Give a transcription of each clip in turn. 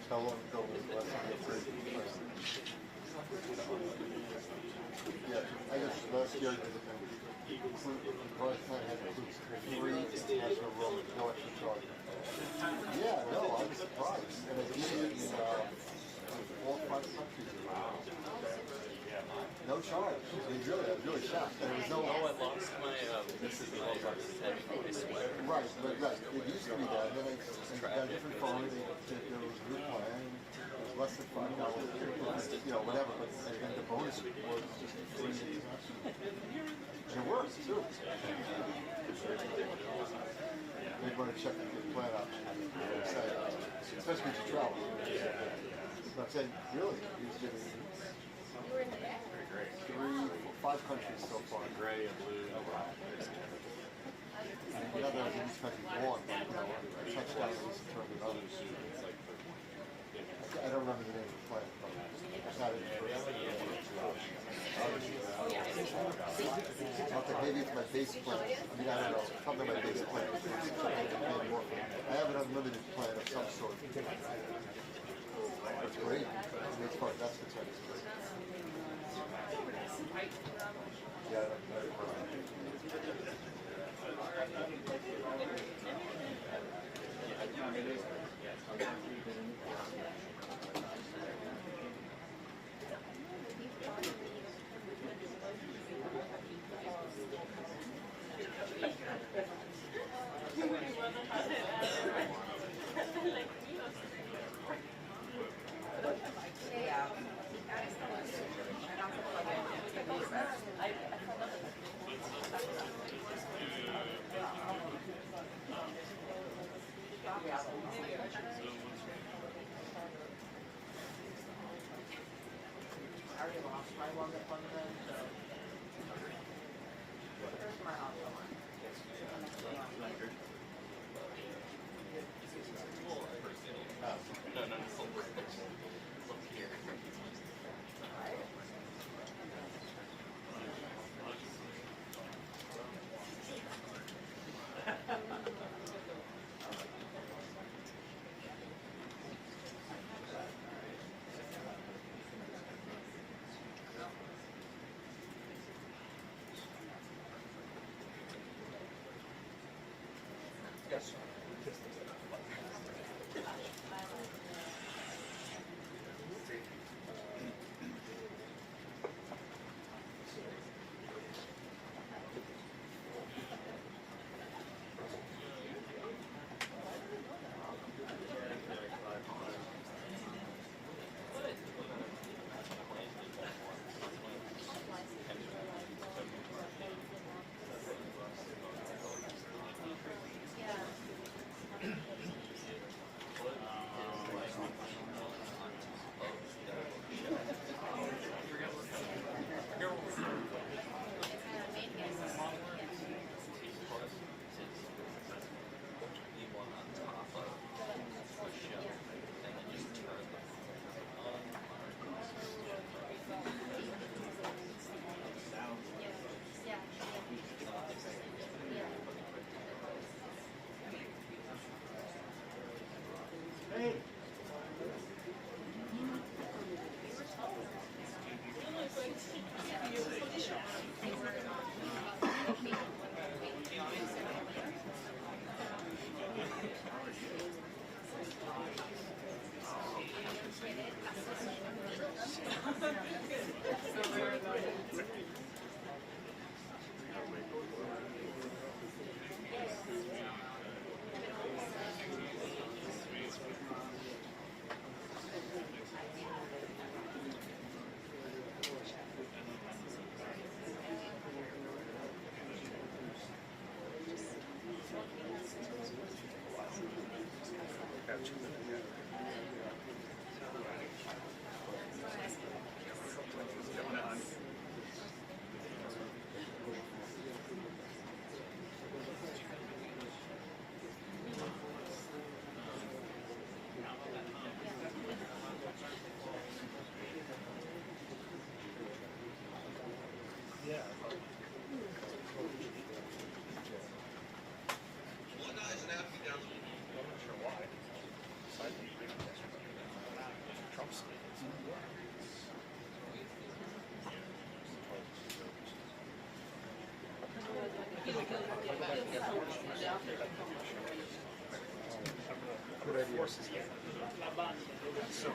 How long ago was the last time you played? Yeah, I guess last year I had free international roaming, no extra charge. Yeah, no, I was surprised. And I did it in all 5 countries. No charge. I was really shocked. There was no. Oh, I lost my. This is the old part. I swear. Right, but right. It used to be that. Then I got a different phone. There was a group plan. It was less than $5. You know, whatever. But and the bonus was just free international. And it works too. They want to check the plan out. Especially if you travel. But I'm saying, really, he's getting 5 countries so far. Gray and blue. Oh, wow. not that I was in this country long, but I touched down at least in terms of others. I don't remember the name of the plant, but I've had it for okay, maybe it's my base plan. I mean, I don't know. Probably my base plan. I have an unlimited plan of some sort. It's great. I mean, as far as that's concerned, it's great. Yeah, Yes. Forces, yeah. So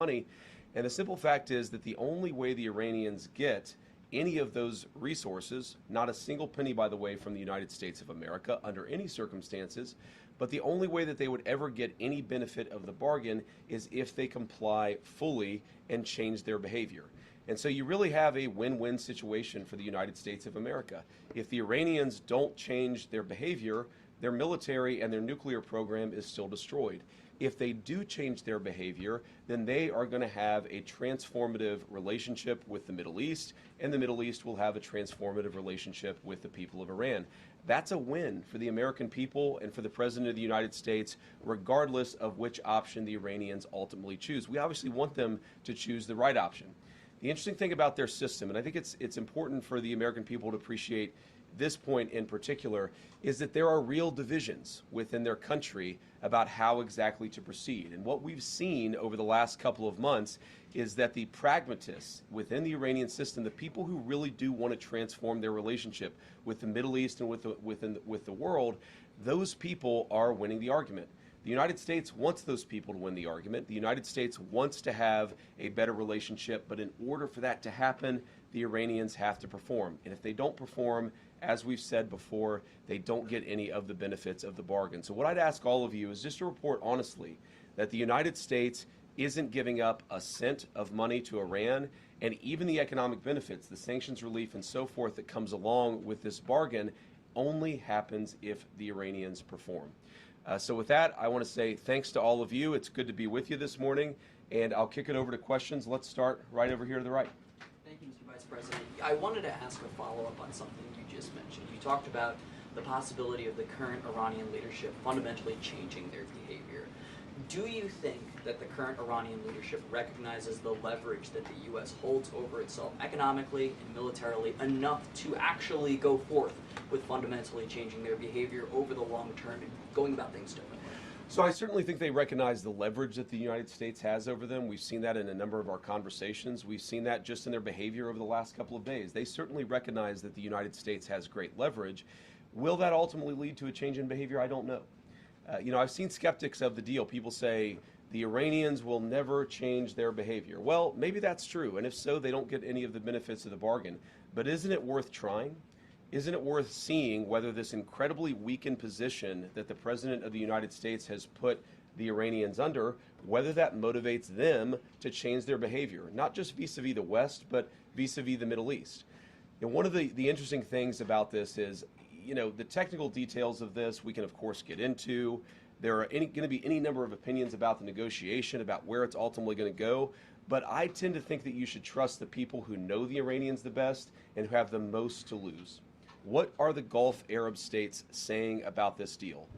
money. And the simple fact is that the only way the Iranians get any of those resources, not a single penny, by the way, from the United States of America under any circumstances, but the only way that they would ever get any benefit of the bargain is if they comply fully and change their behavior. And so you really have a win-win situation for the United States of America. If the Iranians don't change their behavior, their military and their nuclear program is still destroyed. If they do change their behavior, then they are going to have a transformative relationship with the Middle East, and the Middle East will have a transformative relationship with the people of Iran. That's a win for the American people and for the President of the United States, regardless of which option the Iranians ultimately choose. We obviously want them to choose the right option. The interesting thing about their system, and I think it's important for the American people to appreciate this point in particular, is that there are real divisions within their country about how exactly to proceed. And what we've seen over the last couple of months is that the pragmatists within the Iranian system, the people who really do want to transform their relationship with the Middle East and with the world, those people are winning the argument. The United States wants those people to win the argument. The United States wants to have a better relationship, but in order for that to happen, the Iranians have to perform. And if they don't perform, as we've said before, they don't get any of the benefits of the bargain. So what I'd ask all of you is just to report honestly that the United States isn't giving up a cent of money to Iran, and even the economic benefits, the sanctions relief and so forth that comes along with this bargain only happens if the Iranians perform. So with that, I want to say thanks to all of you. It's good to be with you this morning, and I'll kick it over to questions. Let's start right over here to the right. Thank you, Mr. Vice President. I wanted to ask a follow-up on something you just mentioned. You talked about the possibility of the current Iranian leadership fundamentally changing their behavior. Do you think that the current Iranian leadership recognizes the leverage that the U.S. holds over itself economically and militarily enough to actually go forth with fundamentally changing their behavior over the long term and going about things differently? So I certainly think they recognize the leverage that the United States has over them. We've seen that in a number of our conversations. We've seen that just in their behavior over the last couple of days. They certainly recognize that the United States has great leverage. Will that ultimately lead to a change in behavior? I don't know. I've seen skeptics of the deal. People say the Iranians will never change their behavior. Well, maybe that's true, and if so, they don't get any of the benefits of the bargain. But isn't it worth trying? Isn't it worth seeing whether this incredibly weakened position that the President of the United States has put the Iranians under, whether that motivates them to change their behavior, not just vis-a-vis the West, but vis-a-vis the Middle East? And one of the interesting things about this is, the technical details of this we can, of course, get into. There are going to be any number of opinions about the negotiation, about where it's ultimately going to go. But I tend to think that you should trust the people who know the Iranians the best and who have the most to lose. What are the Gulf Arab states saying about this deal?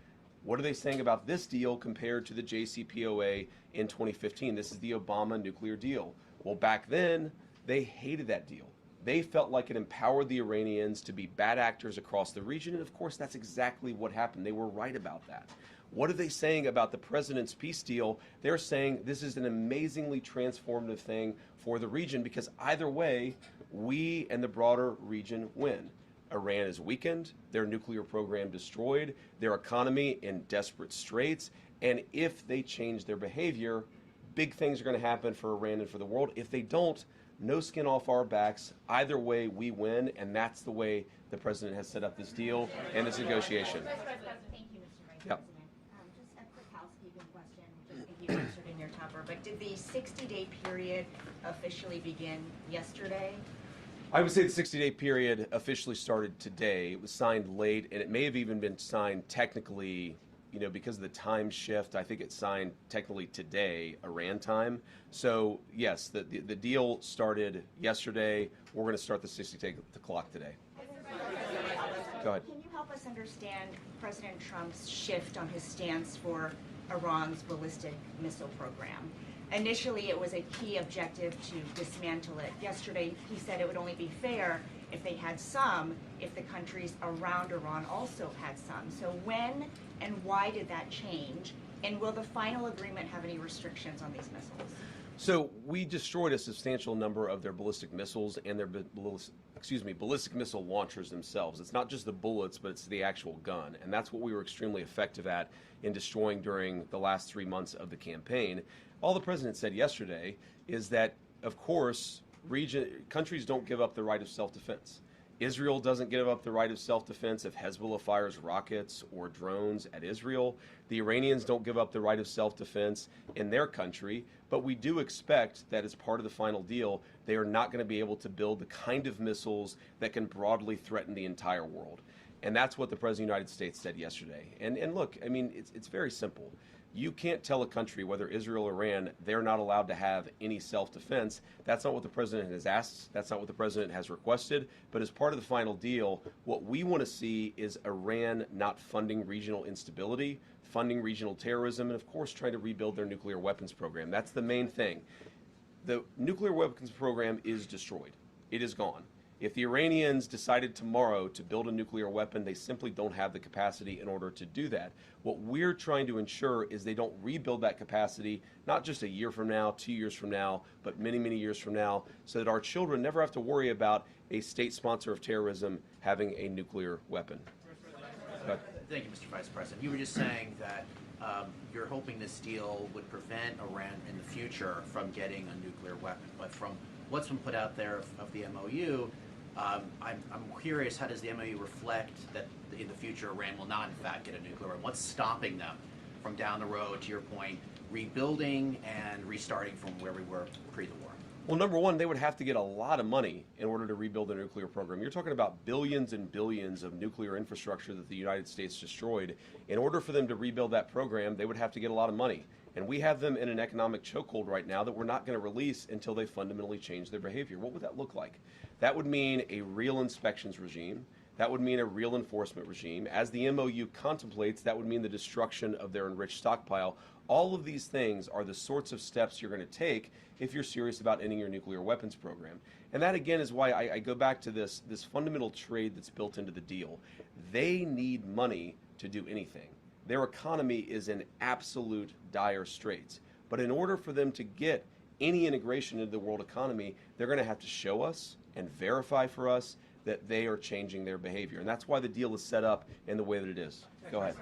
What are they saying about this deal compared to the JCPOA in 2015? This is the Obama nuclear deal. Well, back then, they hated that deal. They felt like it empowered the Iranians to be bad actors across the region, and of course, that's exactly what happened. They were right about that. What are they saying about the president's peace deal? They're saying this is an amazingly transformative thing for the region because either way, we and the broader region win. Iran is weakened, their nuclear program destroyed, their economy in desperate straits, and if they change their behavior, big things are going to happen for Iran and for the world. If they don't, no skin off our backs. Either way, we win, and that's the way the president has set up this deal and this negotiation. Thank you, Mr. Vice Yep. President. Just a quick housekeeping question, which I think you answered in your topper, but did the 60-day period officially begin yesterday? I would say the 60-day period officially started today. It was signed late, and it may have even been signed technically, because of the time shift. I think it's signed technically today, Iran time. So, yes, the deal started yesterday. We're going to start the 60-day clock today. Go ahead. Can you help us understand President Trump's shift on his stance for Iran's ballistic missile program? Initially, it was a key objective to dismantle it. Yesterday, he said it would only be fair if they had some, if the countries around Iran also had some. So when and why did that change? And will the final agreement have any restrictions on these missiles? So we destroyed a substantial number of their ballistic missiles and their ballistic missile launchers themselves. It's not just the bullets, but it's the actual gun. And that's what we were extremely effective at in destroying during the last 3 months of the campaign. All the president said yesterday is that, of course, countries don't give up the right of self-defense. Israel doesn't give up the right of self-defense if Hezbollah fires rockets or drones at Israel. The Iranians don't give up the right of self-defense in their country, but we do expect that as part of the final deal, they are not going to be able to build the kind of missiles that can broadly threaten the entire world. And that's what the President of the United States said yesterday. And look, I mean, it's very simple. You can't tell a country, whether Israel or Iran, they're not allowed to have any self-defense. That's not what the president has asked. That's not what the president has requested. But as part of the final deal, what we want to see is Iran not funding regional instability, funding regional terrorism, and of course trying to rebuild their nuclear weapons program. That's the main thing. The nuclear weapons program is destroyed. It is gone. If the Iranians decided tomorrow to build a nuclear weapon, they simply don't have the capacity in order to do that. What we're trying to ensure is they don't rebuild that capacity, not just a year from now, 2 years from now, but many, many years from now, so that our children never have to worry about a state sponsor of terrorism having a nuclear weapon. Thank you, Mr. Vice President. You were just saying that you're hoping this deal would prevent Iran in the future from getting a nuclear weapon. But from what's been put out there of the MOU, I'm curious, how does the MOU reflect that in the future Iran will not in fact get a nuclear weapon? What's stopping them from down the road, to your point, rebuilding and restarting from where we were pre the war? Well, number one, they would have to get a lot of money in order to rebuild their nuclear program. You're talking about billions and billions of nuclear infrastructure that the United States destroyed. In order for them to rebuild that program, they would have to get a lot of money. And we have them in an economic chokehold right now that we're not going to release until they fundamentally change their behavior. What would that look like? That would mean a real inspections regime. That would mean a real enforcement regime. As the MOU contemplates, that would mean the destruction of their enriched stockpile. All of these things are the sorts of steps you're going to take if you're serious about ending your nuclear weapons program. And that, again, is why I go back to this fundamental trade that's built into the deal. They need money to do anything. Their economy is in absolute dire straits. But in order for them to get any integration into the world economy, they're going to have to show us and verify for us that they are changing their behavior. And that's why the deal is set up in the way that it is. Go ahead.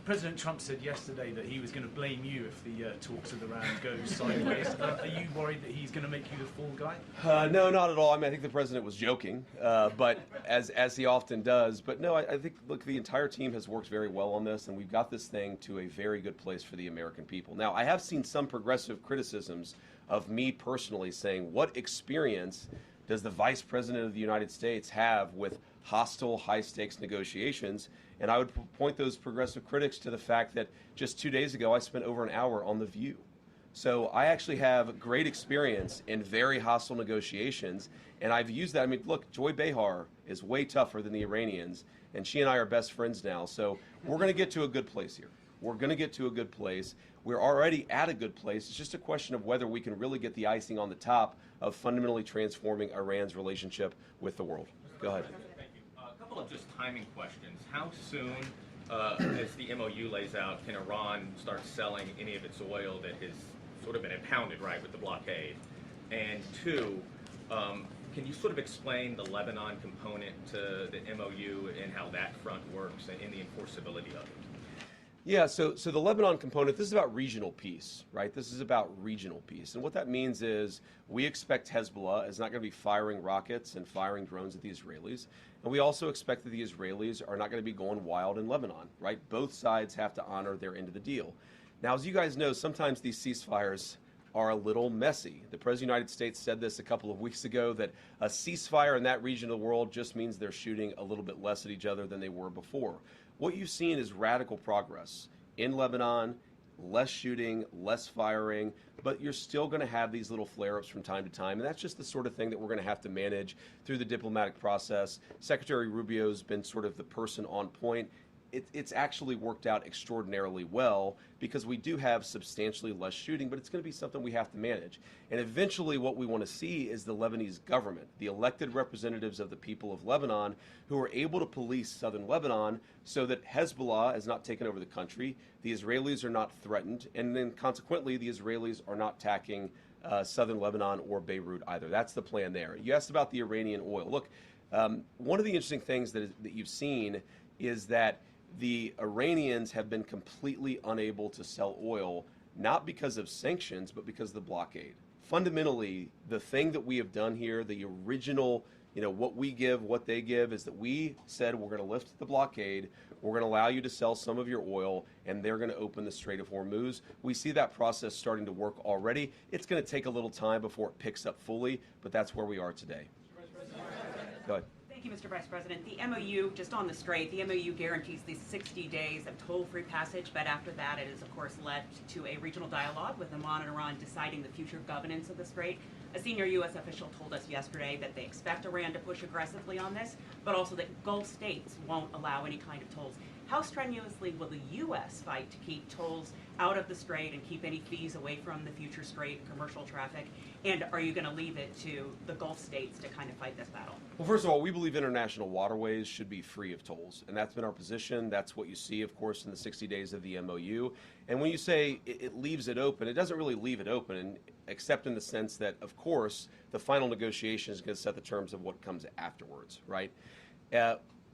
President Trump said yesterday that he was going to blame you if the talks with Iran go sideways. Are you worried that he's going to make you the fall guy? No, not at all. I mean, I think the president was joking, but as he often does. But no, I think, look, the entire team has worked very well on this, and we've got this thing to a very good place for the American people. Now, I have seen some progressive criticisms of me personally saying, what experience does the Vice President of the United States have with hostile, high-stakes negotiations? And I would point those progressive critics to the fact that just 2 days ago, I spent over an hour on The View So I actually have great experience in very hostile negotiations, and I've used that. I mean, look, Joy Behar is way tougher than the Iranians, and she and I are best friends now. So we're going to get to a good place here. We're going to get to a good place. We're already at a good place. It's just a question of whether we can really get the icing on the top of fundamentally transforming Iran's relationship with the world. Go ahead. Thank you. A couple of just timing questions. How soon, as the MOU lays out, can Iran start selling any of its oil that has sort of been impounded, right, with the blockade? And two, can you sort of explain the Lebanon component to the MOU and how that front works and the enforceability of it? Yeah, so the Lebanon component, this is about regional peace, right? This is about regional peace. And what that means is we expect Hezbollah is not going to be firing rockets and firing drones at the Israelis. And we also expect that the Israelis are not going to be going wild in Lebanon, right? Both sides have to honor their end of the deal. Now, as you guys know, sometimes these ceasefires are a little messy. The President of the United States said this a couple of weeks ago, that a ceasefire in that region of the world just means they're shooting a little bit less at each other than they were before. What you've seen is radical progress in Lebanon, less shooting, less firing, but you're still going to have these little flare-ups from time to time, and that's just the sort of thing that we're going to have to manage through the diplomatic process. Secretary Rubio's been sort of the person on point. It's actually worked out extraordinarily well because we do have substantially less shooting, but it's going to be something we have to manage. And eventually what we want to see is the Lebanese government, the elected representatives of the people of Lebanon, who are able to police southern Lebanon so that Hezbollah has not taken over the country, the Israelis are not threatened, and then consequently the Israelis are not attacking southern Lebanon or Beirut either. That's the plan there. You asked about the Iranian oil. Look, one of the interesting things that you've seen is that the Iranians have been completely unable to sell oil, not because of sanctions, but because of the blockade. Fundamentally, the thing that we have done here, the original, what we give, what they give, is that we said we're going to lift the blockade, we're going to allow you to sell some of your oil, and they're going to open the Strait of Hormuz. We see that process starting to work already. It's going to take a little time before it picks up fully, but that's where we are today. Go ahead. Thank you, Mr. Vice President. The MOU, just on the Strait, the MOU guarantees these 60 days of toll-free passage, but after that it is, of course, led to a regional dialogue with Oman and Iran deciding the future governance of the Strait. A senior U.S. official told us yesterday that they expect Iran to push aggressively on this, but also that Gulf states won't allow any kind of tolls. How strenuously will the U.S. fight to keep tolls out of the Strait and keep any fees away from the future Strait and commercial traffic? And are you going to leave it to the Gulf states to kind of fight this battle? Well, first of all, we believe international waterways should be free of tolls, and that's been our position. That's what you see, of course, in the 60 days of the MOU. And when you say it leaves it open, it doesn't really leave it open, except in the sense that, of course, the final negotiation is going to set the terms of what comes afterwards, right?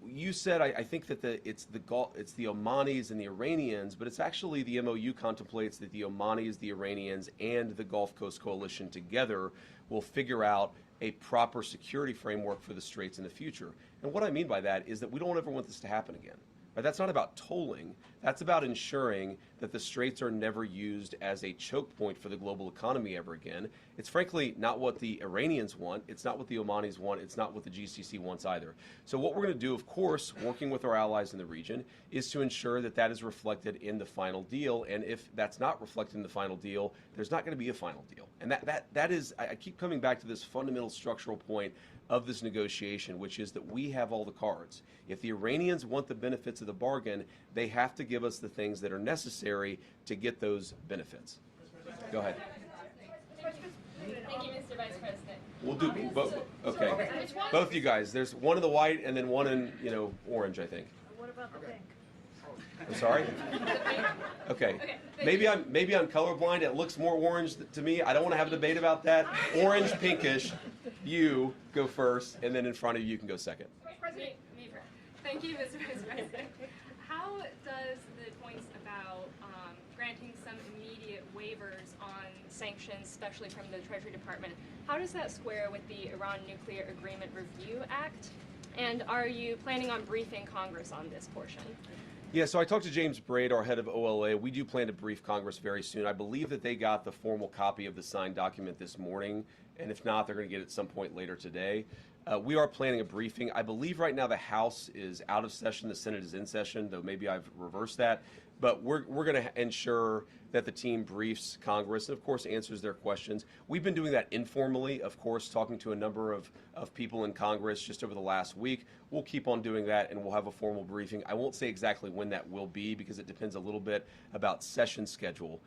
You said, I think that it's the Omanis and the Iranians, but it's actually the MOU contemplates that the Omanis, the Iranians, and the Gulf Coast Coalition together will figure out a proper security framework for the Straits in the future. And what I mean by that is that we don't ever want this to happen again. Right? That's not about tolling. That's about ensuring that the Straits are never used as a choke point for the global economy ever again. It's frankly not what the Iranians want. It's not what the Omanis want. It's not what the GCC wants either. So what we're going to do, of course, working with our allies in the region, is to ensure that that is reflected in the final deal. And if that's not reflected in the final deal, there's not going to be a final deal. And that is, I keep coming back to this fundamental structural point of this negotiation, which is that we have all the cards. If the Iranians want the benefits of the bargain, they have to give us the things that are necessary to get those benefits. Go ahead. Thank you, Mr. Vice President. We'll do both. Okay. Both you guys. There's one in the white and then one in, orange, I think. What about the pink? I'm sorry? Okay. Maybe I'm colorblind. It looks more orange to me. I don't want to have a debate about that. Orange, pinkish. You go first, and then in front of you can go second. Me first. Thank you, Mr. Vice President. How does the points about granting some immediate waivers on sanctions, especially from the Treasury Department, how does that square with the Iran Nuclear Agreement Review Act? And are you planning on briefing Congress on this portion? Yeah, so I talked to James Braid, our head of OLA. We do plan to brief Congress very soon. I believe that they got the formal copy of the signed document this morning, and if not, they're going to get it at some point later today. We are planning a briefing. I believe right now the House is out of session, the Senate is in session, though maybe I've reversed that. But we're going to ensure that the team briefs Congress and, of course, answers their questions. We've been doing that informally, of course, talking to a number of people in Congress just over the last week. We'll keep on doing that, and we'll have a formal briefing. I won't say exactly when that will be because it depends a little bit about session schedule.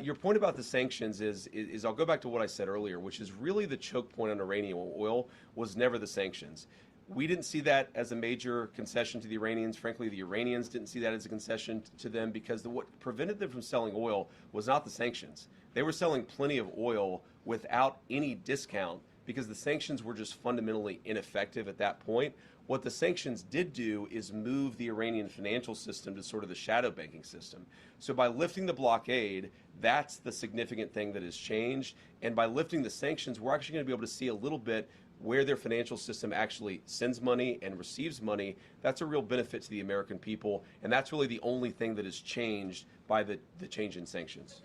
Your point about the sanctions is I'll go back to what I said earlier, which is really the choke point on Iranian oil was never the sanctions. We didn't see that as a major concession to the Iranians. Frankly, the Iranians didn't see that as a concession to them because what prevented them from selling oil was not the sanctions. They were selling plenty of oil without any discount because the sanctions were just fundamentally ineffective at that point. What the sanctions did do is move the Iranian financial system to sort of the shadow banking system. So by lifting the blockade, that's the significant thing that has changed. And by lifting the sanctions, we're actually going to be able to see a little bit where their financial system actually sends money and receives money. That's a real benefit to the American people, and that's really the only thing that has changed by the change in sanctions.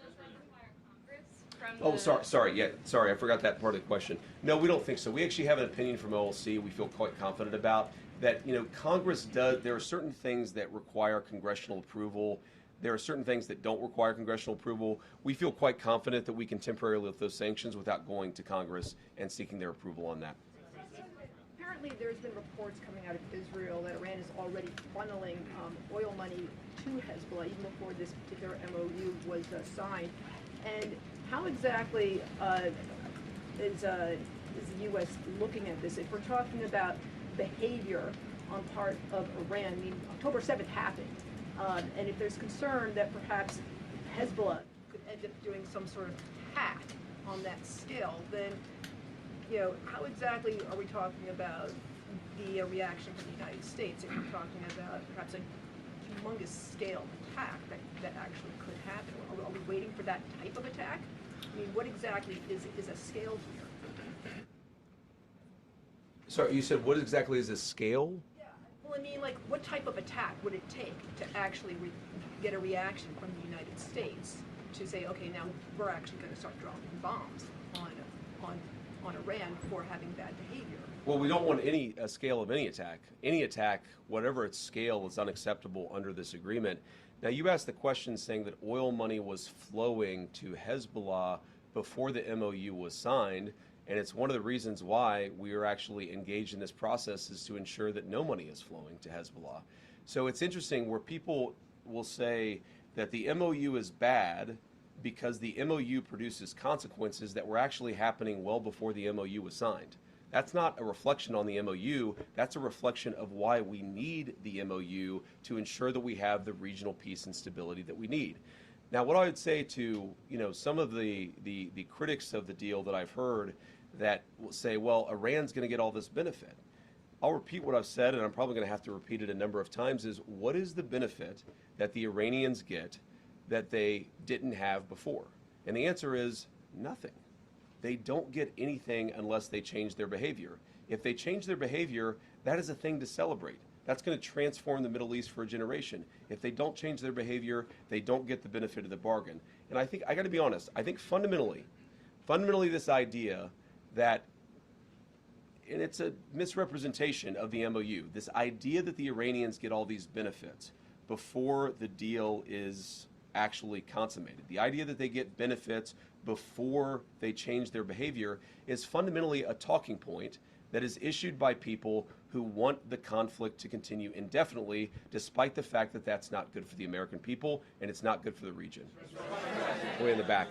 Oh, sorry, I forgot that part of the question. No, we don't think so. We actually have an opinion from OLC we feel quite confident about that, Congress does, there are certain things that require congressional approval. There are certain things that don't require congressional approval. We feel quite confident that we can temporarily lift those sanctions without going to Congress and seeking their approval on that. Apparently, there's been reports coming out of Israel that Iran is already funneling oil money to Hezbollah even before this particular MOU was signed. And how exactly is the U.S. looking at this? If we're talking about behavior on part of Iran, October 7th happened. And if there's concern that perhaps Hezbollah could end up doing some sort of hack on that scale, then, how exactly are we talking about the reaction from the United States if we're talking about perhaps a humongous scale attack that actually could happen? Are we waiting for that type of attack? What exactly is a scale here? Sorry, you said what exactly is a scale? Well, what type of attack would it take to actually get a reaction from the United States to say, okay, now we're actually going to start dropping bombs on Iran for having bad behavior? Well, we don't want a scale of any attack. Any attack, whatever its scale, is unacceptable under this agreement. Now, you asked the question saying that oil money was flowing to Hezbollah before the MOU was signed. And it's one of the reasons why we are actually engaged in this process is to ensure that no money is flowing to Hezbollah. So it's interesting where people will say that the MOU is bad because the MOU produces consequences that were actually happening well before the MOU was signed. That's not a reflection on the MOU. That's a reflection of why we need the MOU to ensure that we have the regional peace and stability that we need. Now, what I would say to some of the critics of the deal that I've heard that will say, well, Iran's going to get all this benefit. I'll repeat what I've said, and I'm probably going to have to repeat it a number of times, is what is the benefit that the Iranians get that they didn't have before? And the answer is nothing. They don't get anything unless they change their behavior. If they change their behavior, that is a thing to celebrate. That's going to transform the Middle East for a generation. If they don't change their behavior, they don't get the benefit of the bargain. And I think, I got to be honest, I think fundamentally this idea that, and it's a misrepresentation of the MOU, this idea that the Iranians get all these benefits before the deal is actually consummated. The idea that they get benefits before they change their behavior is fundamentally a talking point that is issued by people who want the conflict to continue indefinitely, despite the fact that that's not good for the American people and it's not good for the region. Way in the back.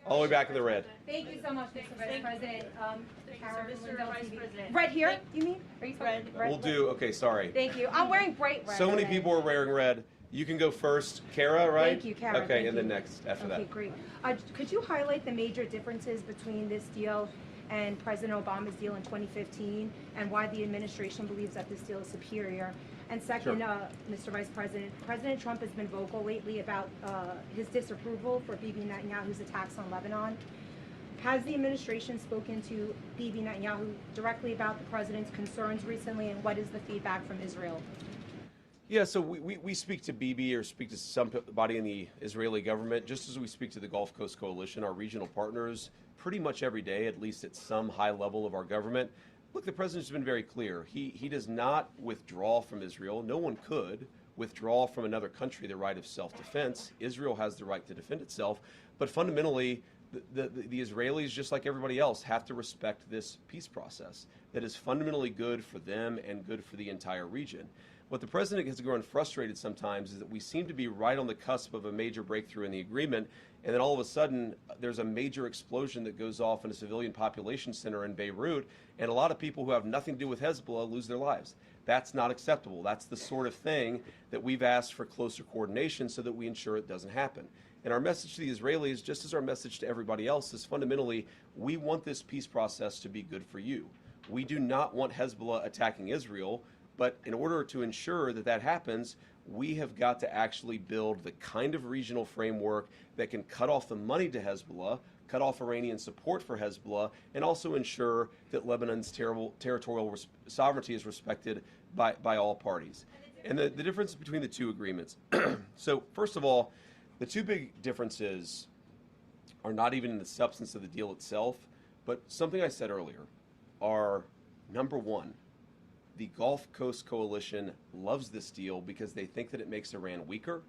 All the way back in the red. Thank you so much, Mr. Vice President. Mr. Vice President. Red here, you mean? Are you red? We'll do, okay, sorry. Thank you. I'm wearing bright red. So many people are wearing red. You can go first. Kara, right? Thank you, Kara. Okay, and then next after that. Okay, great. Could you highlight the major differences between this deal and President Obama's deal in 2015 and why the administration believes that this deal is superior? And second, Mr. Vice President, President Trump has been vocal lately about his disapproval for Bibi Netanyahu's attacks on Lebanon. Has the administration spoken to Bibi Netanyahu directly about the president's concerns recently, and what is the feedback from Israel? Yeah, so we speak to Bibi or speak to somebody in the Israeli government, just as we speak to the Gulf Coast Coalition, our regional partners, pretty much every day, at least at some high level of our government. Look, the president's been very clear. He does not withdraw from Israel. No one could withdraw from another country the right of self-defense. Israel has the right to defend itself, but fundamentally, the Israelis, just like everybody else, have to respect this peace process that is fundamentally good for them and good for the entire region. What the president has grown frustrated sometimes is that we seem to be right on the cusp of a major breakthrough in the agreement, and then all of a sudden there's a major explosion that goes off in a civilian population center in Beirut, and a lot of people who have nothing to do with Hezbollah lose their lives. That's not acceptable. That's the sort of thing that we've asked for closer coordination so that we ensure it doesn't happen. And our message to the Israelis, just as our message to everybody else, is fundamentally, we want this peace process to be good for you. We do not want Hezbollah attacking Israel, but in order to ensure that that happens, we have got to actually build the kind of regional framework that can cut off the money to Hezbollah, cut off Iranian support for Hezbollah, and also ensure that Lebanon's territorial sovereignty is respected by all parties. And the difference between the two agreements. So first of all, the two big differences are not even in the substance of the deal itself, but something I said earlier are, number one, the Gulf Coast Coalition loves this deal because they think that it makes Iran weaker.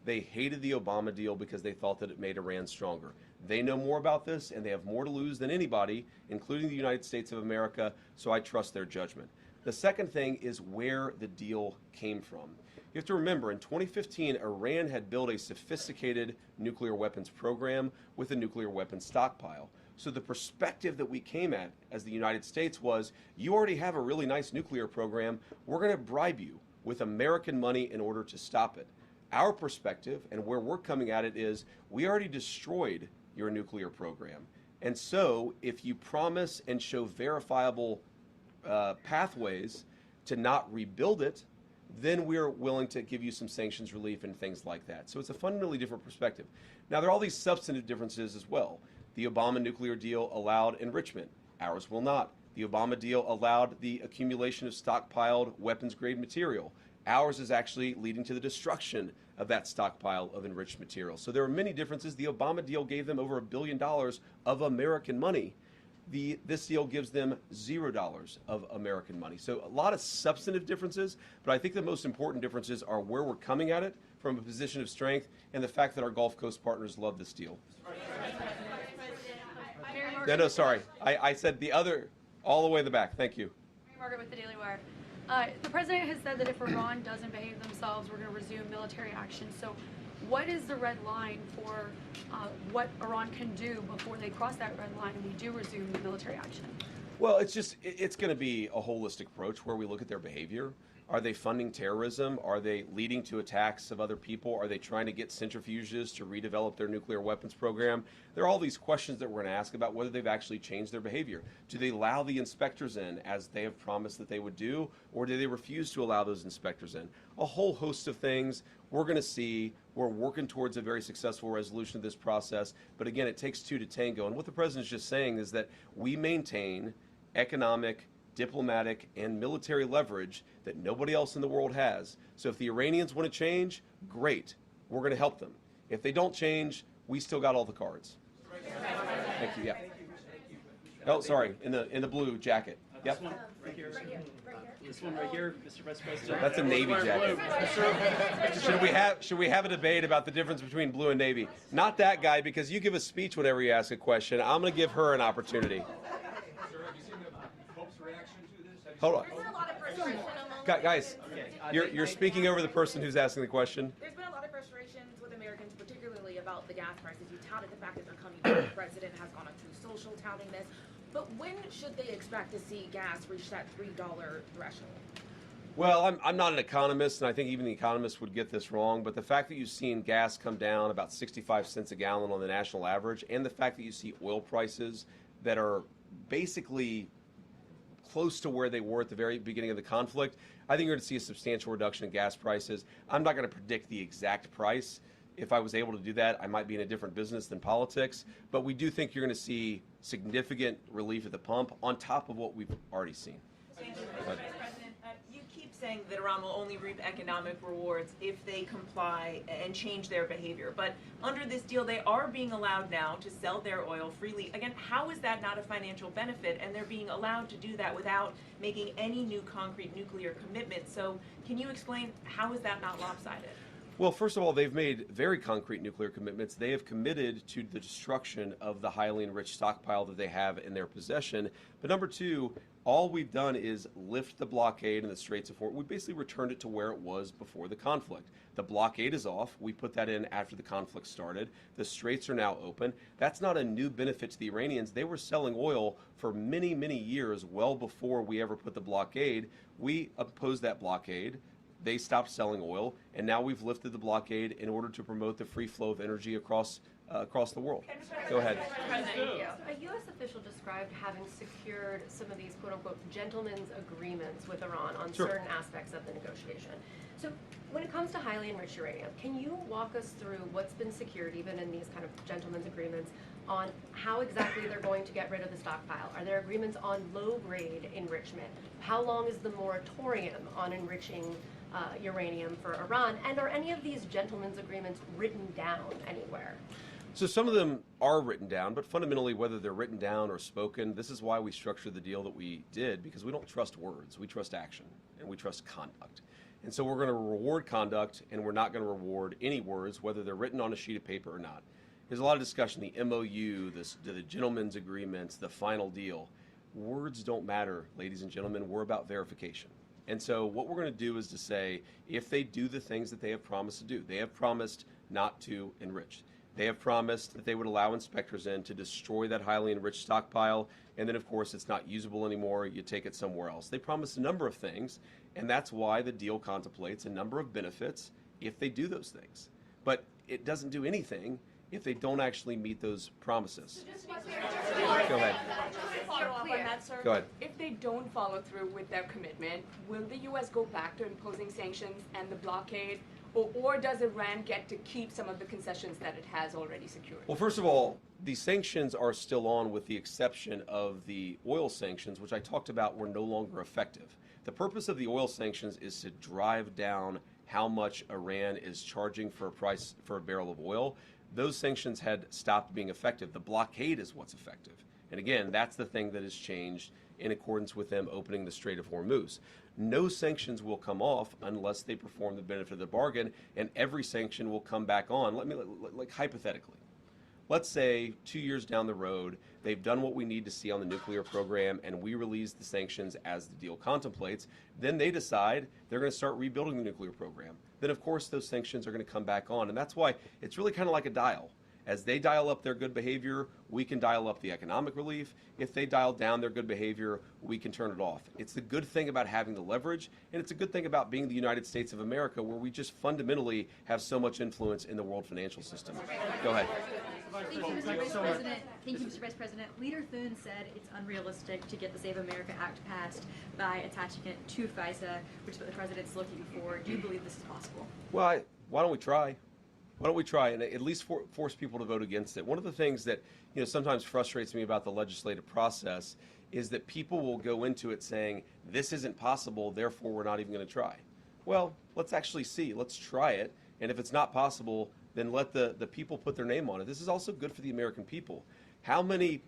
They hated the Obama deal because they thought that it made Iran stronger. They know more about this, and they have more to lose than anybody, including the United States of America, so I trust their judgment. The second thing is where the deal came from. You have to remember, in 2015, Iran had built a sophisticated nuclear weapons program with a nuclear weapons stockpile. So the perspective that we came at as the United States was, you already have a really nice nuclear program, we're going to bribe you with American money in order to stop it. Our perspective and where we're coming at it is, we already destroyed your nuclear program. And so if you promise and show verifiable pathways to not rebuild it, then we're willing to give you some sanctions relief and things like that. So it's a fundamentally different perspective. Now, there are all these substantive differences as well. The Obama nuclear deal allowed enrichment. Ours will not. The Obama deal allowed the accumulation of stockpiled weapons-grade material. Ours is actually leading to the destruction of that stockpile of enriched material. So there are many differences. The Obama deal gave them over $1 billion of American money. This deal gives them $0 of American money. So a lot of substantive differences, but I think the most important differences are where we're coming at it from a position of strength and the fact that our Gulf Coast partners love this deal. No, sorry. I said the other, all the way in the back. Thank you. Mary Margaret with the Daily Wire. The president has said that if Iran doesn't behave themselves, we're going to resume military action. So what is the red line for what Iran can do before they cross that red line and we do resume military action? Well, it's going to be a holistic approach where we look at their behavior. Are they funding terrorism? Are they leading to attacks of other people? Are they trying to get centrifuges to redevelop their nuclear weapons program? There are all these questions that we're going to ask about whether they've actually changed their behavior. Do they allow the inspectors in as they have promised that they would do, or do they refuse to allow those inspectors in? A whole host of things we're going to see. We're working towards a very successful resolution of this process. But again, it takes two to tango. And what the president's just saying is that we maintain economic, diplomatic, and military leverage that nobody else in the world has. So if the Iranians want to change, great. We're going to help them. If they don't change, we still got all the cards. Thank you. Yeah. Oh, sorry. In the blue jacket. Yep. This one right here. This one right here, Mr. Vice President. That's a Navy jacket. Should we have a debate about the difference between blue and Navy? Not that guy, because you give a speech whenever you ask a question. I'm going to give her an opportunity. Hold on. There's been a lot of frustration among Guys, you're speaking over the person who's asking the question. There's been a lot of frustrations with Americans, particularly about the gas prices. You touted the fact that they're coming down. The president has gone on through social touting this. But when should they expect to see gas reach that $3 threshold? Well, I'm not an economist, and I think even the economists would get this wrong, but the fact that you've seen gas come down about 65 cents a gallon on the national average, and the fact that you see oil prices that are basically close to where they were at the very beginning of the conflict, I think you're going to see a substantial reduction in gas prices. I'm not going to predict the exact price. If I was able to do that, I might be in a different business than politics. But we do think you're going to see significant relief at the pump on top of what we've already seen. Thank you, Mr. Vice President. You keep saying that Iran will only reap economic rewards if they comply and change their behavior. But under this deal, they are being allowed now to sell their oil freely. Again, how is that not a financial benefit? And they're being allowed to do that without making any new concrete nuclear commitments. So can you explain how is that not lopsided? Well, first of all, they've made very concrete nuclear commitments. They have committed to the destruction of the highly enriched stockpile that they have in their possession. But number two, all we've done is lift the blockade in the Straits of Hormuz. We basically returned it to where it was before the conflict. The blockade is off. We put that in after the conflict started. The straits are now open. That's not a new benefit to the Iranians. They were selling oil for many, many years, well before we ever put the blockade. We opposed that blockade. They stopped selling oil, and now we've lifted the blockade in order to promote the free flow of energy across the world. Go ahead. A U.S. official described having secured some of these quote-unquote gentlemen's agreements with Iran on certain aspects of the negotiation. So when it comes to highly enriched uranium, can you walk us through what's been secured, even in these kind of gentlemen's agreements, on how exactly they're going to get rid of the stockpile? Are there agreements on low-grade enrichment? How long is the moratorium on enriching uranium for Iran? And are any of these gentlemen's agreements written down anywhere? So some of them are written down, but fundamentally, whether they're written down or spoken, this is why we structured the deal that we did, because we don't trust words. We trust action, and we trust conduct. And so we're going to reward conduct, and we're not going to reward any words, whether they're written on a sheet of paper or not. There's a lot of discussion, the MOU, the gentlemen's agreements, the final deal. Words don't matter, ladies and gentlemen. We're about verification. And so what we're going to do is to say, if they do the things that they have promised to do, they have promised not to enrich. They have promised that they would allow inspectors in to destroy that highly enriched stockpile, and then, of course, it's not usable anymore. You take it somewhere else. They promised a number of things, and that's why the deal contemplates a number of benefits if they do those things. But it doesn't do anything if they don't actually meet those promises. Go ahead. Follow up on that, sir. Go ahead. If they don't follow through with their commitment, will the U.S. go back to imposing sanctions and the blockade, or does Iran get to keep some of the concessions that it has already secured? Well, first of all, the sanctions are still on with the exception of the oil sanctions, which I talked about were no longer effective. The purpose of the oil sanctions is to drive down how much Iran is charging for a price for a barrel of oil. Those sanctions had stopped being effective. The blockade is what's effective. And again, that's the thing that has changed in accordance with them opening the Strait of Hormuz. No sanctions will come off unless they perform the benefit of the bargain, and every sanction will come back on. Like hypothetically, let's say 2 years down the road, they've done what we need to see on the nuclear program, and we release the sanctions as the deal contemplates. Then they decide they're going to start rebuilding the nuclear program. Then, of course, those sanctions are going to come back on. And that's why it's really kind of like a dial. As they dial up their good behavior, we can dial up the economic relief. If they dial down their good behavior, we can turn it off. It's the good thing about having the leverage, and it's a good thing about being the United States of America, where we just fundamentally have so much influence in the world financial system. Go ahead. Thank you, Mr. Vice President. Thank you, Mr. Vice President. Leader Thune said it's unrealistic to get the Save America Act passed by attaching it to FISA, which is what the president's looking for. Do you believe this is possible? Well, why don't we try? Why don't we try and at least force people to vote against it? One of the things that sometimes frustrates me about the legislative process is that people will go into it saying, this isn't possible, therefore we're not even going to try. Well, let's actually see. Let's try it. And if it's not possible, then let the people put their name on it. This is also good for the American people. How many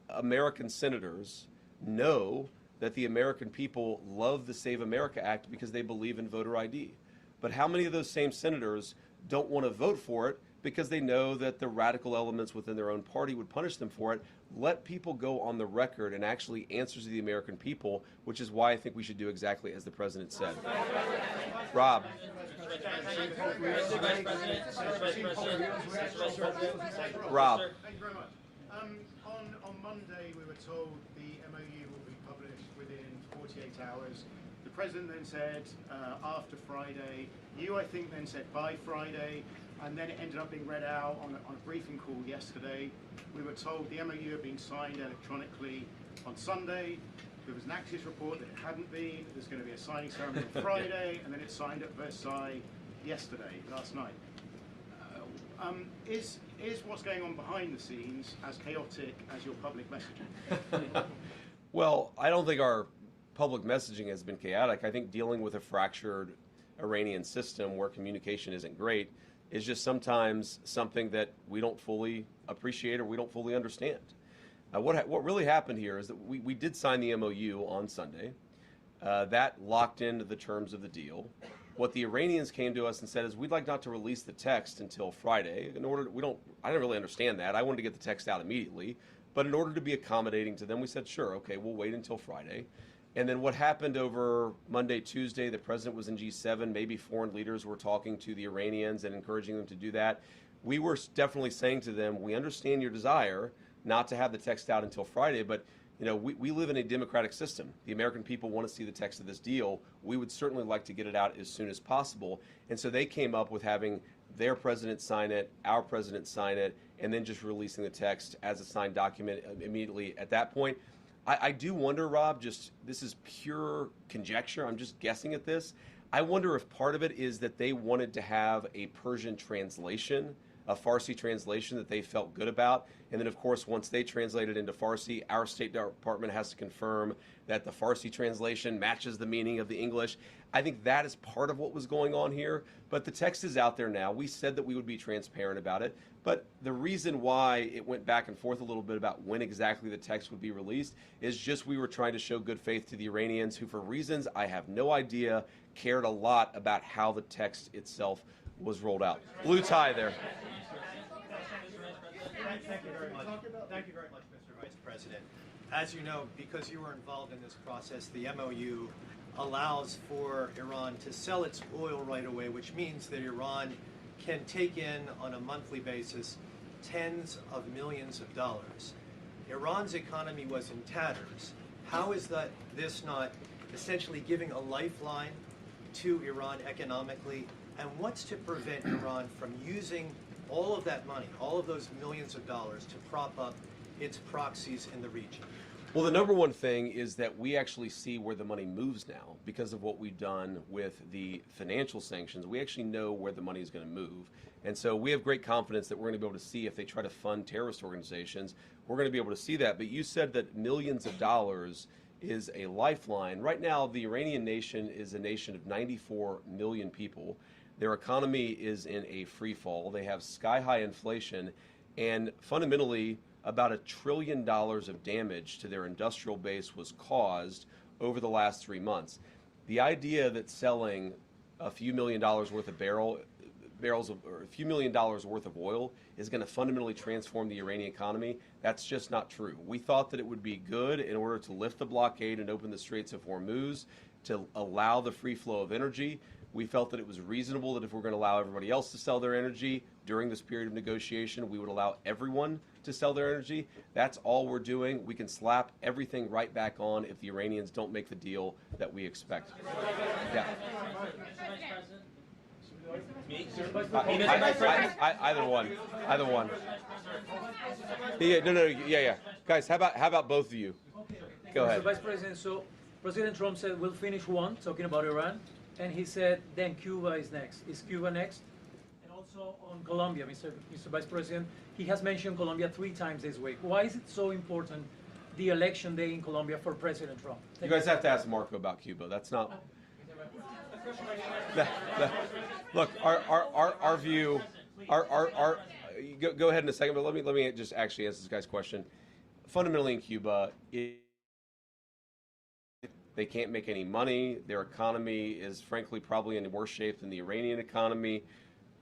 American senators know that the American people love the Save America Act because they believe in voter ID? But how many of those same senators don't want to vote for it because they know that the radical elements within their own party would punish them for it? Let people go on the record and actually answer to the American people, which is why I think we should do exactly as the president said. Rob. Rob. Thank you very much. On Monday, we were told the MOU will be published within 48 hours. The president then said after Friday. You, I think, then said by Friday, and then it ended up being read out on a briefing call yesterday. We were told the MOU had been signed electronically on Sunday. There was an Axios report that it hadn't been. There's going to be a signing ceremony on Friday, and then it's signed at Versailles last night. Is what's going on behind the scenes as chaotic as your public messaging? Well, I don't think our public messaging has been chaotic. I think dealing with a fractured Iranian system where communication isn't great is just sometimes something that we don't fully appreciate or we don't fully understand. What really happened here is that we did sign the MOU on Sunday. That locked into the terms of the deal. What the Iranians came to us and said is, we'd like not to release the text until Friday. I didn't really understand that. I wanted to get the text out immediately. But in order to be accommodating to them, we said, sure, okay, we'll wait until Friday. And then what happened over Monday, Tuesday, the president was in G7, maybe foreign leaders were talking to the Iranians and encouraging them to do that. We were definitely saying to them, we understand your desire not to have the text out until Friday, but we live in a democratic system. The American people want to see the text of this deal. We would certainly like to get it out as soon as possible. And so they came up with having their president sign it, our president sign it, and then just releasing the text as a signed document immediately at that point. I do wonder, Rob, this is pure conjecture, I'm just guessing at this. I wonder if part of it is that they wanted to have a Persian translation, a Farsi translation that they felt good about. And then, of course, once they translate it into Farsi, our State Department has to confirm that the Farsi translation matches the meaning of the English. I think that is part of what was going on here. But the text is out there now. We said that we would be transparent about it. But the reason why it went back and forth a little bit about when exactly the text would be released is just we were trying to show good faith to the Iranians who, for reasons I have no idea, cared a lot about how the text itself was rolled out. Blue tie there. Thank you very much. Thank you very much, Mr. Vice President. As you know, because you were involved in this process, the MOU allows for Iran to sell its oil right away, which means that Iran can take in on a monthly basis tens of millions of dollars. Iran's economy was in tatters. How is this not essentially giving a lifeline to Iran economically? And what's to prevent Iran from using all of that money, all of those millions of dollars, to prop up its proxies in the region? Well, the number one thing is that we actually see where the money moves now because of what we've done with the financial sanctions. We actually know where the money is going to move. And so we have great confidence that we're going to be able to see if they try to fund terrorist organizations, we're going to be able to see that. But you said that millions of dollars is a lifeline. Right now, the Iranian nation is a nation of 94 million people. Their economy is in a free fall. They have sky-high inflation, and fundamentally, about $1 trillion of damage to their industrial base was caused over the last 3 months. The idea that selling a few $1 million worth of barrels or a few $1 million worth of oil is going to fundamentally transform the Iranian economy, that's just not true. We thought that it would be good in order to lift the blockade and open the Straits of Hormuz to allow the free flow of energy. We felt that it was reasonable that if we're going to allow everybody else to sell their energy during this period of negotiation, we would allow everyone to sell their energy. That's all we're doing. We can slap everything right back on if the Iranians don't make the deal that we expect. Yeah. Either one. Either one. Yeah, no, yeah. Guys, how about both of you? Go ahead. Mr. Vice President, so President Trump said we'll finish one, talking about Iran, and he said then Cuba is next. Is Cuba next? And also on Colombia, Mr. Vice President, he has mentioned Colombia 3 times this week. Why is it so important, the election day in Colombia, for President Trump? You guys have to ask Marco about Cuba. That's not... Look, our view, go ahead in a second, but let me just actually answer this guy's question. Fundamentally in Cuba, they can't make any money. Their economy is frankly probably in worse shape than the Iranian economy.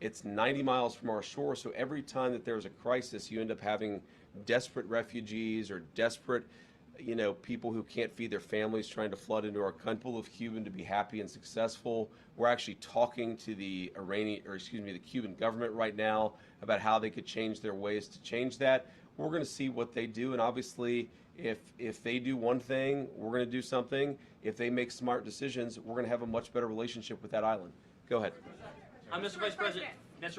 It's 90 miles from our shore, so every time that there's a crisis, you end up having desperate refugees or desperate people who can't feed their families trying to flood into our country of Cuban to be happy and successful. We're actually talking to the Cuban government right now about how they could change their ways to change that. We're going to see what they do, and obviously, if they do one thing, we're going to do something. If they make smart decisions, we're going to have a much better relationship with that island. Go ahead. Mr. Vice President, Vice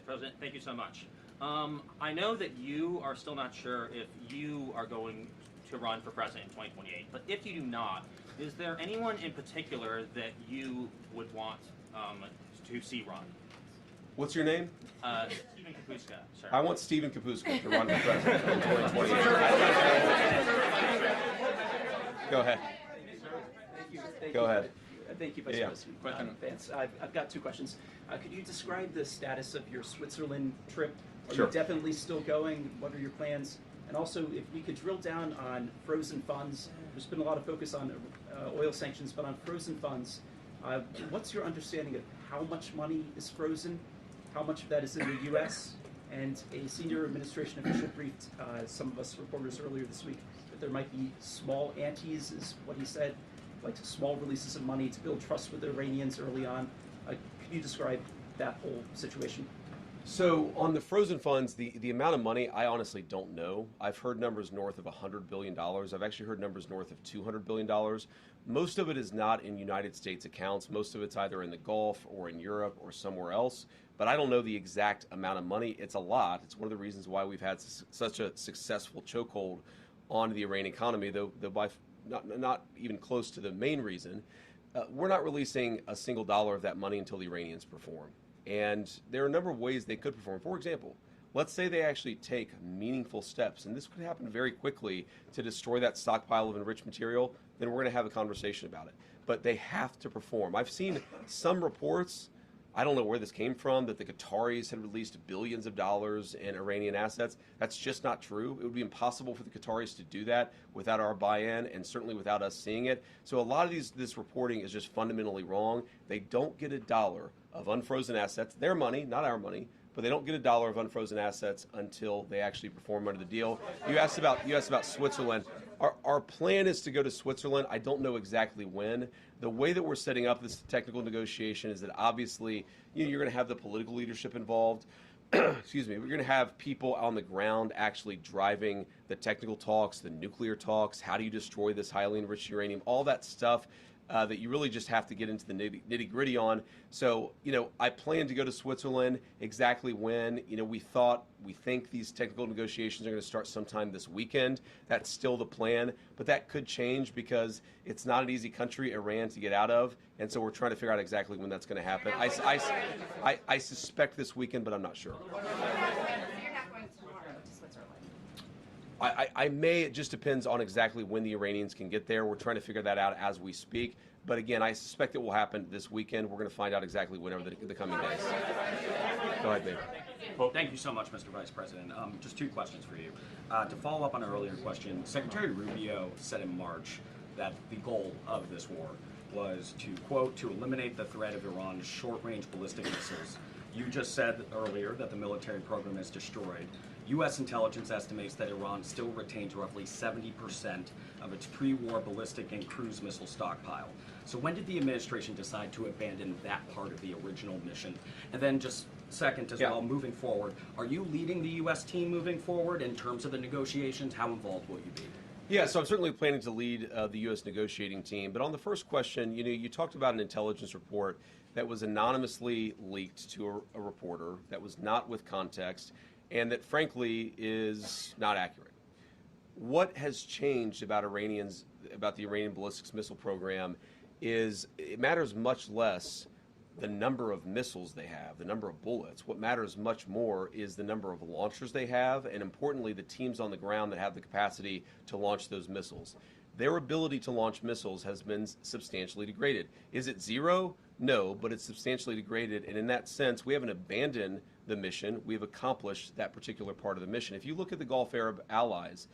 President, thank you so much. I know that you are still not sure if you are going to run for president in 2028, but if you do not, is there anyone in particular that you would want to see run? What's your name? Stephen Kapuska, sir. I want Stephen Kapuska to run for president in 2028. Go ahead. Go ahead. Thank you, Vice President Vance. I've got two questions. Could you describe the status of your Switzerland trip? Are Sure. you definitely still going? What are your plans? And also, if we could drill down on frozen funds, there's been a lot of focus on oil sanctions, but on frozen funds, what's your understanding of how much money is frozen? How much of that is in the U.S.? And a senior administration official briefed some of us reporters earlier this week that there might be small antes, is what he said, like small releases of money to build trust with the Iranians early on. Could you describe that whole situation? So on the frozen funds, the amount of money, I honestly don't know. I've heard numbers north of $100 billion. I've actually heard numbers north of $200 billion. Most of it is not in United States accounts. Most of it's either in the Gulf or in Europe or somewhere else. But I don't know the exact amount of money. It's a lot. It's one of the reasons why we've had such a successful chokehold on the Iranian economy, though by not even close to the main reason. We're not releasing a single dollar of that money until the Iranians perform. And there are a number of ways they could perform. For example, let's say they actually take meaningful steps, and this could happen very quickly, to destroy that stockpile of enriched material, then we're going to have a conversation about it. But they have to perform. I've seen some reports, I don't know where this came from, that the Qataris had released billions of dollars in Iranian assets. That's just not true. It would be impossible for the Qataris to do that without our buy-in and certainly without us seeing it. So a lot of this reporting is just fundamentally wrong. They don't get a dollar of unfrozen assets, their money, not our money, but they don't get a dollar of unfrozen assets until they actually perform under the deal. You asked about Switzerland. Our plan is to go to Switzerland. I don't know exactly when. The way that we're setting up this technical negotiation is that obviously you're going to have the political leadership involved. Excuse me. We're going to have people on the ground actually driving the technical talks, the nuclear talks. How do you destroy this highly enriched uranium? All that stuff that you really just have to get into the nitty gritty on. So, I plan to go to Switzerland. Exactly when, we think these technical negotiations are going to start sometime this weekend. That's still the plan, but that could change because it's not an easy country, Iran, to get out of. And so we're trying to figure out exactly when that's going to happen. I suspect this weekend, but I'm not sure. You're not going tomorrow to Switzerland. I may. It just depends on exactly when the Iranians can get there. We're trying to figure that out as we speak. But again, I suspect it will happen this weekend. We're going to find out exactly when over the coming days. Go ahead, Dave. Well, thank you so much, Mr. Vice President. Just two questions for you. To follow up on an earlier question, Secretary Rubio said in March that the goal of this war was to, quote, to eliminate the threat of Iran's short-range ballistic missiles. You just said earlier that the military program is destroyed. U.S. intelligence estimates that Iran still retains roughly 70% of its pre-war ballistic and cruise missile stockpile. So when did the administration decide to abandon that part of the original mission? And then just second as well, moving forward, are you leading the U.S. team moving forward in terms of the negotiations? How involved will you be? Yeah, so I'm certainly planning to lead the U.S. negotiating team. But on the first question, you talked about an intelligence report that was anonymously leaked to a reporter that was not with context and that, frankly, is not accurate. What has changed about the Iranian ballistics missile program is it matters much less the number of missiles they have, the number of bullets. What matters much more is the number of launchers they have, and importantly, the teams on the ground that have the capacity to launch those missiles. Their ability to launch missiles has been substantially degraded. Is it zero? No, but it's substantially degraded, and in that sense, we haven't abandoned the mission. We've accomplished that particular part of the mission. If you look at the Gulf Arab allies,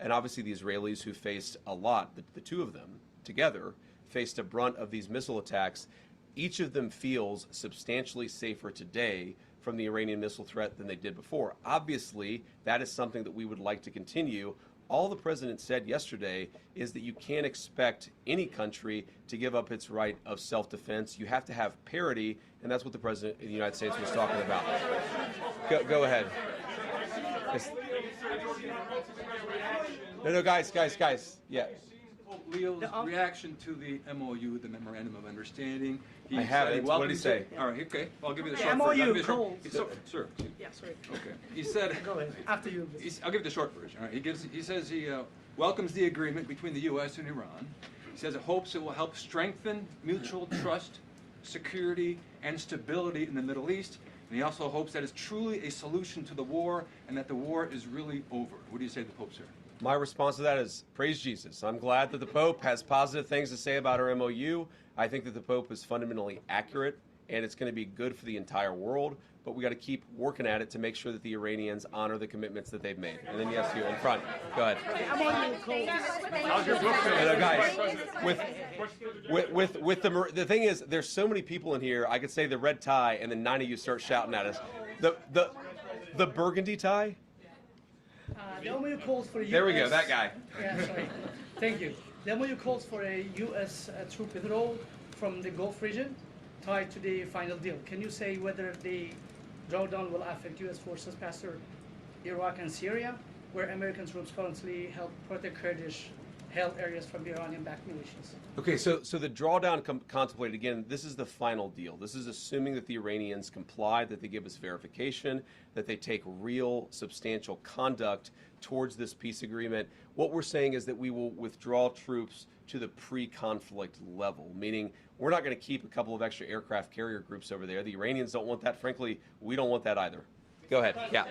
and obviously the Israelis who faced a lot, the two of them together faced a brunt of these missile attacks, each of them feels substantially safer today from the Iranian missile threat than they did before. Obviously, that is something that we would like to continue. All the president said yesterday is that you can't expect any country to give up its right of self-defense. You have to have parity, and that's what the president of the United States was talking about. Go ahead. No, guys. Yeah. Leo's reaction to the MOU, the Memorandum of Understanding. I have it. What did he say? All right, okay. I'll give you the The short MOU, version. Sir. Yeah, sorry. Okay. He said. Go ahead. After you. I'll give you the short version. All right. He says he welcomes the agreement between the U.S. and Iran. He says it hopes it will help strengthen mutual trust, security, and stability in the Middle East. And he also hopes that it's truly a solution to the war and that the war is really over. What do you say to the Pope, sir? My response to that is praise Jesus. I'm glad that the Pope has positive things to say about our MOU. I think that the Pope is fundamentally accurate, and it's going to be good for the entire world, but we got to keep working at it to make sure that the Iranians honor the commitments that they've made. And then yes, you in front. Go ahead. Guys, the thing is, there's so many people in here. I could say the red tie, and then 9 of you start shouting at us. The burgundy tie. The MOU calls for a US... There we go, that guy. Yeah, sorry. Thank you. The MOU calls for a U.S. troop withdrawal from the Gulf region tied to the final deal. Can you say whether the drawdown will affect U.S. forces past Iraq and Syria, where American troops currently help protect Kurdish-held areas from Iranian-backed militias? Okay, so the drawdown contemplated, again, this is the final deal. This is assuming that the Iranians comply, that they give us verification, that they take real substantial conduct towards this peace agreement. What we're saying is that we will withdraw troops to the pre-conflict level, meaning we're not going to keep a couple of extra aircraft carrier groups over there. The Iranians don't want that. Frankly, we don't want that either. Go ahead. Yeah.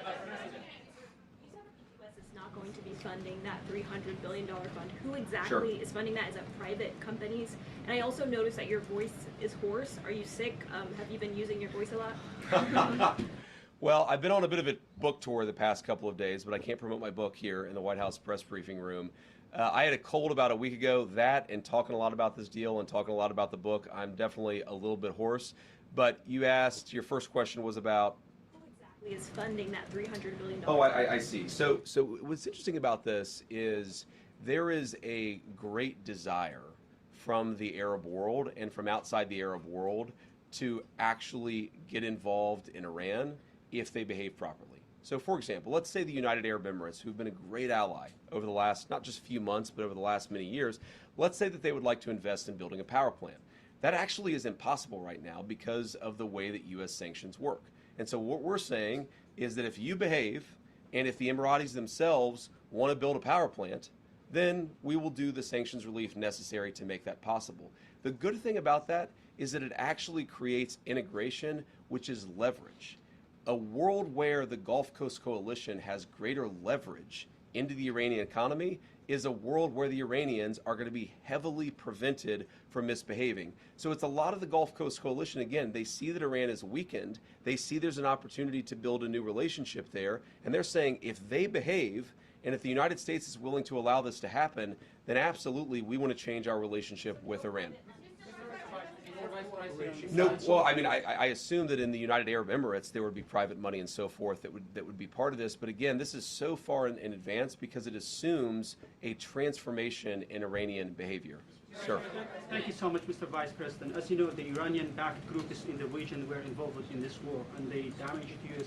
Going to be funding that $300 billion fund. Who exactly is funding that? Is that private companies? And I also noticed that your voice is hoarse. Are you sick? Have you been using your voice a lot? Well, I've been on a bit of a book tour the past couple of days, but I can't promote my book here in the White House press briefing room. I had a cold about a week ago. That and talking a lot about this deal and talking a lot about the book, I'm definitely a little bit hoarse. But you asked, your first question was about is funding that $300 billion. Oh, I see. So what's interesting about this is there is a great desire from the Arab world and from outside the Arab world to actually get involved in Iran if they behave properly. So, for example, let's say the United Arab Emirates, who've been a great ally over the last, not just few months, but over the last many years, let's say that they would like to invest in building a power plant. That actually is impossible right now because of the way that U.S. sanctions work. And so what we're saying is that if you behave, and if the Emiratis themselves want to build a power plant, then we will do the sanctions relief necessary to make that possible. The good thing about that is that it actually creates integration, which is leverage. A world where the Gulf Coast Coalition has greater leverage into the Iranian economy is a world where the Iranians are going to be heavily prevented from misbehaving. So it's a lot of the Gulf Coast Coalition, again, they see that Iran is weakened, they see there's an opportunity to build a new relationship there, and they're saying if they behave, and if the United States is willing to allow this to happen, then absolutely we want to change our relationship with Iran. No, well, I mean, I assume that in the United Arab Emirates there would be private money and so forth that would be part of this. But again, this is so far in advance because it assumes a transformation in Iranian behavior. Sure. Thank you so much, Mr. Vice President. As you know, the Iranian-backed groups in the region were involved in this war, and they damaged U.S.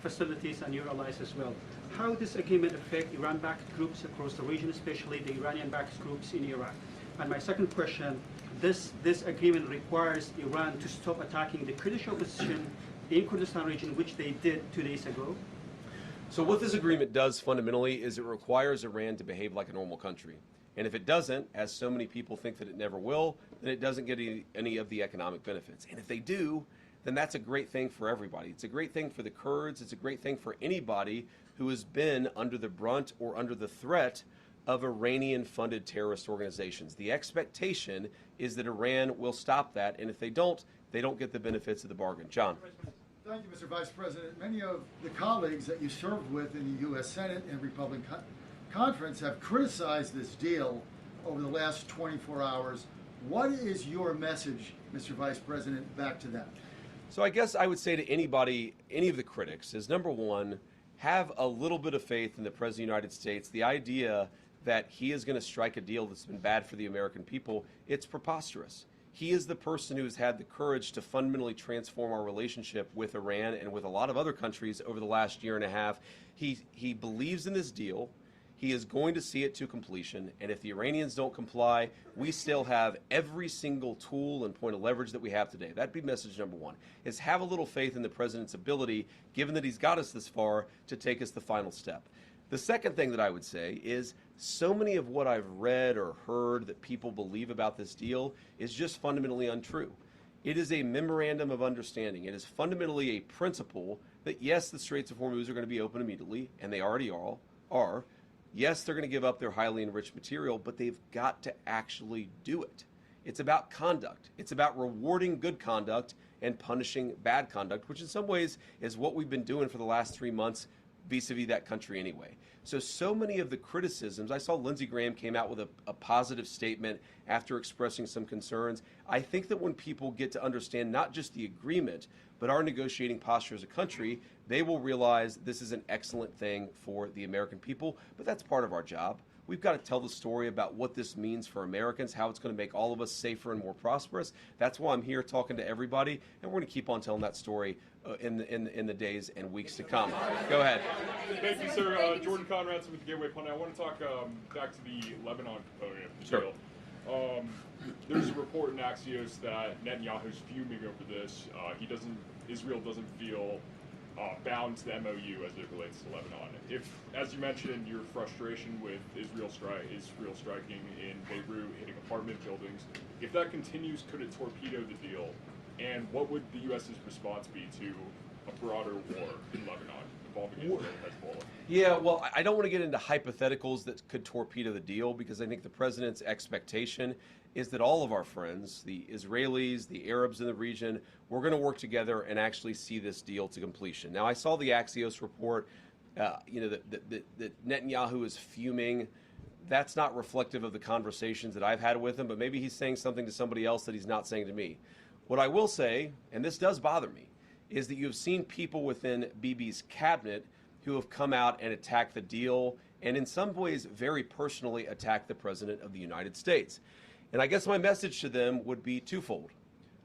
facilities and your allies as well. How does this agreement affect Iran-backed groups across the region, especially the Iranian-backed groups in Iraq? And my second question. This agreement requires Iran to stop attacking the Kurdish opposition in Kurdistan region, which they did 2 days ago. So what this agreement does fundamentally is it requires Iran to behave like a normal country. And if it doesn't, as so many people think that it never will, then it doesn't get any of the economic benefits. And if they do, then that's a great thing for everybody. It's a great thing for the Kurds. It's a great thing for anybody who has been under the brunt or under the threat of Iranian-funded terrorist organizations. The expectation is that Iran will stop that, and if they don't get the benefits of the bargain. John. Thank you, Mr. Vice President. Many of the colleagues that you served with in the U.S. Senate and Republican Conference have criticized this deal over the last 24 hours. What is your message, Mr. Vice President, back to them? So I guess I would say to anybody, any of the critics, is number one, have a little bit of faith in the President of the United States. The idea that he is going to strike a deal that's been bad for the American people, it's preposterous. He is the person who has had the courage to fundamentally transform our relationship with Iran and with a lot of other countries over the last year and a half. He believes in this deal. He is going to see it to completion, and if the Iranians don't comply, we still have every single tool and point of leverage that we have today. That'd be message number one, is have a little faith in the President's ability, given that he's got us this far, to take us the final step. The second thing that I would say is so many of what I've read or heard that people believe about this deal is just fundamentally untrue. It is a memorandum of understanding. It is fundamentally a principle that, yes, the Straits of Hormuz are going to be open immediately, and they already are, Yes, they're going to give up their highly enriched material, but they've got to actually do it. It's about conduct. It's about rewarding good conduct and punishing bad conduct, which in some ways is what we've been doing for the last 3 months vis-a-vis that country anyway. So many of the criticisms, I saw Lindsey Graham came out with a positive statement after expressing some concerns. I think that when people get to understand not just the agreement, but our negotiating posture as a country, they will realize this is an excellent thing for the American people, but that's part of our job. We've got to tell the story about what this means for Americans, how it's going to make all of us safer and more prosperous. That's why I'm here talking to everybody, and we're going to keep on telling that story in the days and weeks to come. Go ahead. Thank you, sir. Jordan Conradson with the Gateway Pundit. I want to talk back to the Lebanon component of the deal. There's a report in Axios that Netanyahu's fuming over this. Israel doesn't feel bound to the MOU as it relates to Lebanon. If, as you mentioned, your frustration with Israel striking in Beirut, hitting apartment buildings, if that continues, could it torpedo the deal? And what would the U.S.'s response be to a broader war in Lebanon involving Israel and Hezbollah? Yeah, well, I don't want to get into hypotheticals that could torpedo the deal, because I think the president's expectation is that all of our friends, the Israelis, the Arabs in the region, we're going to work together and actually see this deal to completion. Now, I saw the Axios report, that Netanyahu is fuming. That's not reflective of the conversations that I've had with him, but maybe he's saying something to somebody else that he's not saying to me. What I will say, and this does bother me, is that you have seen people within Bibi's cabinet who have come out and attacked the deal, and in some ways very personally attacked the President of the United States. And I guess my message to them would be twofold.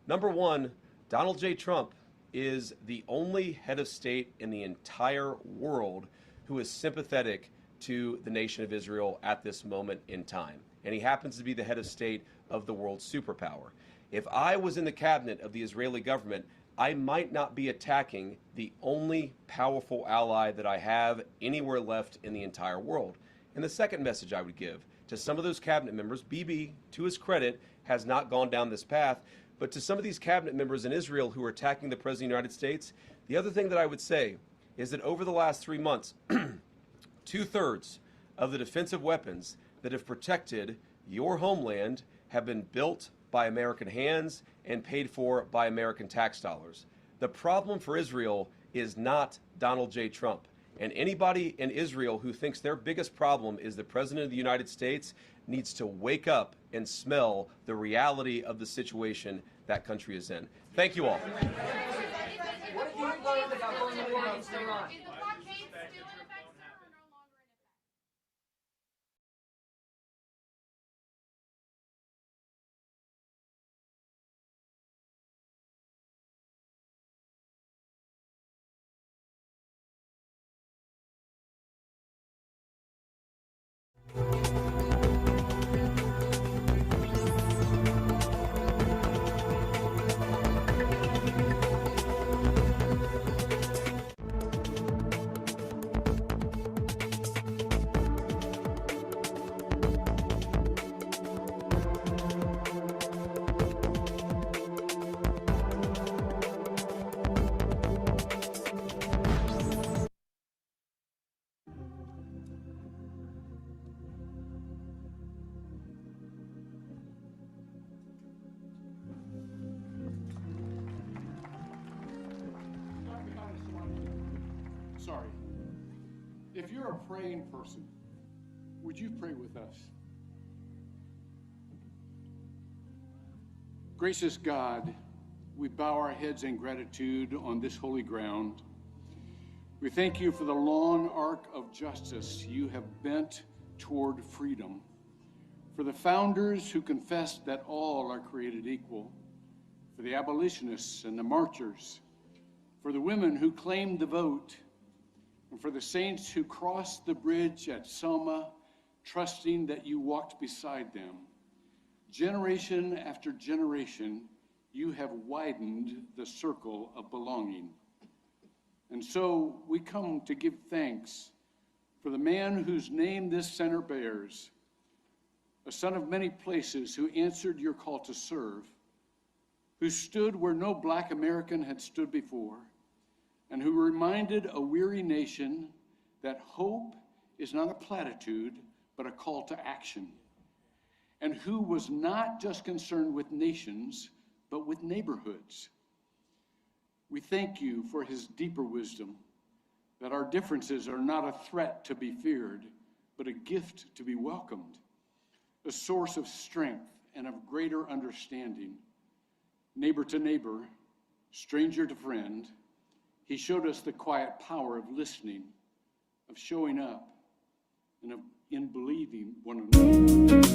Number one, Donald J. Trump is the only head of state in the entire world who is sympathetic to the nation of Israel at this moment in time. And he happens to be the head of state of the world's superpower. If I was in the cabinet of the Israeli government, I might not be attacking the only powerful ally that I have anywhere left in the entire world. And the second message I would give to some of those cabinet members, Bibi, to his credit, has not gone down this path, but to some of these cabinet members in Israel who are attacking the President of the United States, the other thing that I would say is that over the last 3 months, 2/3 of the defensive weapons that have protected your homeland have been built by American hands and paid for by American tax dollars. The problem for Israel is not Donald J. Trump. And anybody in Israel who thinks their biggest problem is the President of the United States needs to wake up and smell the reality of the situation that country is in. Thank you all. What have you learned about going to war against Iran? Sorry. If you're a praying person, would you pray with us? Gracious God, we bow our heads in gratitude on this holy ground. We thank you for the long arc of justice you have bent toward freedom, for the founders who confessed that all are created equal, for the abolitionists and the marchers, for the women who claimed the vote, and for the saints who crossed the bridge at Selma, trusting that you walked beside them. Generation after generation, you have widened the circle of belonging. And so we come to give thanks for the man whose name this center bears, a son of many places who answered your call to serve, who stood where no Black American had stood before, and who reminded a weary nation that hope is not a platitude, but a call to action, and who was not just concerned with nations, but with neighborhoods. We thank you for his deeper wisdom, that our differences are not a threat to be feared, but a gift to be welcomed, a source of strength and of greater understanding. Neighbor to neighbor, stranger to friend, he showed us the quiet power of listening, of showing up, and of in believing one another.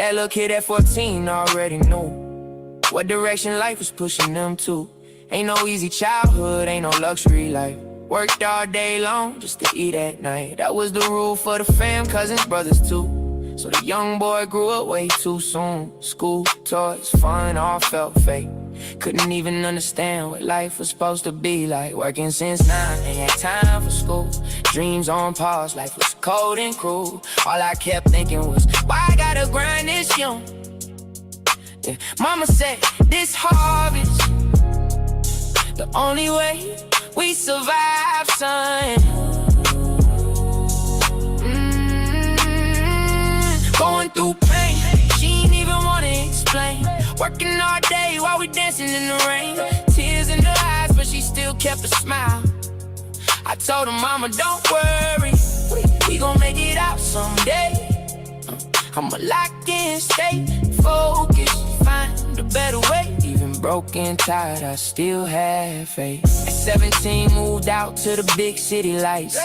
That little kid at 14 already knew what direction life was pushing them to. Ain't no easy childhood, ain't no luxury life. Worked all day long just to eat at night. That was the rule for the fam, cousins, brothers too. So the young boy grew up way too soon. School, toys, fun, all felt fake. Couldn't even understand what life was supposed to be like. Working since 9, ain't had time for school. Dreams on pause, life was cold and cruel. All I kept thinking was, why I gotta grind this young? Yeah. Mama said, this harvest, the only way we survive, son. Going through pain, she ain't even wanna explain. Working all day while we dancing in the rain. Tears in her eyes, but she still kept a smile. I told her, mama, don't worry, we gon' make it out someday. I'ma lock in, stay focused, find a better way. Even broken, tired, I still have faith. At 17, moved out to the big city lights.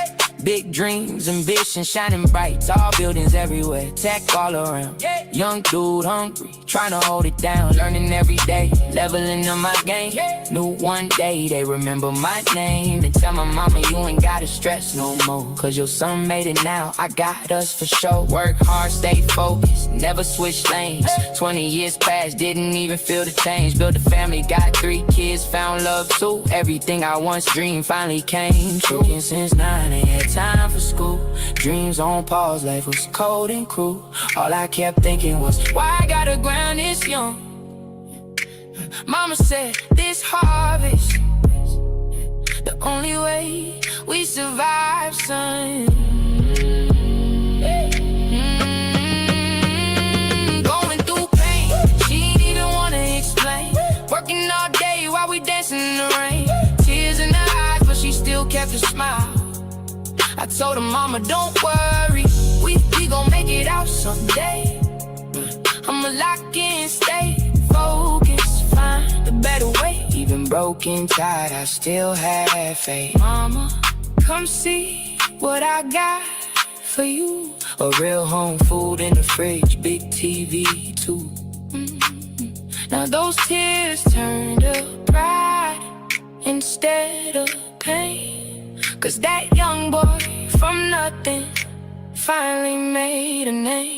Big dreams, ambition shining bright. Tall buildings everywhere, tech all around. Young dude hungry, trying to hold it down. Learning every day, leveling up my game. Knew one day they remember my name and tell my mama you ain't gotta stress no more. Cause your son made it now, I got us for sure. Work hard, stay focused, never switch lanes. 20 years past, didn't even feel the change. Built a family, got 3 kids, found love too. Everything I once dreamed finally came true. And since 9, ain't had time for school. Dreams on pause, life was cold and cruel. All I kept thinking was, why I gotta grind this young? Mama said, this harvest, the only way we survive, son. Going through pain, she ain't even wanna explain. Working all day while we dancing in the rain. Tears in her eyes, but she still kept a smile. I told her, mama, don't worry, we gon' make it out someday. I'ma lock in, stay focused, find a better way. Even broken, tired, I still have faith. Mama, come see what I got for you. A real home food in the fridge, big TV too. Now those tears turned to pride instead of pain. Cause that young boy from nothing finally made a name.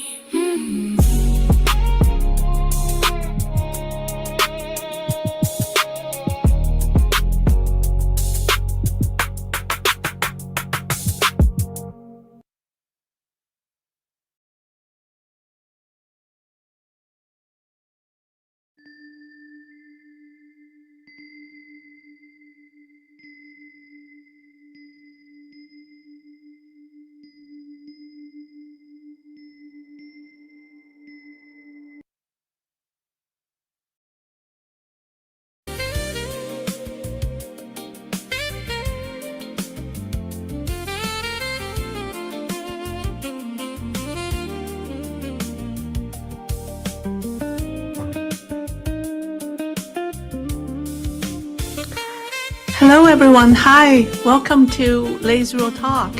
Hello everyone, hi, welcome to Lay's Real Talk.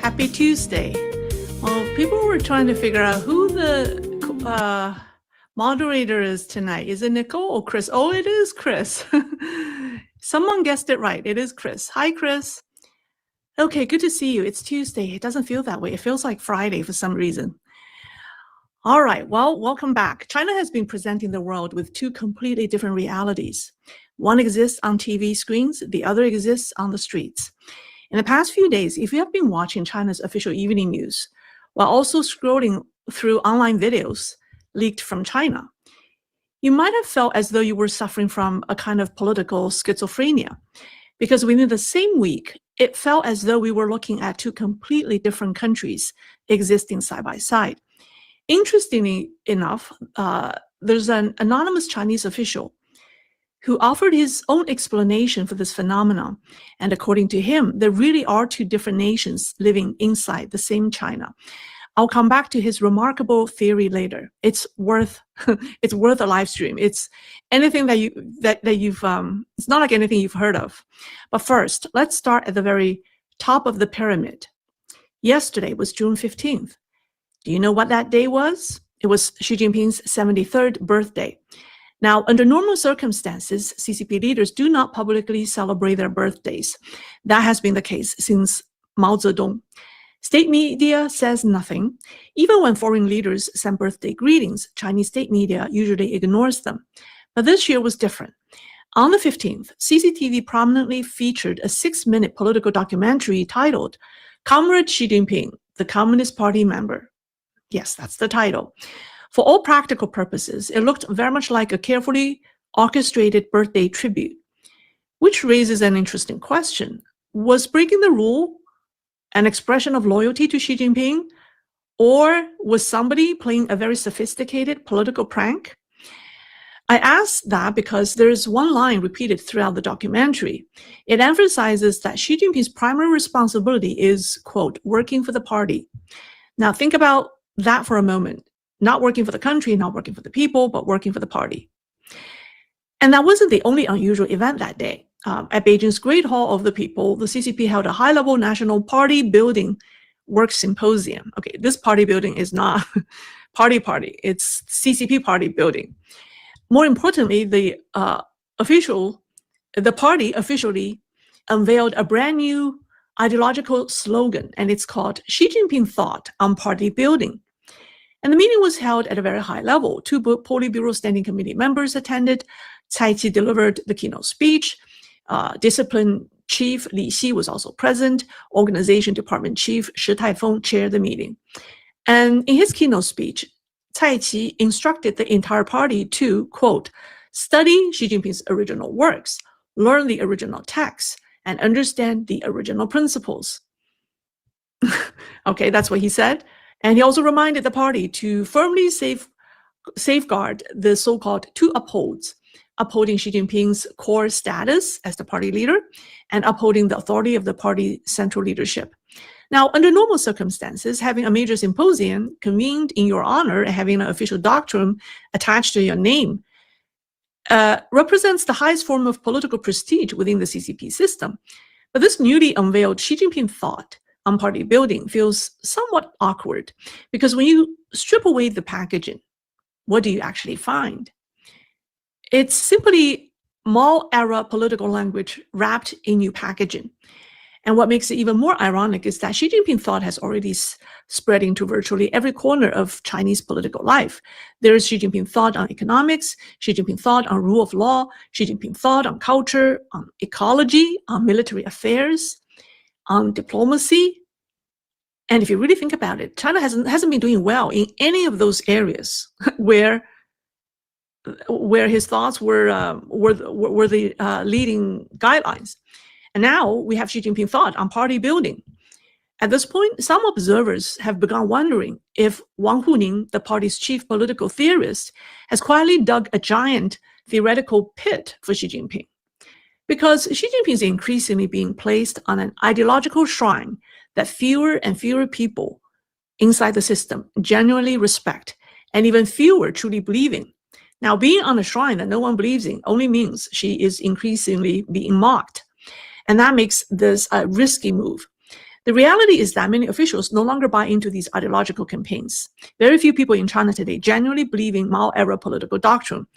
Happy Tuesday. Well, people were trying to figure out who the moderator is tonight. Is it Nicole or Chris? Oh, it is Chris. Someone guessed it right, it is Chris. Hi Chris. Okay, good to see you. It's Tuesday. It doesn't feel that way. It feels like Friday for some reason. All right, well, welcome back. China has been presenting the world with 2 completely different realities. One exists on TV screens, the other exists on the streets. In the past few days, if you have been watching China's official evening news, while also scrolling through online videos leaked from China, you might have felt as though you were suffering from a kind of political schizophrenia, because within the same week, it felt as though we were looking at 2 completely different countries existing side by side. Interestingly enough, there's an anonymous Chinese official who offered his own explanation for this phenomenon. And according to him, there really are 2 different nations living inside the same China. I'll come back to his remarkable theory later. It's worth it's worth a live stream. It's anything that you've it's not like anything you've heard of. But first, let's start at the very top of the pyramid. Yesterday was June 15th. Do you know what that day was? It was Xi Jinping's 73rd birthday. Now, under normal circumstances, CCP leaders do not publicly celebrate their birthdays. That has been the case since Mao Zedong. State media says nothing. Even when foreign leaders send birthday greetings, Chinese state media usually ignores them. But this year was different. On the 15th, CCTV prominently featured a 6-minute political documentary titled Comrade Xi Jinping, the Communist Party member. Yes, that's the title. For all practical purposes, it looked very much like a carefully orchestrated birthday tribute, which raises an interesting question. Was breaking the rule an expression of loyalty to Xi Jinping, or was somebody playing a very sophisticated political prank? I ask that because there is one line repeated throughout the documentary. It emphasizes that Xi Jinping's primary responsibility is, quote, working for the party. Now think about that for a moment. Not working for the country, not working for the people, but working for the party. And that wasn't the only unusual event that day. At Beijing's Great Hall of the People, the CCP held a high-level national party building work symposium. Okay, this party building is not party, it's CCP party building. More importantly, the party officially unveiled a brand new ideological slogan, and it's called Xi Jinping Thought on Party Building. And the meeting was held at a very high level. 2 Politburo Standing Committee members attended. Cai Qi delivered the keynote speech. Discipline Chief Li Xi was also present. Organization Department Chief Shi Taifeng chaired the meeting. And in his keynote speech, Cai Qi instructed the entire party to, quote, study Xi Jinping's original works, learn the original texts, and understand the original principles. Okay, that's what he said. And he also reminded the party to firmly safeguard the so-called 2 upholds, upholding Xi Jinping's core status as the party leader and upholding the authority of the party central leadership. Now, under normal circumstances, having a major symposium convened in your honor and having an official doctrine attached to your name represents the highest form of political prestige within the CCP system. But this newly unveiled Xi Jinping Thought on party building feels somewhat awkward, because when you strip away the packaging, what do you actually find? It's simply Mao-era political language wrapped in new packaging. And what makes it even more ironic is that Xi Jinping Thought has already spread into virtually every corner of Chinese political life. There is Xi Jinping Thought on economics, Xi Jinping Thought on rule of law, Xi Jinping Thought on culture, on ecology, on military affairs, on diplomacy. And if you really think about it, China hasn't been doing well in any of those areas where his thoughts were the leading guidelines. And now we have Xi Jinping Thought on party building. At this point, some observers have begun wondering if Wang Huning, the party's chief political theorist, has quietly dug a giant theoretical pit for Xi Jinping. Because Xi Jinping is increasingly being placed on an ideological shrine that fewer and fewer people inside the system genuinely respect, and even fewer truly believe in. Now, being on a shrine that no one believes in only means she is increasingly being mocked. And that makes this a risky move. The reality is that many officials no longer buy into these ideological campaigns. Very few people in China today genuinely believe in Mao-era political doctrine.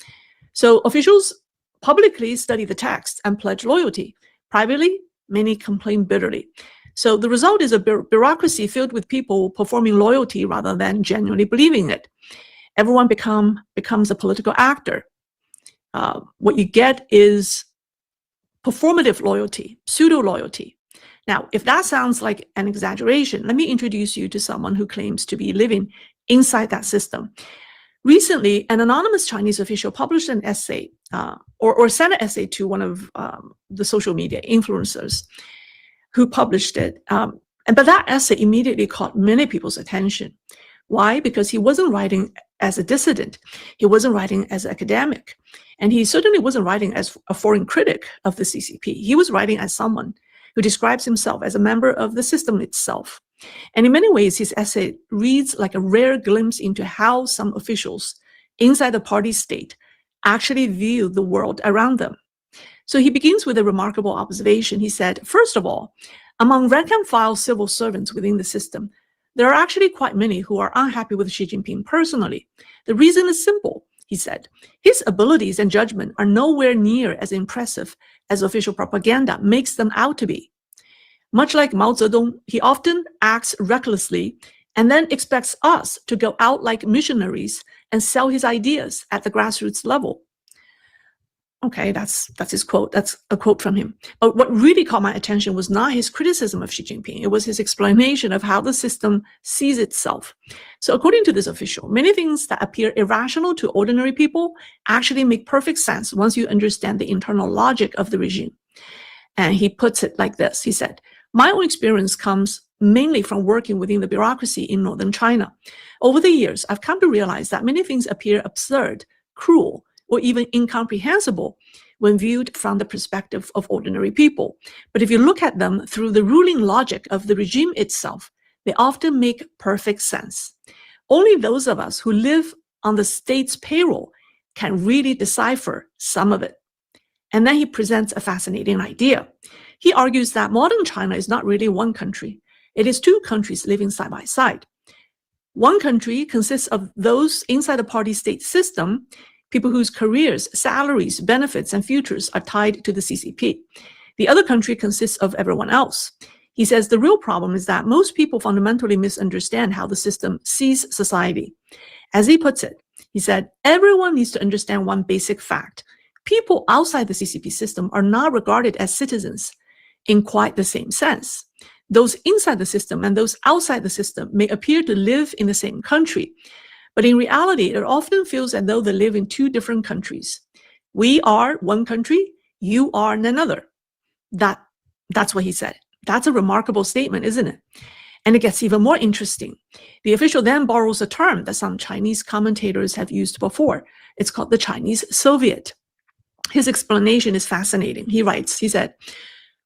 So officials publicly study the text and pledge loyalty. Privately, many complain bitterly. So the result is a bureaucracy filled with people performing loyalty rather than genuinely believing it. Everyone becomes a political actor. What you get is performative loyalty, pseudo-loyalty. Now, if that sounds like an exaggeration, let me introduce you to someone who claims to be living inside that system. Recently, an anonymous Chinese official published an essay or sent an essay to one of the social media influencers who published it. But that essay immediately caught many people's attention. Why? Because he wasn't writing as a dissident. He wasn't writing as an academic. And he certainly wasn't writing as a foreign critic of the CCP. He was writing as someone who describes himself as a member of the system itself. And in many ways, his essay reads like a rare glimpse into how some officials inside the party state actually view the world around them. So he begins with a remarkable observation. He said, first of all, among rank and file civil servants within the system, there are actually quite many who are unhappy with Xi Jinping personally. The reason is simple, he said. His abilities and judgment are nowhere near as impressive as official propaganda makes them out to be. Much like Mao Zedong, he often acts recklessly and then expects us to go out like missionaries and sell his ideas at the grassroots level. Okay, that's his quote. That's a quote from him. But what really caught my attention was not his criticism of Xi Jinping. It was his explanation of how the system sees itself. So according to this official, many things that appear irrational to ordinary people actually make perfect sense once you understand the internal logic of the regime. And he puts it like this. He said, my own experience comes mainly from working within the bureaucracy in northern China. Over the years, I've come to realize that many things appear absurd, cruel, or even incomprehensible when viewed from the perspective of ordinary people. But if you look at them through the ruling logic of the regime itself, they often make perfect sense. Only those of us who live on the state's payroll can really decipher some of it. And then he presents a fascinating idea. He argues that modern China is not really one country. It is two countries living side by side. One country consists of those inside the party state system, people whose careers, salaries, benefits, and futures are tied to the CCP. The other country consists of everyone else. He says the real problem is that most people fundamentally misunderstand how the system sees society. As he puts it, he said, everyone needs to understand one basic fact. People outside the CCP system are not regarded as citizens in quite the same sense. Those inside the system and those outside the system may appear to live in the same country, but in reality, it often feels as though they live in two different countries. We are one country, you are another. That's what he said. That's a remarkable statement, isn't it? And it gets even more interesting. The official then borrows a term that some Chinese commentators have used before. It's called the Chinese Soviet. His explanation is fascinating. He writes, he said,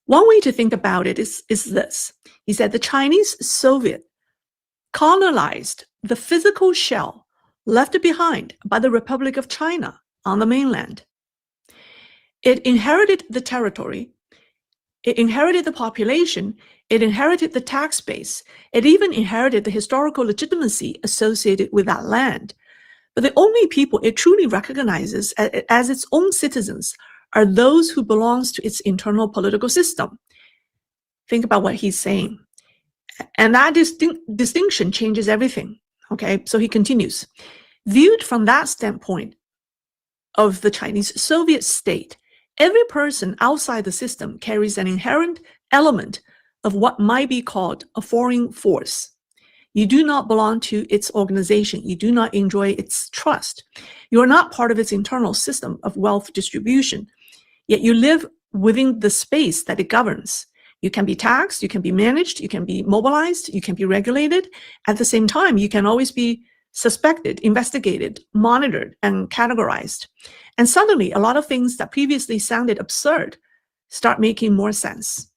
one way to think about it is this. He said the Chinese Soviet colonized the physical shell left behind by the Republic of China on the mainland. It inherited the territory, it inherited the population, it inherited the tax base, it even inherited the historical legitimacy associated with that land. But the only people it truly recognizes as its own citizens are those who belong to its internal political system. Think about what he's saying. And that distinction changes everything. Okay, so he continues. Viewed from that standpoint of the Chinese Soviet state, every person outside the system carries an inherent element of what might be called a foreign force. You do not belong to its organization. You do not enjoy its trust. You are not part of its internal system of wealth distribution, yet you live within the space that it governs. You can be taxed, you can be managed, you can be mobilized, you can be regulated. At the same time, you can always be suspected, investigated, monitored, and categorized. And suddenly, a lot of things that previously sounded absurd start making more sense.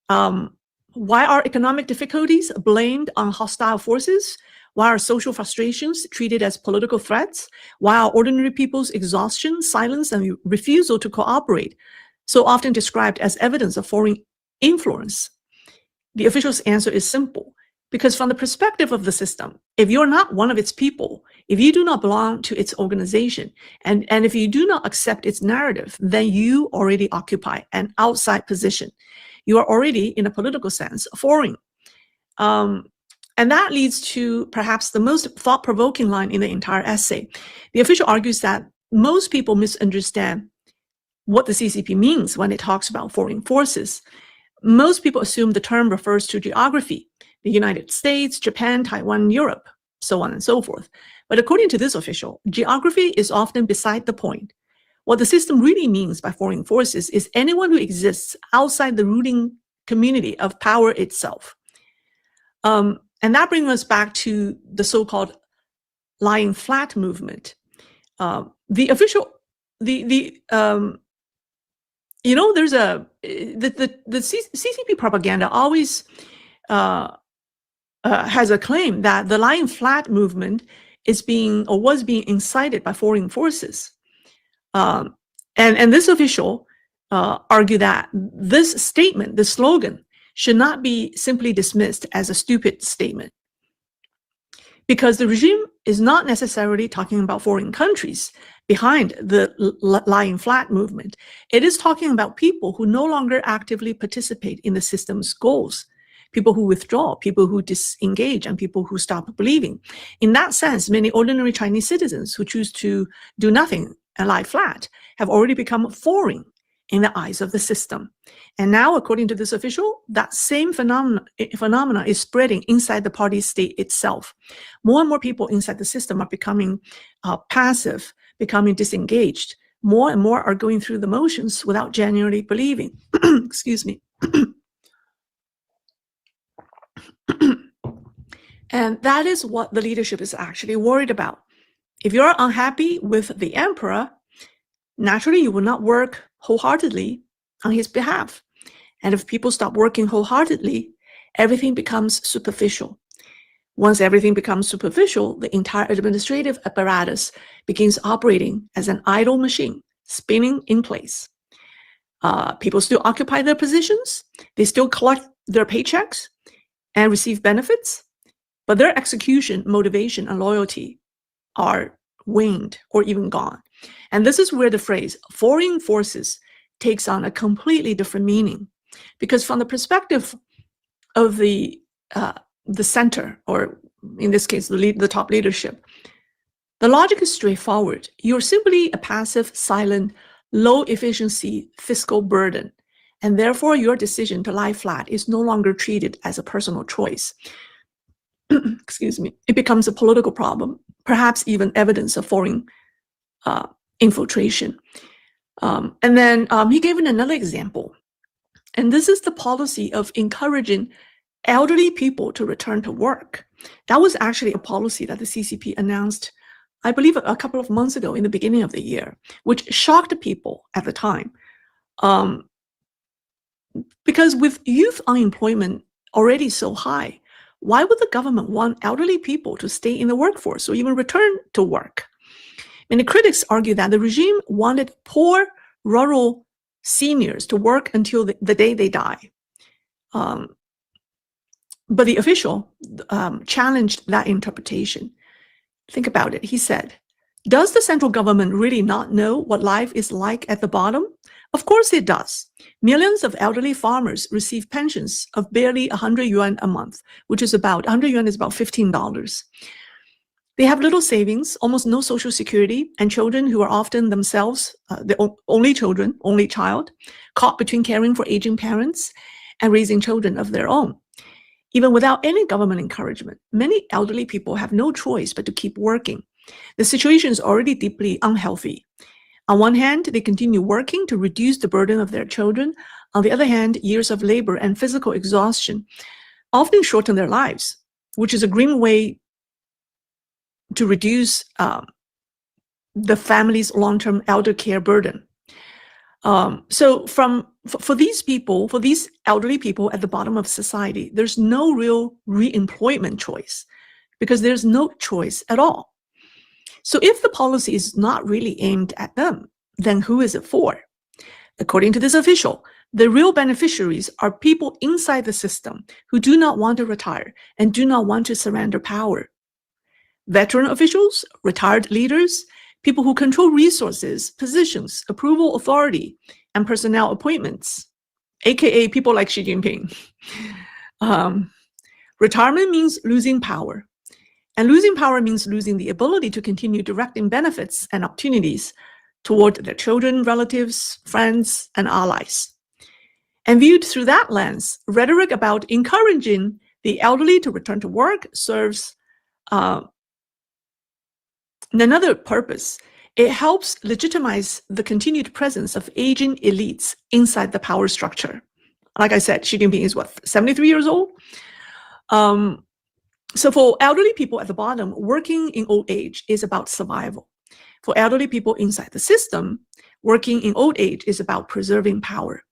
Why are economic difficulties blamed on hostile forces? Why are social frustrations treated as political threats? Why are ordinary people's exhaustion, silence, and refusal to cooperate so often described as evidence of foreign influence? The official's answer is simple. Because from the perspective of the system, if you're not one of its people, if you do not belong to its organization, and if you do not accept its narrative, then you already occupy an outside position. You are already, in a political sense, foreign. And that leads to perhaps the most thought-provoking line in the entire essay. The official argues that most people misunderstand what the CCP means when it talks about foreign forces. Most people assume the term refers to geography, the United States, Japan, Taiwan, Europe, so on and so forth. But according to this official, geography is often beside the point. What the system really means by foreign forces is anyone who exists outside the ruling community of power itself. And that brings us back to the so-called lying flat movement. The official, you know, there's the CCP propaganda always has a claim that the lying flat movement is being or was being incited by foreign forces. And this official argued that this statement, this slogan, should not be simply dismissed as a stupid statement. because the regime is not necessarily talking about foreign countries behind the lying flat movement. It is talking about people who no longer actively participate in the system's goals, people who withdraw, people who disengage, and people who stop believing. In that sense, many ordinary Chinese citizens who choose to do nothing and lie flat have already become foreign in the eyes of the system. And now, according to this official, that same phenomena is spreading inside the party state itself. More and more people inside the system are becoming passive, becoming disengaged. More and more are going through the motions without genuinely believing. Excuse me. And that is what the leadership is actually worried about. If you're unhappy with the emperor, naturally you will not work wholeheartedly on his behalf. And if people stop working wholeheartedly, everything becomes superficial. Once everything becomes superficial, the entire administrative apparatus begins operating as an idle machine, spinning in place. People still occupy their positions, they still collect their paychecks and receive benefits, but their execution, motivation, and loyalty are waned or even gone. And this is where the phrase foreign forces takes on a completely different meaning. Because from the perspective of the center, or in this case, the top leadership, the logic is straightforward. You're simply a passive, silent, low efficiency fiscal burden. And therefore, your decision to lie flat is no longer treated as a personal choice. Excuse me. It becomes a political problem, perhaps even evidence of foreign infiltration. And then he gave another example. And this is the policy of encouraging elderly people to return to work. That was actually a policy that the CCP announced, I believe, a couple of months ago in the beginning of the year, which shocked people at the time. Because with youth unemployment already so high, why would the government want elderly people to stay in the workforce or even return to work? Many critics argue that the regime wanted poor rural seniors to work until the day they die. But the official challenged that interpretation. Think about it. He said, does the central government really not know what life is like at the bottom? Of course it does. Millions of elderly farmers receive pensions of barely 100 yuan a month, which is about, 100 yuan is about $15. They have little savings, almost no social security, and children who are often themselves the only child, caught between caring for aging parents and raising children of their own. Even without any government encouragement, many elderly people have no choice but to keep working. The situation is already deeply unhealthy. On one hand, they continue working to reduce the burden of their children. On the other hand, years of labor and physical exhaustion often shorten their lives, which is a grim way to reduce the family's long-term elder care burden. So for these people, for these elderly people at the bottom of society, there's no real re-employment choice because there's no choice at all. So if the policy is not really aimed at them, then who is it for? According to this official, the real beneficiaries are people inside the system who do not want to retire and do not want to surrender power. Veteran officials, retired leaders, people who control resources, positions, approval authority, and personnel appointments, aka people like Xi Jinping. Retirement means losing power. And losing power means losing the ability to continue directing benefits and opportunities toward their children, relatives, friends, and allies. And viewed through that lens, rhetoric about encouraging the elderly to return to work serves another purpose. It helps legitimize the continued presence of aging elites inside the power structure. Like I said, Xi Jinping is what, 73 years old? So for elderly people at the bottom, working in old age is about survival. For elderly people inside the system, working in old age is about preserving power.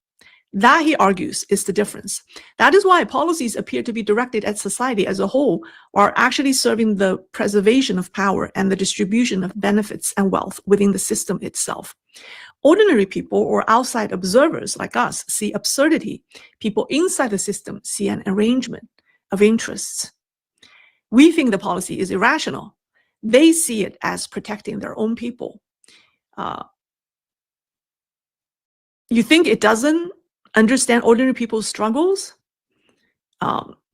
That, he argues, is the difference. That is why policies appear to be directed at society as a whole, or are actually serving the preservation of power and the distribution of benefits and wealth within the system itself. Ordinary people or outside observers like us see absurdity. People inside the system see an arrangement of interests. We think the policy is irrational. They see it as protecting their own people. You think it doesn't understand ordinary people's struggles?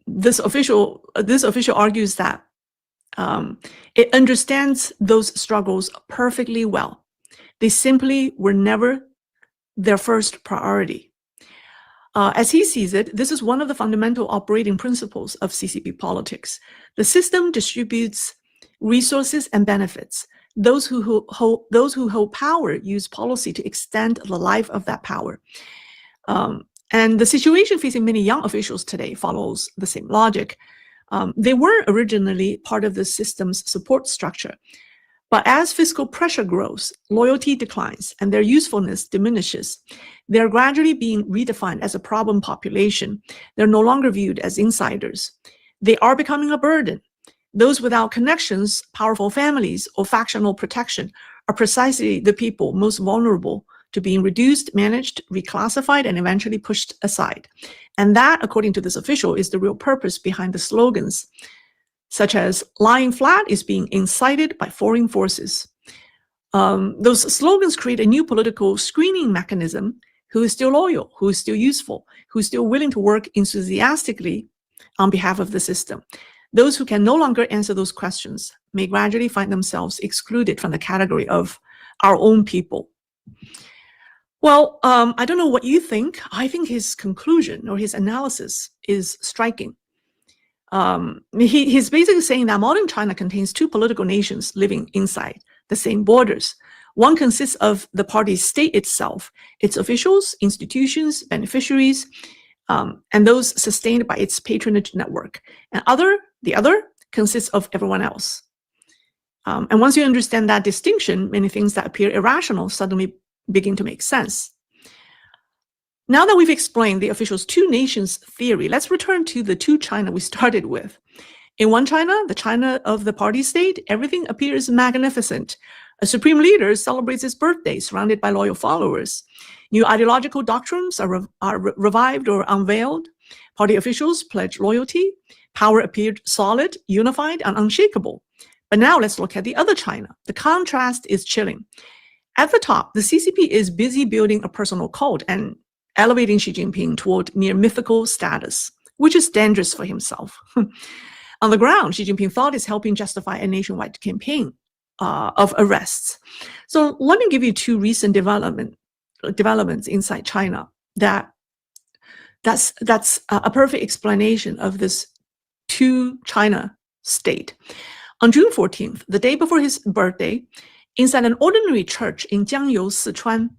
This official argues that it understands those struggles perfectly well. They simply were never their first priority. As he sees it, this is one of the fundamental operating principles of CCP politics. The system distributes resources and benefits. Those who hold power use policy to extend the life of that power. And the situation facing many young officials today follows the same logic. They were originally part of the system's support structure. But as fiscal pressure grows, loyalty declines, and their usefulness diminishes. They're gradually being redefined as a problem population. They're no longer viewed as insiders. They are becoming a burden. Those without connections, powerful families, or factional protection are precisely the people most vulnerable to being reduced, managed, reclassified, and eventually pushed aside. And that, according to this official, is the real purpose behind the slogans, such as lying flat is being incited by foreign forces. Those slogans create a new political screening mechanism: who is still loyal, who is still useful, who is still willing to work enthusiastically on behalf of the system. Those who can no longer answer those questions may gradually find themselves excluded from the category of our own people. Well, I don't know what you think. I think his conclusion or his analysis is striking. He's basically saying that modern China contains two political nations living inside the same borders. One consists of the party state itself, its officials, institutions, beneficiaries, and those sustained by its patronage network. And the other consists of everyone else. And once you understand that distinction, many things that appear irrational suddenly begin to make sense. Now that we've explained the official's two nations theory, let's return to the two China we started with. In one China, the China of the party state, everything appears magnificent. A supreme leader celebrates his birthday surrounded by loyal followers. New ideological doctrines are revived or unveiled. Party officials pledge loyalty. Power appeared solid, unified, and unshakable. But now let's look at the other China. The contrast is chilling. At the top, the CCP is busy building a personal cult and elevating Xi Jinping toward near mythical status, which is dangerous for himself. On the ground, Xi Jinping thought is helping justify a nationwide campaign of arrests. So let me give you two recent developments inside China that's a perfect explanation of this two China state. On June 14th, the day before his birthday, inside an ordinary church in Jiangyou, Sichuan,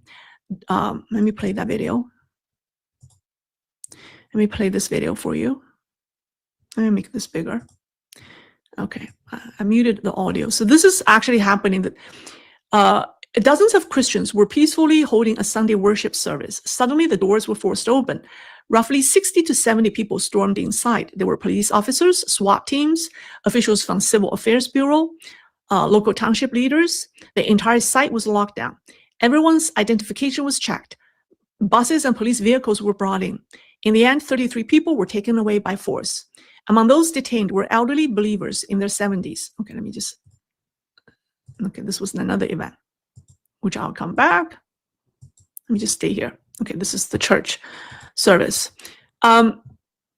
let me play that video. Let me play this video for you. Let me make this bigger. Okay, I muted the audio. So this is actually happening that dozens of Christians were peacefully holding a Sunday worship service. Suddenly, the doors were forced open. Roughly 60 to 70 people stormed inside. There were police officers, SWAT teams, officials from Civil Affairs Bureau, local township leaders. The entire site was locked down. Everyone's identification was checked. Buses and police vehicles were brought in. In the end, 33 people were taken away by force. Among those detained were elderly believers in their 70s. Okay, this was another event, which I'll come back. Let me just stay here. Okay, this is the church service.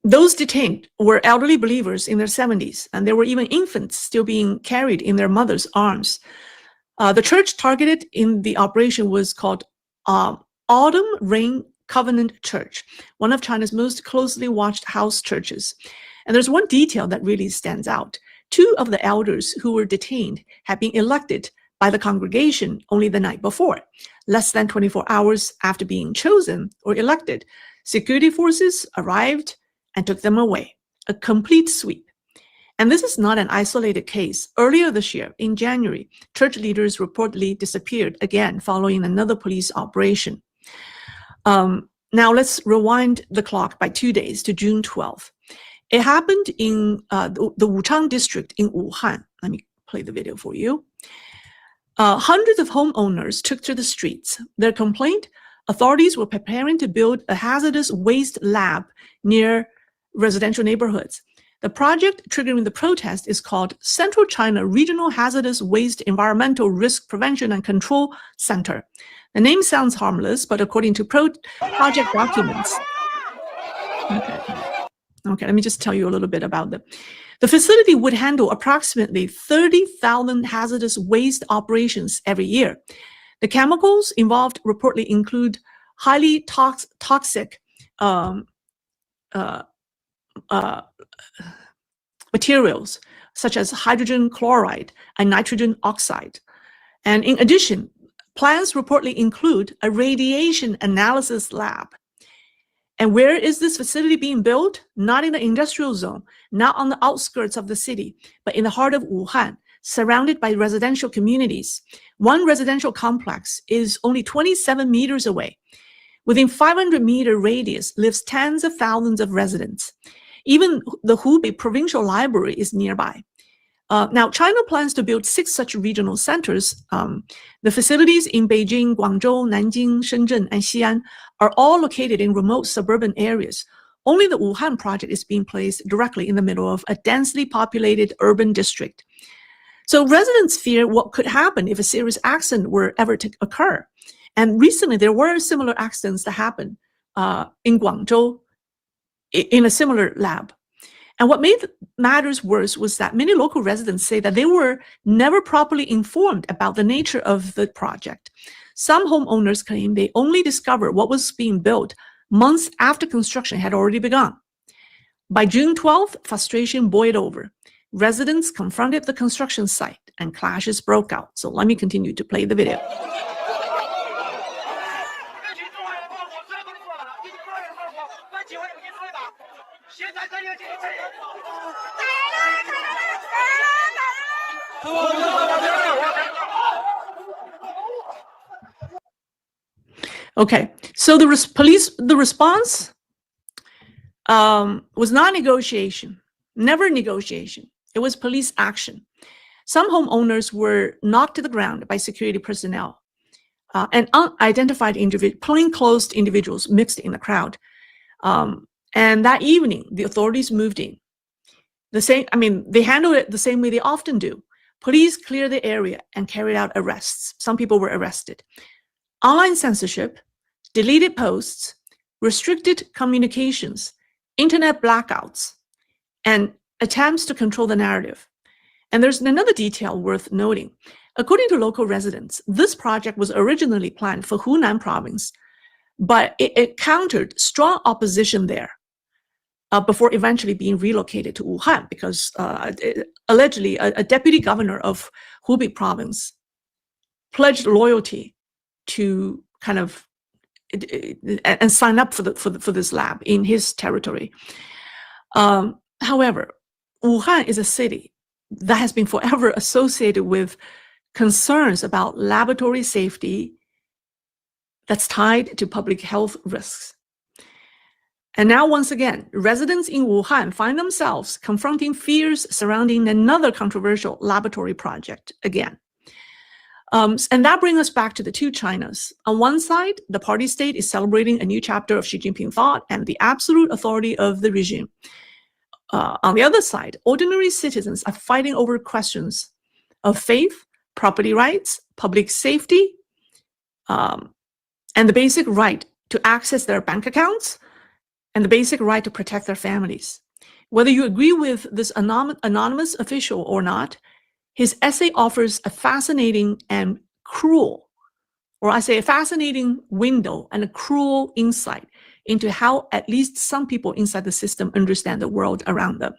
Those detained were elderly believers in their 70s, and there were even infants still being carried in their mother's arms. The church targeted in the operation was called Autumn Rain Covenant Church, one of China's most closely watched house churches. And there's one detail that really stands out. Two of the elders who were detained had been elected by the congregation only the night before. Less than 24 hours after being chosen or elected, security forces arrived and took them away. A complete sweep. And this is not an isolated case. Earlier this year, in January, church leaders reportedly disappeared again following another police operation. Now let's rewind the clock by 2 days to June 12th. It happened in the Wuchang district in Wuhan. Let me play the video for you. Hundreds of homeowners took to the streets. Their complaint: authorities were preparing to build a hazardous waste lab near residential neighborhoods. The project triggering the protest is called Central China Regional Hazardous Waste Environmental Risk Prevention and Control Center. The name sounds harmless, but according to project documents, okay, let me just tell you a little bit about them. The facility would handle approximately 30,000 hazardous waste operations every year. The chemicals involved reportedly include highly toxic materials such as hydrogen chloride and nitrogen oxide. And in addition, plans reportedly include a radiation analysis lab. And where is this facility being built? Not in the industrial zone, not on the outskirts of the city, but in the heart of Wuhan, surrounded by residential communities. One residential complex is only 27 meters away. Within 500-meter radius lives tens of thousands of residents. Even the Hubei Provincial Library is nearby. Now, China plans to build 6 such regional centers. The facilities in Beijing, Guangzhou, Nanjing, Shenzhen, and Xi'an are all located in remote suburban areas. Only the Wuhan project is being placed directly in the middle of a densely populated urban district. So residents fear what could happen if a serious accident were ever to occur. And recently, there were similar accidents that happened in Guangzhou in a similar lab. And what made matters worse was that many local residents say that they were never properly informed about the nature of the project. Some homeowners claim they only discovered what was being built months after construction had already begun. By June 12th, frustration boiled over. Residents confronted the construction site and clashes broke out. So let me continue to play the video. Okay, so the response was not negotiation, never negotiation. It was police action. Some homeowners were knocked to the ground by security personnel and unidentified plainclothes individuals mixed in the crowd. And that evening, the authorities moved in. They handled it the same way they often do. Police cleared the area and carried out arrests. Some people were arrested. Online censorship, deleted posts, restricted communications, internet blackouts, and attempts to control the narrative. And there's another detail worth noting. According to local residents, this project was originally planned for Hunan province, but it encountered strong opposition there before eventually being relocated to Wuhan because allegedly a deputy governor of Hubei province pledged loyalty to kind of and sign up for this lab in his territory. However, Wuhan is a city that has been forever associated with concerns about laboratory safety that's tied to public health risks. And now, once again, residents in Wuhan find themselves confronting fears surrounding another controversial laboratory project again. And that brings us back to the two Chinas. On one side, the party state is celebrating a new chapter of Xi Jinping thought and the absolute authority of the regime. On the other side, ordinary citizens are fighting over questions of faith, property rights, public safety, and the basic right to access their bank accounts, and the basic right to protect their families. Whether you agree with this anonymous official or not, his essay offers a fascinating and cruel, or I say a fascinating window and a cruel insight into how at least some people inside the system understand the world around them.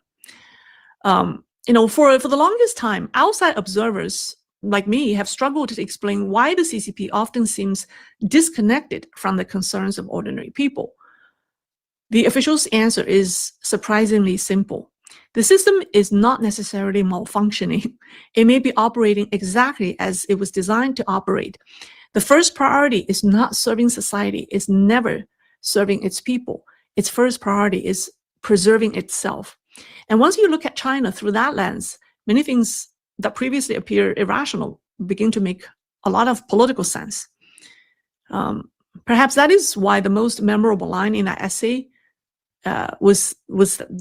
For the longest time, outside observers like me have struggled to explain why the CCP often seems disconnected from the concerns of ordinary people. The official's answer is surprisingly simple. The system is not necessarily malfunctioning. It may be operating exactly as it was designed to operate. The first priority is not serving society, it's never serving its people. Its first priority is preserving itself. And once you look at China through that lens, many things that previously appeared irrational begin to make a lot of political sense. Perhaps that is why the most memorable line in that essay was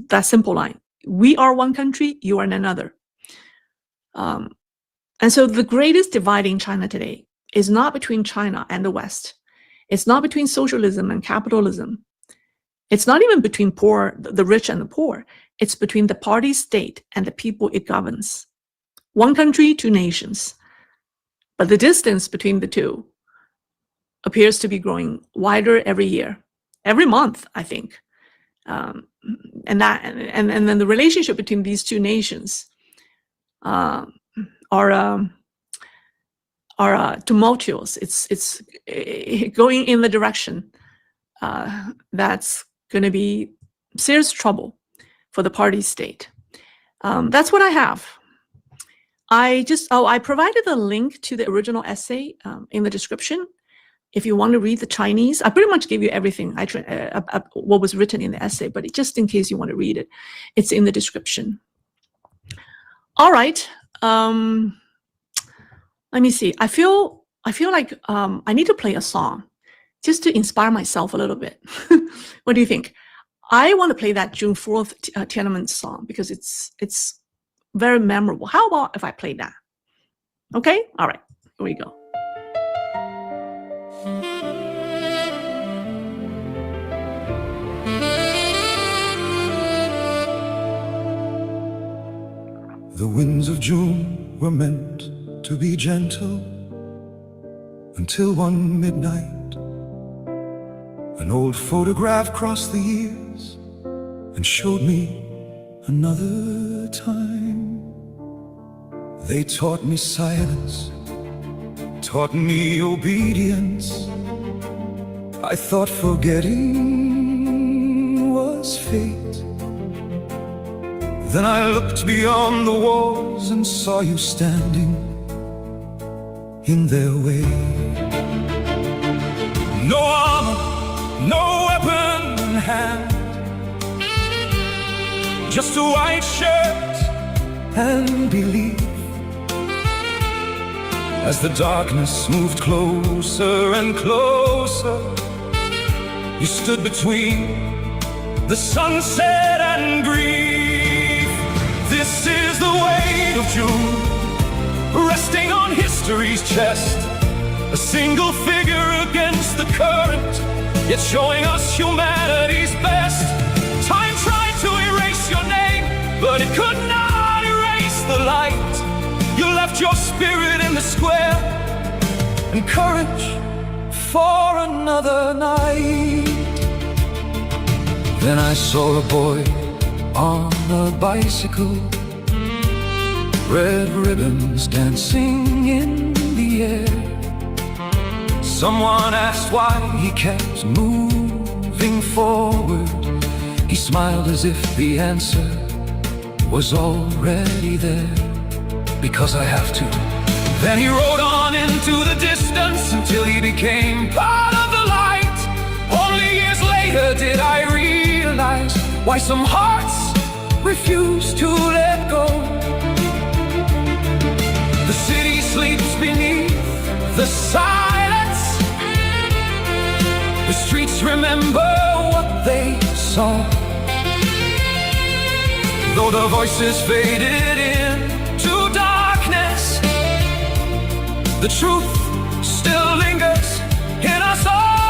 that simple line. we are one country, you are another. And so the greatest divide in China today is not between China and the West. It's not between socialism and capitalism. It's not even between the rich and the poor. It's between the party state and the people it governs. One country, two nations. But the distance between the two appears to be growing wider every year, every month, I think. And then the relationship between these two nations are tumultuous. It's going in the direction that's going to be serious trouble for the party state. That's what I have. I provided a link to the original essay in the description. If you want to read the Chinese, I pretty much gave you everything what was written in the essay, but just in case you want to read it, it's in the description. All right. Let me see. I feel like I need to play a song just to inspire myself a little bit. What do you think? I want to play that June 4th Tiananmen song because it's very memorable. How about if I play that? Okay? All right. Here we go. The winds of June were meant to be gentle until one midnight. An old photograph crossed the years and showed me another time. They taught me silence, taught me obedience. I thought forgetting was fate. Then I looked beyond the walls and saw you standing in their way. No armor, no weapon in hand, just a white shirt and belief. As the darkness moved closer and closer, you stood between the sunset and grief. This is the weight of June, resting on history's chest, a single figure against the current, yet showing us humanity's best. Time tried to erase your name, but it could not erase the light. You left your spirit in the square and courage for another night. Then I saw a boy on a bicycle, red ribbons dancing in the air. Someone asked why he kept moving forward. He smiled as if the answer was already there. Because I have to. Then he rode on into the distance until he became part of the light. Only years later did I realize why some hearts refuse to let go. The city sleeps beneath the silence. The streets remember what they saw. Though the voices faded into darkness, the truth still lingers in us all.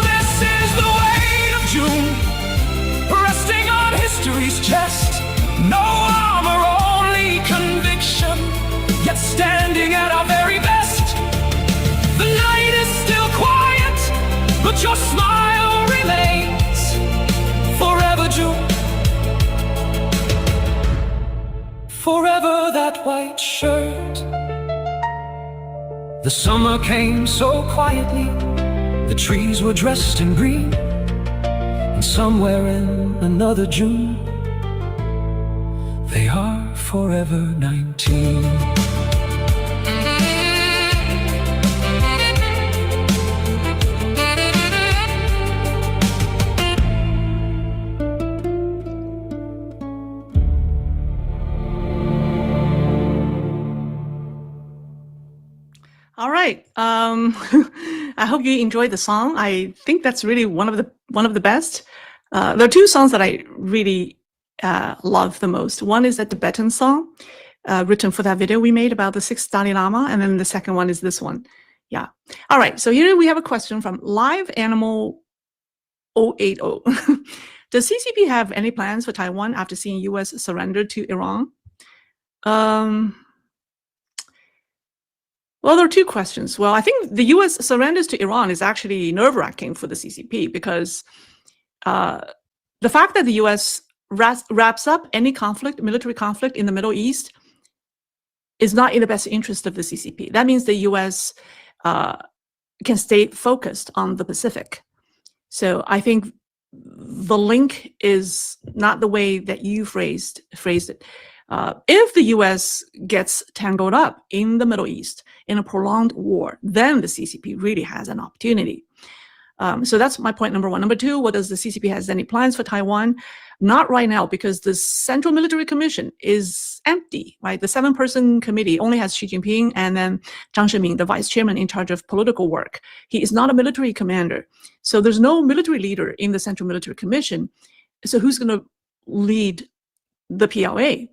This is the weight of June, resting on history's chest. No armor, only conviction, yet standing at our very best. The night is still quiet, but your smile remains forever, June. Forever that white shirt. The summer came so quietly, the trees were dressed in green, and somewhere in another June, they are forever 19. All right. I hope you enjoyed the song. I think that's really one of the best. There are two songs that I really love the most. One is a Tibetan song written for that video we made about the 6th Dalai Lama, and then the second one is this one. Yeah. All right, so here we have a question from Live Animal 080. Does CCP have any plans for Taiwan after seeing U.S. surrender to Iran? Well, there are two questions. Well, I think the U.S. surrenders to Iran is actually nerve-wracking for the CCP because the fact that the U.S. wraps up any conflict, military conflict in the Middle East is not in the best interest of the CCP. That means the U.S. Can stay focused on the Pacific. So I think the link is not the way that you phrased it. If the U.S. gets tangled up in the Middle East in a prolonged war, then the CCP really has an opportunity. So that's my point number one. Number two, what does the CCP has any plans for Taiwan? Not right now, because the Central Military Commission is empty, right? The 7-person committee only has Xi Jinping and then Zhang Shiming, the vice chairman in charge of political work. He is not a military commander. So there's no military leader in the Central Military Commission. So who's going to lead the PLA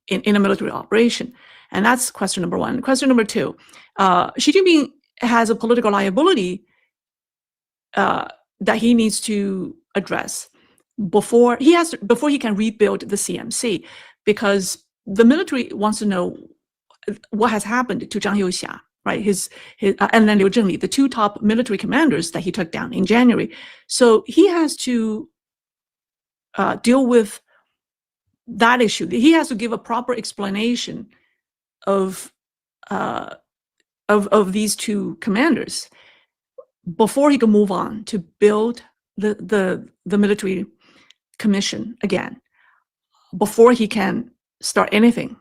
in a military operation? And that's question number one. Question number two, Xi Jinping has a political liability that he needs to address before he can rebuild the CMC, because the military wants to know what has happened to Zhang Youxia, right? And then Liu Zhengli, the 2 top military commanders that he took down in January. So he has to deal with that issue. He has to give a proper explanation of these 2 commanders before he can move on to build the military commission again, before he can start anything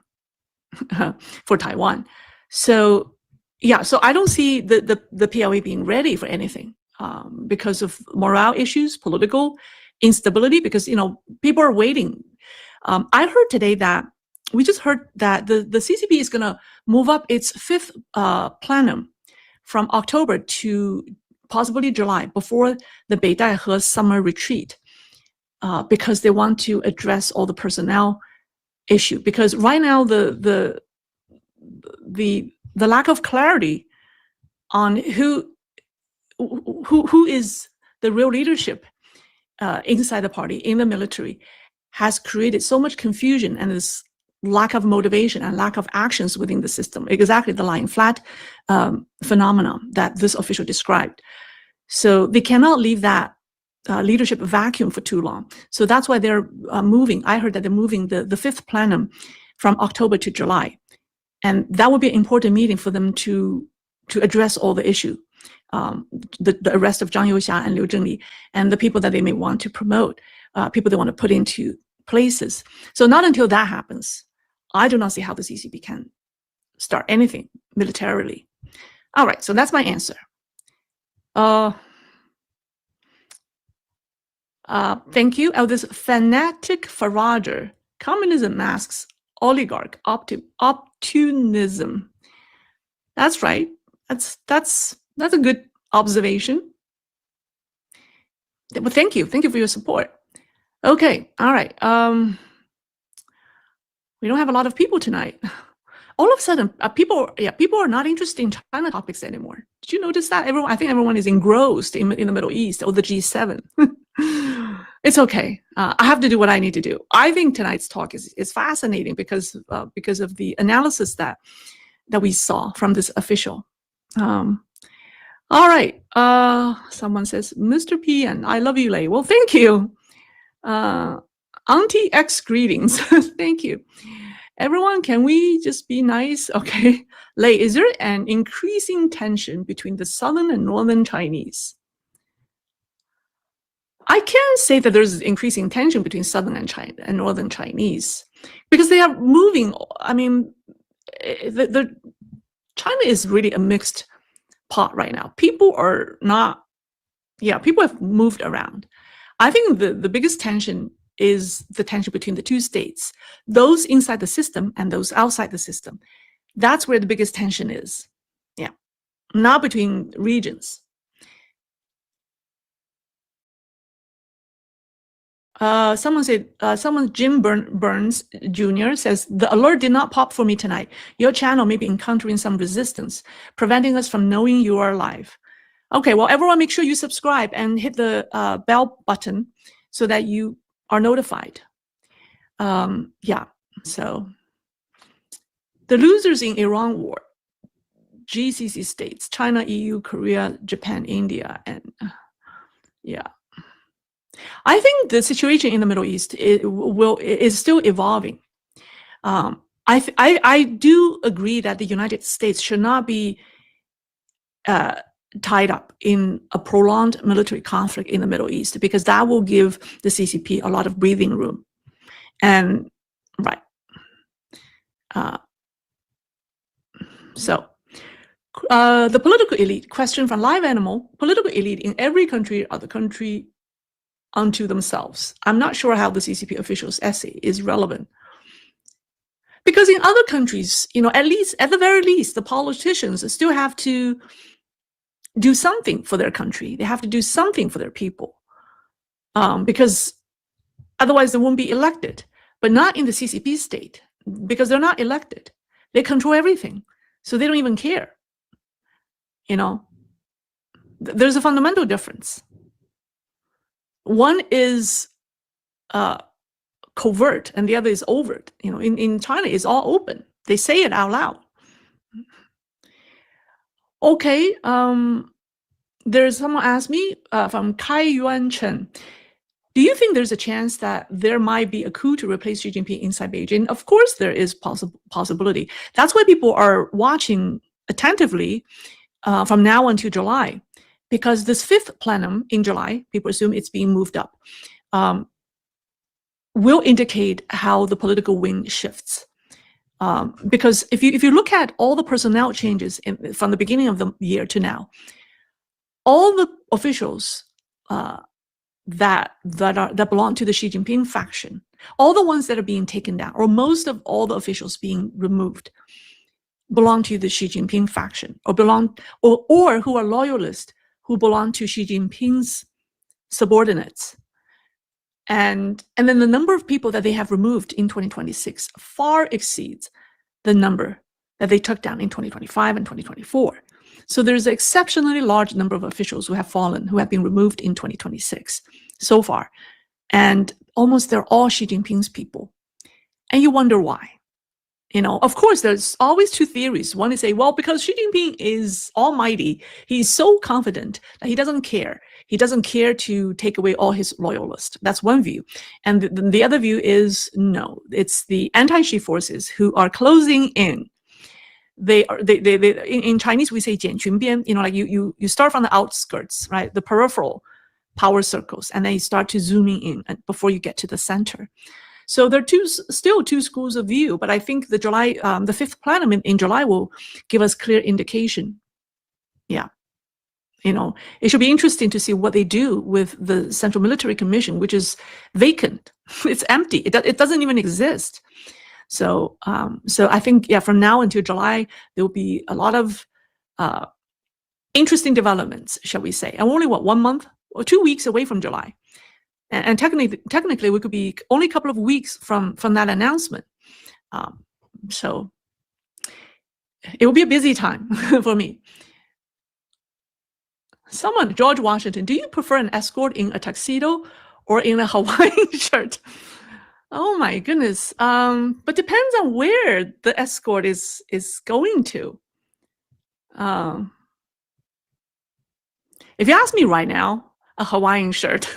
for Taiwan. So yeah, so I don't see the PLA being ready for anything because of morale issues, political instability, because people are waiting. I heard today that we just heard that the CCP is going to move up its 5th plenum from October to possibly July, before the Beidaihe summer retreat, because they want to address all the personnel issue. Because right now the lack of clarity on who is the real leadership inside the party, in the military, has created so much confusion and this lack of motivation and lack of actions within the system. Exactly the lying flat phenomenon that this official described. So they cannot leave that leadership vacuum for too long. So that's why they're moving. I heard that they're moving the 5th plenum from October to July. And that would be an important meeting for them to address all the issue, the arrest of Zhang Youxia and Liu Zhengli, and the people that they may want to promote, people they want to put into places. So not until that happens, I do not see how the CCP can start anything militarily. All right, so that's my answer. Thank you. Oh, this fanatic forager. Communism masks oligarch opportunism. That's right. That's a good observation. Well, thank you. Thank you for your support. Okay. All right. We don't have a lot of people tonight. All of a sudden, people are not interested in China topics anymore. Did you notice that? I think everyone is engrossed in the Middle East or the G7. It's okay. I have to do what I need to do. I think tonight's talk is fascinating because of the analysis that we saw from this official. All right. Someone says, Mr. PN, I love you, Lei. Well, thank you. Auntie X greetings. Thank you. Everyone, can we just be nice? Okay. Lei, is there an increasing tension between the southern and northern Chinese? I can't say that there's increasing tension between southern and northern Chinese, because they are moving. I mean, China is really a mixed pot right now. People are not, people have moved around. I think the biggest tension is the tension between the 2 states, those inside the system and those outside the system. That's where the biggest tension is. Yeah, not between regions. Someone said, Jim Burns Jr. says, the alert did not pop for me tonight. Your channel may be encountering some resistance, preventing us from knowing you are live. Okay, well, everyone make sure you subscribe and hit the bell button so that you are notified. Yeah, so the losers in Iran war, GCC states, China, EU, Korea, Japan, India, and yeah. I think the situation in the Middle East is still evolving. I do agree that the United States should not be tied up in a prolonged military conflict in the Middle East, because that will give the CCP a lot of breathing room. And right. So the political elite, question from Live Animal, political elite in every country are the country unto themselves. I'm not sure how the CCP officials' essay is relevant. Because in other countries, at the very least, the politicians still have to do something for their country. They have to do something for their people. Because otherwise they won't be elected. But not in the CCP state, because they're not elected. They control everything. So they don't even care. There's a fundamental difference. One is covert and the other is overt. In China, it's all open. They say it out loud. Okay, there's someone asked me from Kai Yuan Chen, do you think there's a chance that there might be a coup to replace Xi Jinping inside Beijing? Of course there is possibility. That's why people are watching attentively from now until July, because this 5th plenum in July, people assume it's being moved up, will indicate how the political wind shifts. Because if you look at all the personnel changes from the beginning of the year to now, all the officials that belong to the Xi Jinping faction, all the ones that are being taken down, or most of all the officials being removed, belong to the Xi Jinping faction, or who are loyalists who belong to Xi Jinping's subordinates. And then the number of people that they have removed in 2026 far exceeds the number that they took down in 2025 and 2024. So there's an exceptionally large number of officials who have fallen, who have been removed in 2026 so far. And almost they're all Xi Jinping's people. And you wonder why. Of course, there's always two theories. One is well, because Xi Jinping is almighty. He's so confident that he doesn't care. He doesn't care to take away all his loyalists. That's one view. And the other view is no, it's the anti-Xi forces who are closing in. They in Chinese we say 剪群边, like you start from the outskirts, right? The peripheral power circles, and then you start to zooming in before you get to the center. So there are still two schools of view, but I think the 5th plenum in July will give us clear indication. Yeah. It should be interesting to see what they do with the Central Military Commission, which is vacant. It's empty. It doesn't even exist. So I think, from now until July, there will be a lot of interesting developments, shall we say. And we're only, 1 month or 2 weeks away from July. And technically, we could be only a couple of weeks from that announcement. So it will be a busy time for me. George Washington, do you prefer an escort in a tuxedo or in a Hawaiian shirt? Oh my goodness. But depends on where the escort is going to. If you ask me right now, a Hawaiian shirt.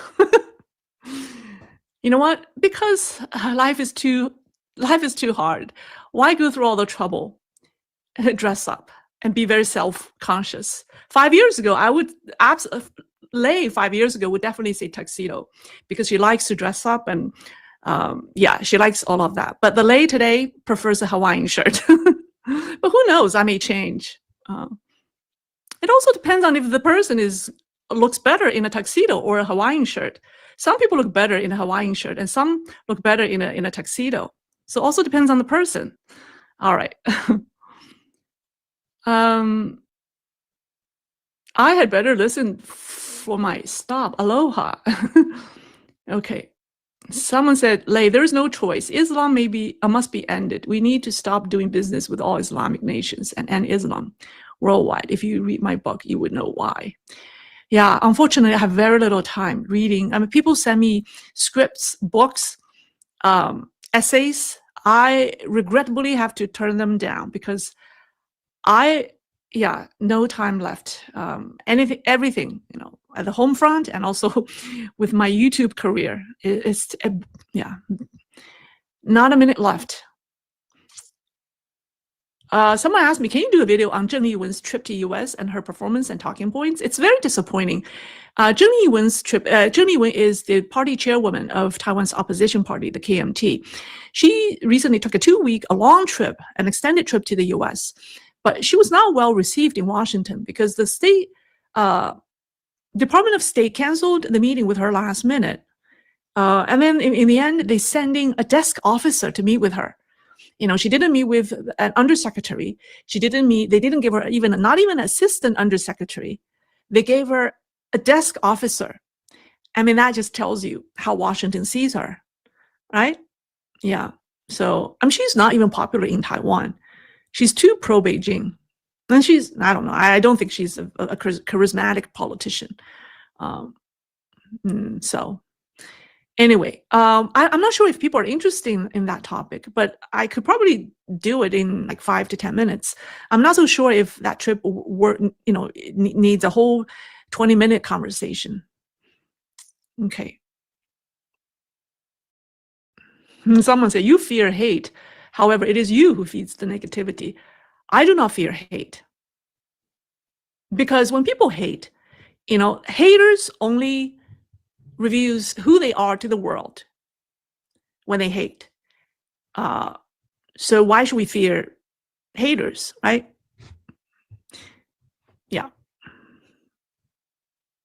You know what? Because life is too hard. Why go through all the trouble and dress up and be very self-conscious? 5 years ago, I would Lei 5 years ago would definitely say tuxedo, because she likes to dress up and she likes all of that. But the Lei today prefers a Hawaiian shirt. But who knows? I may change. It also depends on if the person looks better in a tuxedo or a Hawaiian shirt. Some people look better in a Hawaiian shirt, and some look better in a tuxedo. So it also depends on the person. All right. I had better listen for my stop. Aloha. Okay. Someone said, Lei, there is no choice. Islam must be ended. We need to stop doing business with all Islamic nations and end Islam worldwide. If you read my book, you would know why. Yeah, unfortunately, I have very little time reading. I mean, people send me scripts, books, essays. I regrettably have to turn them down because no time left. Everything, at the home front and also with my YouTube career, not a minute left. Someone asked me, can you do a video on Zheng Yiwen's trip to US and her performance and talking points? It's very disappointing. Zheng Yiwen's trip, Zheng Yiwen is the party chairwoman of Taiwan's opposition party, the KMT. She recently took a long trip, an extended trip to the US. But she was not well received in Washington because the state Department of State canceled the meeting with her last minute. And then in the end, they sending a desk officer to meet with her. She didn't meet with an undersecretary. They didn't give her not even an assistant undersecretary. They gave her a desk officer. I mean, that just tells you how Washington sees her, right? Yeah. So, she's not even popular in Taiwan. She's too pro-Beijing. And I don't know, I don't think she's a charismatic politician. So anyway, I'm not sure if people are interested in that topic, but I could probably do it in like 5 to 10 minutes. I'm not so sure if that trip needs a whole 20-minute conversation. Okay. Someone said, you fear hate. However, it is you who feeds the negativity. I do not fear hate. Because when people hate, haters only reveals who they are to the world when they hate. So why should we fear haters, right? Yeah.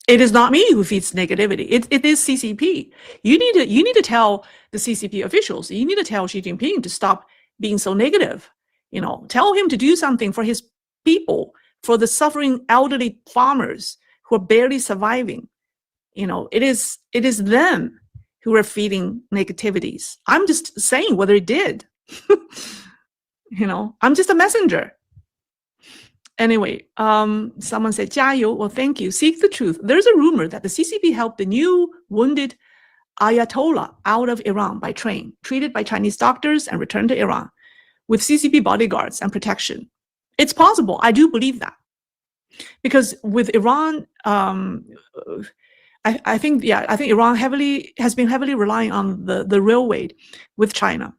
It is not me who feeds negativity. It is CCP. You need to tell the CCP officials. You need to tell Xi Jinping to stop being so negative. Tell him to do something for his people, for the suffering elderly farmers who are barely surviving. It is them who are feeding negativities. I'm just saying what they did. I'm just a messenger. Anyway, someone said, 加油. Well, thank you. Seek the truth. There's a rumor that the CCP helped the new wounded Ayatollah out of Iran by train, treated by Chinese doctors and returned to Iran with CCP bodyguards and protection. It's possible. I do believe that. Because with Iran, I think Iran has been heavily relying on the railway with China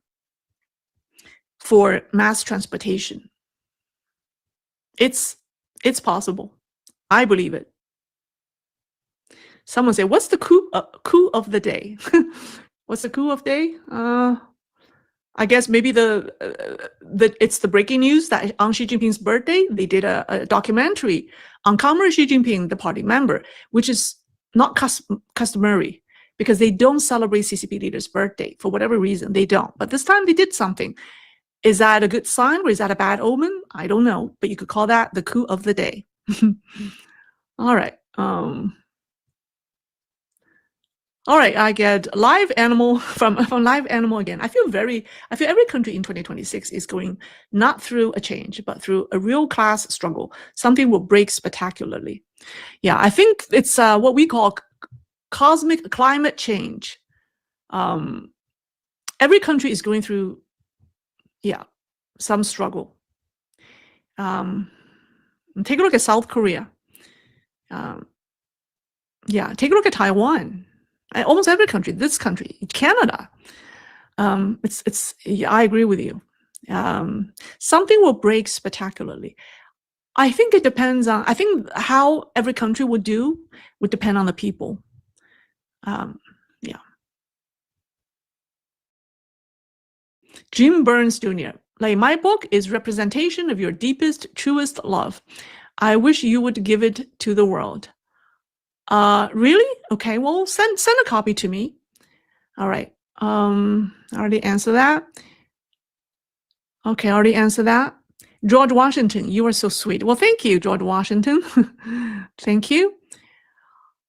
for mass transportation. It's possible. I believe it. Someone say, what's the coup of the day? What's the coup of the day? I guess maybe it's the breaking news that on Xi Jinping's birthday, they did a documentary on Comrade Xi Jinping, the party member, which is not customary because they don't celebrate CCP leader's birthday for whatever reason. They don't. But this time they did something. Is that a good sign or is that a bad omen? I don't know, but you could call that the coup of the day. All right. All right, I get live animal from live animal again. I feel every country in 2026 is going not through a change, but through a real class struggle. Something will break spectacularly. Yeah, I think it's what we call cosmic climate change. Every country is going through, some struggle. Take a look at South Korea. Take a look at Taiwan. Almost every country, this country, Canada. I agree with you. Something will break spectacularly. I think it depends on, I think how every country would depend on the people. Jim Burns Jr. Like, my book is representation of your deepest, truest love. I wish you would give it to the world. Really? Okay, well, send a copy to me. All right. I already answered that. Okay, I already answered that. George Washington, you are so sweet. Well, thank you, George Washington. Thank you.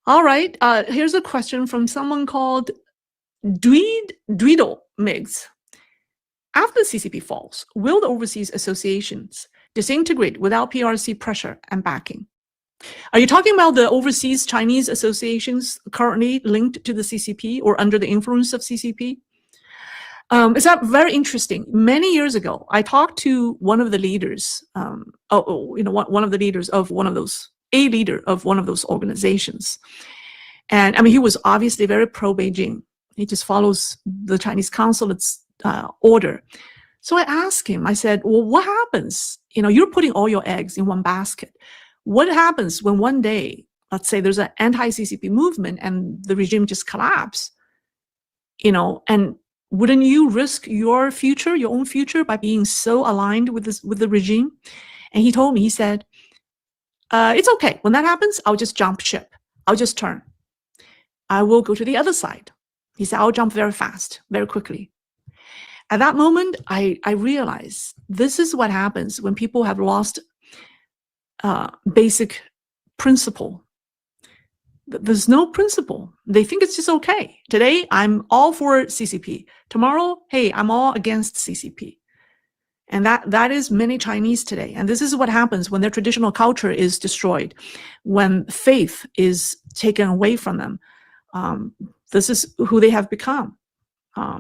All right. Here's a question from someone called Dreidel MIGs. After the CCP falls, will the overseas associations disintegrate without PRC pressure and backing? Are you talking about the overseas Chinese associations currently linked to the CCP or under the influence of CCP? It's very interesting. Many years ago, I talked to one of the leaders, one of the leaders of one of those, a leader of one of those organizations. And I mean, he was obviously very pro-Beijing. He just follows the Chinese consulate's order. So I asked him, I said, well, what happens? You're putting all your eggs in one basket. What happens when one day, let's say there's an anti-CCP movement and the regime just collapses? And wouldn't you risk your future, your own future, by being so aligned with the regime? And he told me, he said, it's okay. When that happens, I'll just jump ship. I'll just turn. I will go to the other side. He said, I'll jump very fast, very quickly. At that moment, I realized this is what happens when people have lost basic principle. There's no principle. They think it's just okay. Today, I'm all for CCP. Tomorrow, hey, I'm all against CCP. And that is many Chinese today. And this is what happens when their traditional culture is destroyed, when faith is taken away from them. This is who they have become.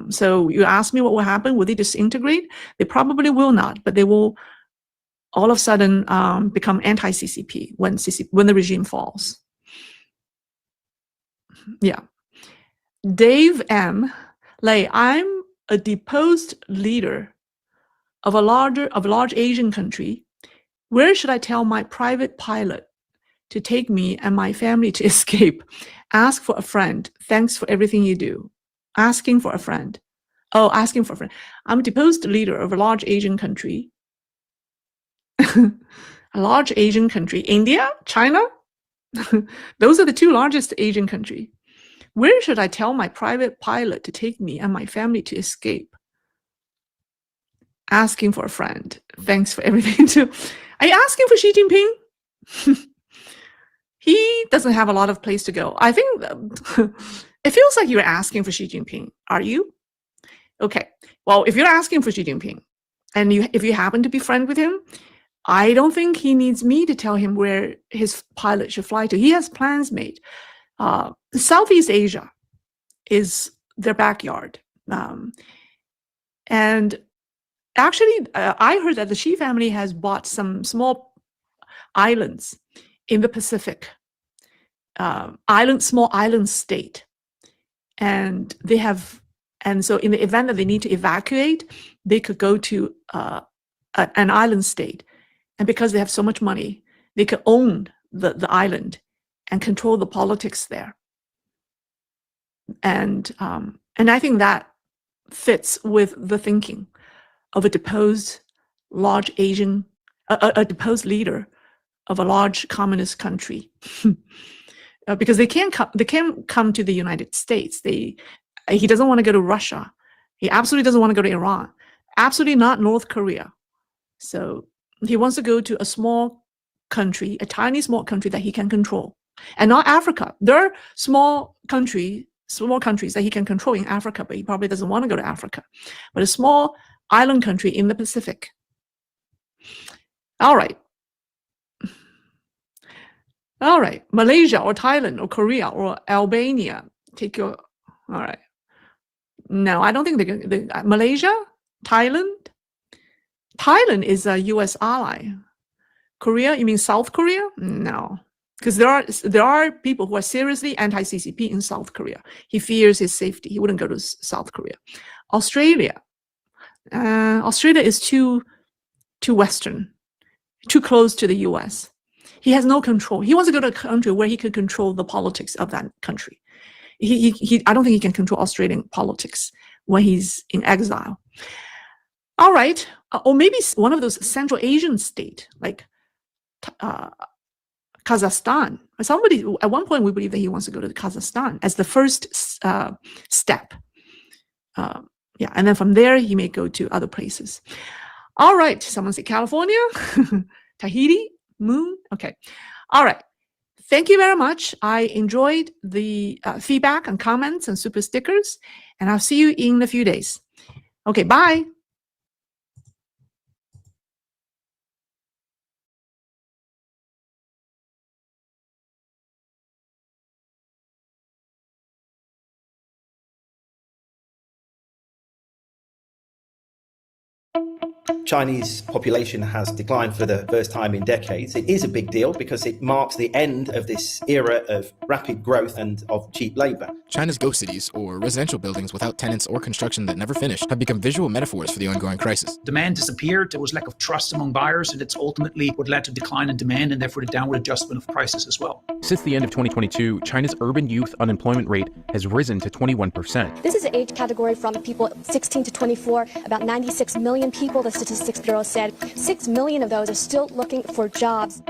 So you ask me what will happen. Will they disintegrate? They probably will not, but they will all of a sudden become anti-CCP when the regime falls. Yeah. Dave M. Lei, I'm a deposed leader of a large Asian country. Where should I tell my private pilot to take me and my family to escape? Ask for a friend. Thanks for everything you do. Asking for a friend. Oh, asking for a friend. I'm a deposed leader of a large Asian country. A large Asian country. India? China? Those are the two largest Asian countries. Where should I tell my private pilot to take me and my family to escape? Asking for a friend. Thanks for everything too. Are you asking for Xi Jinping? He doesn't have a lot of place to go. I think it feels like you're asking for Xi Jinping. Are you? Okay. Well, if you're asking for Xi Jinping, and if you happen to be friends with him, I don't think he needs me to tell him where his pilot should fly to. He has plans made. Southeast Asia is their backyard. And actually, I heard that the Xi family has bought some small islands in the Pacific, small island state. And they have, and so in the event that they need to evacuate, they could go to an island state. And because they have so much money, they could own the island and control the politics there. And I think that fits with the thinking of a deposed large Asian, a deposed leader of a large communist country. Because they can't come to the United States. He doesn't want to go to Russia. He absolutely doesn't want to go to Iran. Absolutely not North Korea. So he wants to go to a small country, a tiny small country that he can control. And not Africa. There are small countries that he can control in Africa, but he probably doesn't want to go to Africa. But a small island country in the Pacific. All right. All right. Malaysia or Thailand or Korea or Albania. Take your, all right. No, I don't think they're going to. Malaysia? Thailand? Thailand is a U.S. ally. Korea? You mean South Korea? No. Because there are people who are seriously anti-CCP in South Korea. He fears his safety. He wouldn't go to South Korea. Australia. Australia is too Western, too close to the U.S. He has no control. He wants to go to a country where he could control the politics of that country. I don't think he can control Australian politics when he's in exile. All right. Or maybe one of those Central Asian states, like Kazakhstan. Somebody, at one point, we believe that he wants to go to Kazakhstan as the first step. Yeah, and then from there, he may go to other places. All right. Someone say California, Tahiti, Moon. Okay. All right. Thank you very much. I enjoyed the feedback and comments and super stickers. And I'll see you in a few days. Okay, bye. Chinese population has declined for the first time in decades. It is a big deal because it marks the end of this era of rapid growth and of cheap labor. China's ghost cities, or residential buildings without tenants or construction that never finished, have become visual metaphors for the ongoing crisis. Demand disappeared, there was lack of trust among buyers, and it's ultimately what led to decline in demand and therefore the downward adjustment of prices as well. Since the end of 2022, China's urban youth unemployment rate has risen to 21%. This is an age category from people 16 to 24, about 96 million people, the Statistics Bureau said. 6 million of those are still looking for jobs.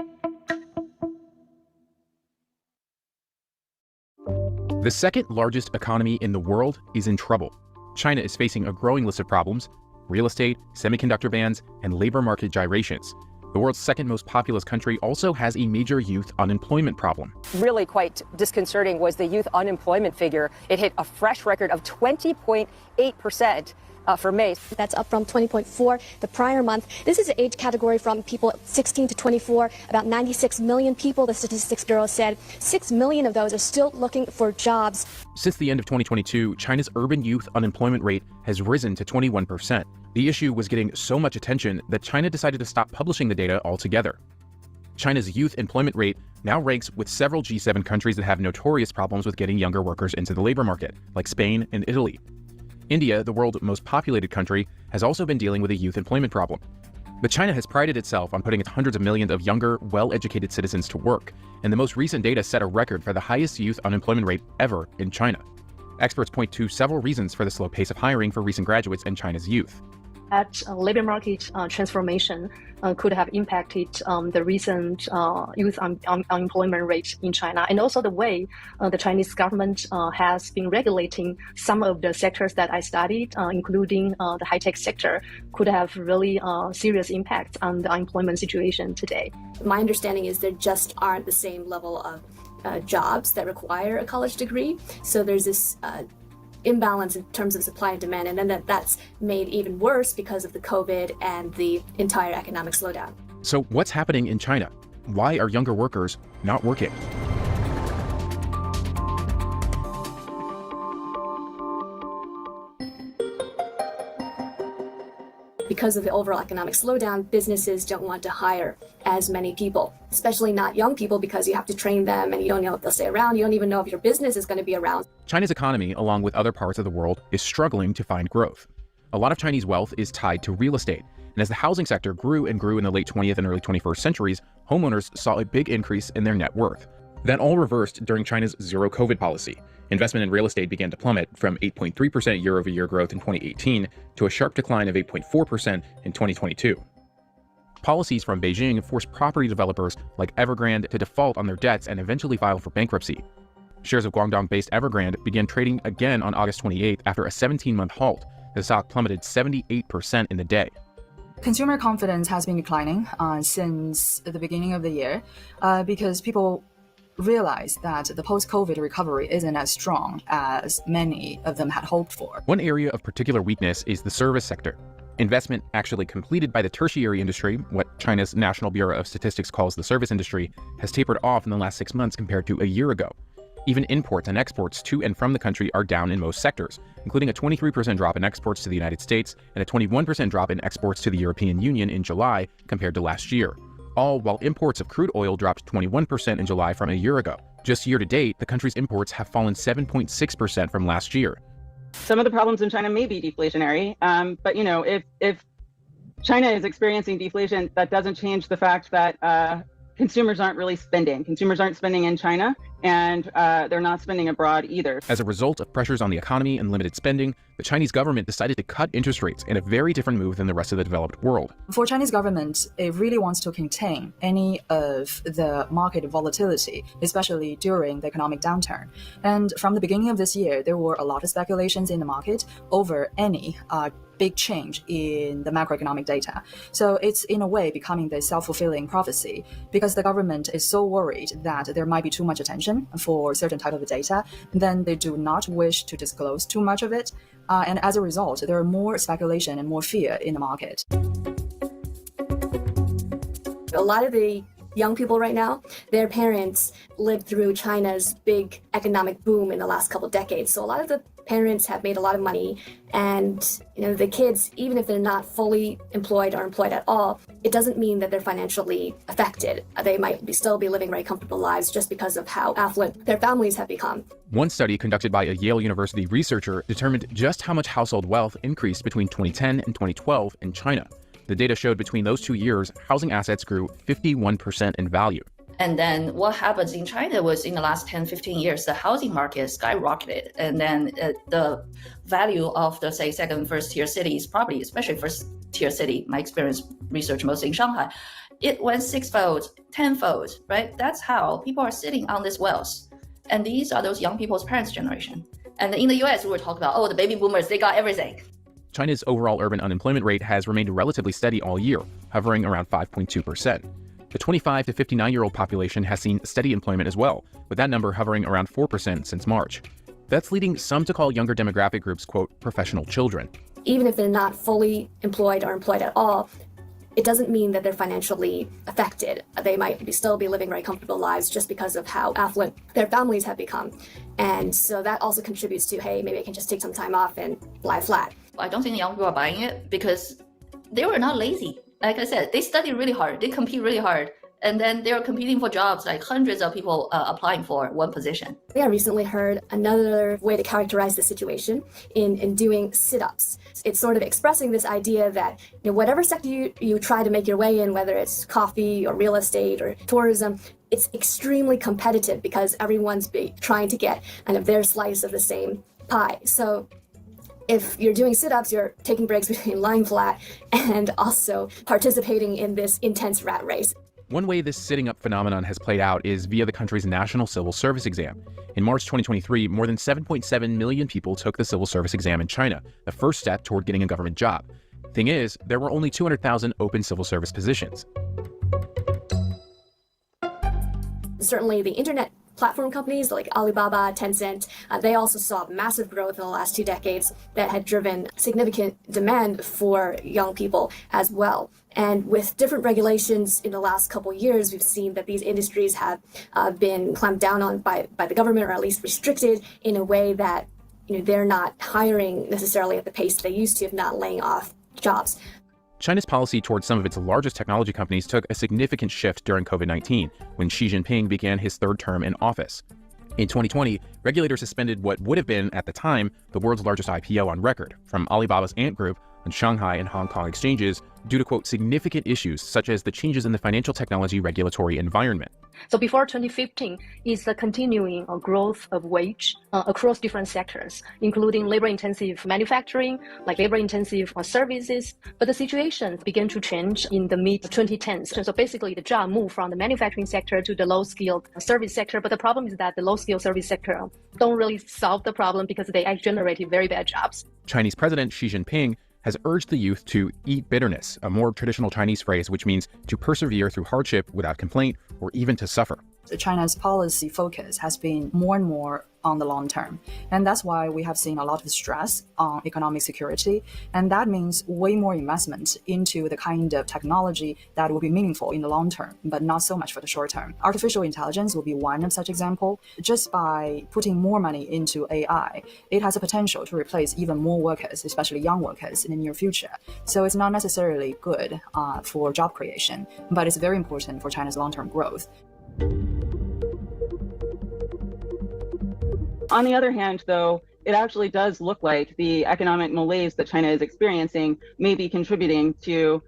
The second largest economy in the world is in trouble. China is facing a growing list of problems: real estate, semiconductor bans, and labor market gyrations. The world's second most populous country also has a major youth unemployment problem. Really quite disconcerting was the youth unemployment figure. It hit a fresh record of 20.8%. For May. That's up from 20.4 the prior month. This is an age category from people 16 to 24, about 96 million people, the Statistics Bureau said. 6 million of those are still looking for jobs. Since the end of 2022, China's urban youth unemployment rate has risen to 21%. The issue was getting so much attention that China decided to stop publishing the data altogether. China's youth employment rate now ranks with several G7 countries that have notorious problems with getting younger workers into the labor market, like Spain and Italy. India, the world's most populated country, has also been dealing with a youth employment problem. But China has prided itself on putting its hundreds of millions of younger, well-educated citizens to work, and the most recent data set a record for the highest youth unemployment rate ever in China. Experts point to several reasons for the slow pace of hiring for recent graduates in China's youth. That labor market transformation could have impacted the recent youth unemployment rate in China, and also the way the Chinese government has been regulating some of the sectors that I studied, including the high-tech sector, could have really serious impact on the unemployment situation today. My understanding is there just aren't the same level of jobs that require a college degree, so there's this imbalance in terms of supply and demand, and then that's made even worse because of the COVID and the entire economic slowdown. So what's happening in China? Why are younger workers not working? Because of the overall economic slowdown, businesses don't want to hire as many people, especially not young people, because you have to train them and you don't know if they'll stay around. You don't even know if your business is going to be around. China's economy, along with other parts of the world, is struggling to find growth. A lot of Chinese wealth is tied to real estate, and as the housing sector grew and grew in the late 20th and early 21st centuries, homeowners saw a big increase in their net worth. That all reversed during China's zero-COVID policy. Investment in real estate began to plummet from 8.3% year-over-year growth in 2018 to a sharp decline of 8.4% in 2022. Policies from Beijing forced property developers like Evergrande to default on their debts and eventually file for bankruptcy. Shares of Guangdong-based Evergrande began trading again on August 28th after a 17-month halt. The stock plummeted 78% in the day. Consumer confidence has been declining since the beginning of the year because people realize that the post-COVID recovery isn't as strong as many of them had hoped for. One area of particular weakness is the service sector. Investment actually completed by the tertiary industry, what China's National Bureau of Statistics calls the service industry, has tapered off in the last 6 months compared to a year ago. Even imports and exports to and from the country are down in most sectors, including a 23% drop in exports to the United States and a 21% drop in exports to the European Union in July compared to last year. All while imports of crude oil dropped 21% in July from a year ago. Just year to date, the country's imports have fallen 7.6% from last year. Some of the problems in China may be deflationary, but you know, if China is experiencing deflation, that doesn't change the fact that consumers aren't really spending. Consumers aren't spending in China, and they're not spending abroad either. As a result of pressures on the economy and limited spending, the Chinese government decided to cut interest rates in a very different move than the rest of the developed world. For Chinese government, it really wants to contain any of the market volatility, especially during the economic downturn. And from the beginning of this year, there were a lot of speculations in the market over any big change in the macroeconomic data. So it's in a way becoming the self-fulfilling prophecy because the government is so worried that there might be too much attention attention for certain type of data, then they do not wish to disclose too much of it. And as a result, there are more speculation and more fear in the market. A lot of the young people right now, their parents lived through China's big economic boom in the last couple decades. So a lot of the parents have made a lot of money, and the kids, even if they're not fully employed or employed at all, it doesn't mean that they're financially affected. They might still be living very comfortable lives just because of how affluent their families have become. One study conducted by a Yale University researcher determined just how much household wealth increased between 2010 and 2012 in China. The data showed between those 2 years, housing assets grew 51% in value. And then what happens in China was in the last 10, 15 years, the housing market skyrocketed. And then the value of the, say, second, first tier cities property, especially first tier city, my experience research mostly in Shanghai, it went 6-fold, 10-fold, right? That's how people are sitting on this wealth. And these are those young people's parents' generation. And in the US, we were talking about, the baby boomers, they got everything. China's overall urban unemployment rate has remained relatively steady all year, hovering around 5.2%. The 25 to 59-year-old population has seen steady employment as well, with that number hovering around 4% since March. That's leading some to call younger demographic groups, quote, professional children. Even if they're not fully employed or employed at all, it doesn't mean that they're financially affected. They might still be living very comfortable lives just because of how affluent their families have become. And so that also contributes to, hey, maybe I can just take some time off and lie flat. I don't think young people are buying it because they were not lazy. Like I said, they study really hard, they compete really hard, and then they're competing for jobs, like hundreds of people applying for one position. I recently heard another way to characterize the situation in doing sit-ups. It's sort of expressing this idea that whatever sector you try to make your way in, whether it's coffee or real estate or tourism, it's extremely competitive because everyone's trying to get kind of their slice of the same pie. So if you're doing sit-ups, you're taking breaks between lying flat and also participating in this intense rat race. One way this sitting up phenomenon has played out is via the country's national civil service exam. In March 2023, more than 7.7 million people took the civil service exam in China, the first step toward getting a government job. Thing is, there were only 200,000 open civil service positions. Certainly the internet platform companies like Alibaba, Tencent, they also saw massive growth in the last 2 decades that had driven significant demand for young people as well. And with different regulations in the last couple of years, we've seen that these industries have been clamped down on by the government, or at least restricted in a way that they're not hiring necessarily at the pace they used to, if not laying off jobs. China's policy towards some of its largest technology companies took a significant shift during COVID-19, when Xi Jinping began his third term in office. In 2020, regulators suspended what would have been, at the time, the world's largest IPO on record, from Alibaba's Ant Group on Shanghai and Hong Kong exchanges, due to, quote, significant issues such as the changes in the financial technology regulatory environment. So before 2015 is the continuing growth of wage across different sectors, including labor-intensive manufacturing, like labor-intensive services. But the situation began to change in the mid-2010s. So basically, the job moved from the manufacturing sector to the low-skilled service sector. But the problem is that the low-skilled service sector don't really solve the problem because they actually generated very bad jobs. Chinese President Xi Jinping has urged the youth to eat bitterness, a more traditional Chinese phrase which means to persevere through hardship without complaint or even to suffer. China's policy focus has been more and more on the long term. And that's why we have seen a lot of stress on economic security. And that means way more investment into the kind of technology that will be meaningful in the long term, but not so much for the short term. Artificial intelligence will be one of such example. Just by putting more money into AI, it has a potential to replace even more workers, especially young workers, in the near future. So it's not necessarily good for job creation, but it's very important for China's long-term growth. On the other hand, though, it actually does look like the economic malaise that China is experiencing may be contributing to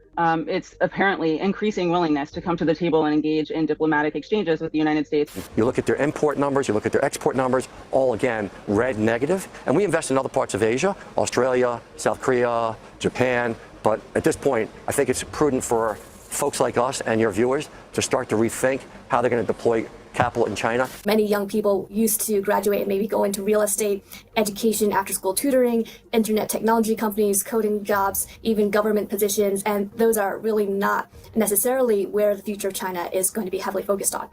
its apparently increasing willingness to come to the table and engage in diplomatic exchanges with the United States. You look at their import numbers, you look at their export numbers, all again, red negative. And we invest in other parts of Asia, Australia, South Korea, Japan. But at this point, I think it's prudent for folks like us and your viewers to start to rethink how they're going to deploy capital in China. Many young people used to graduate and maybe go into real estate, education, after-school tutoring, internet technology companies, coding jobs, even government positions, and those are really not necessarily where the future of China is going to be heavily focused on.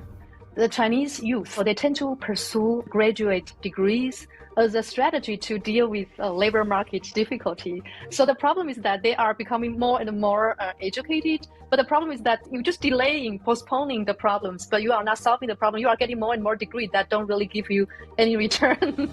the Chinese youth, they tend to pursue graduate degrees as a strategy to deal with labor market difficulty. So the problem is that they are becoming more and more educated. But the problem is that you're just delaying, postponing the problems, but you are not solving the problem. You are getting more and more degrees that don't really give you any return.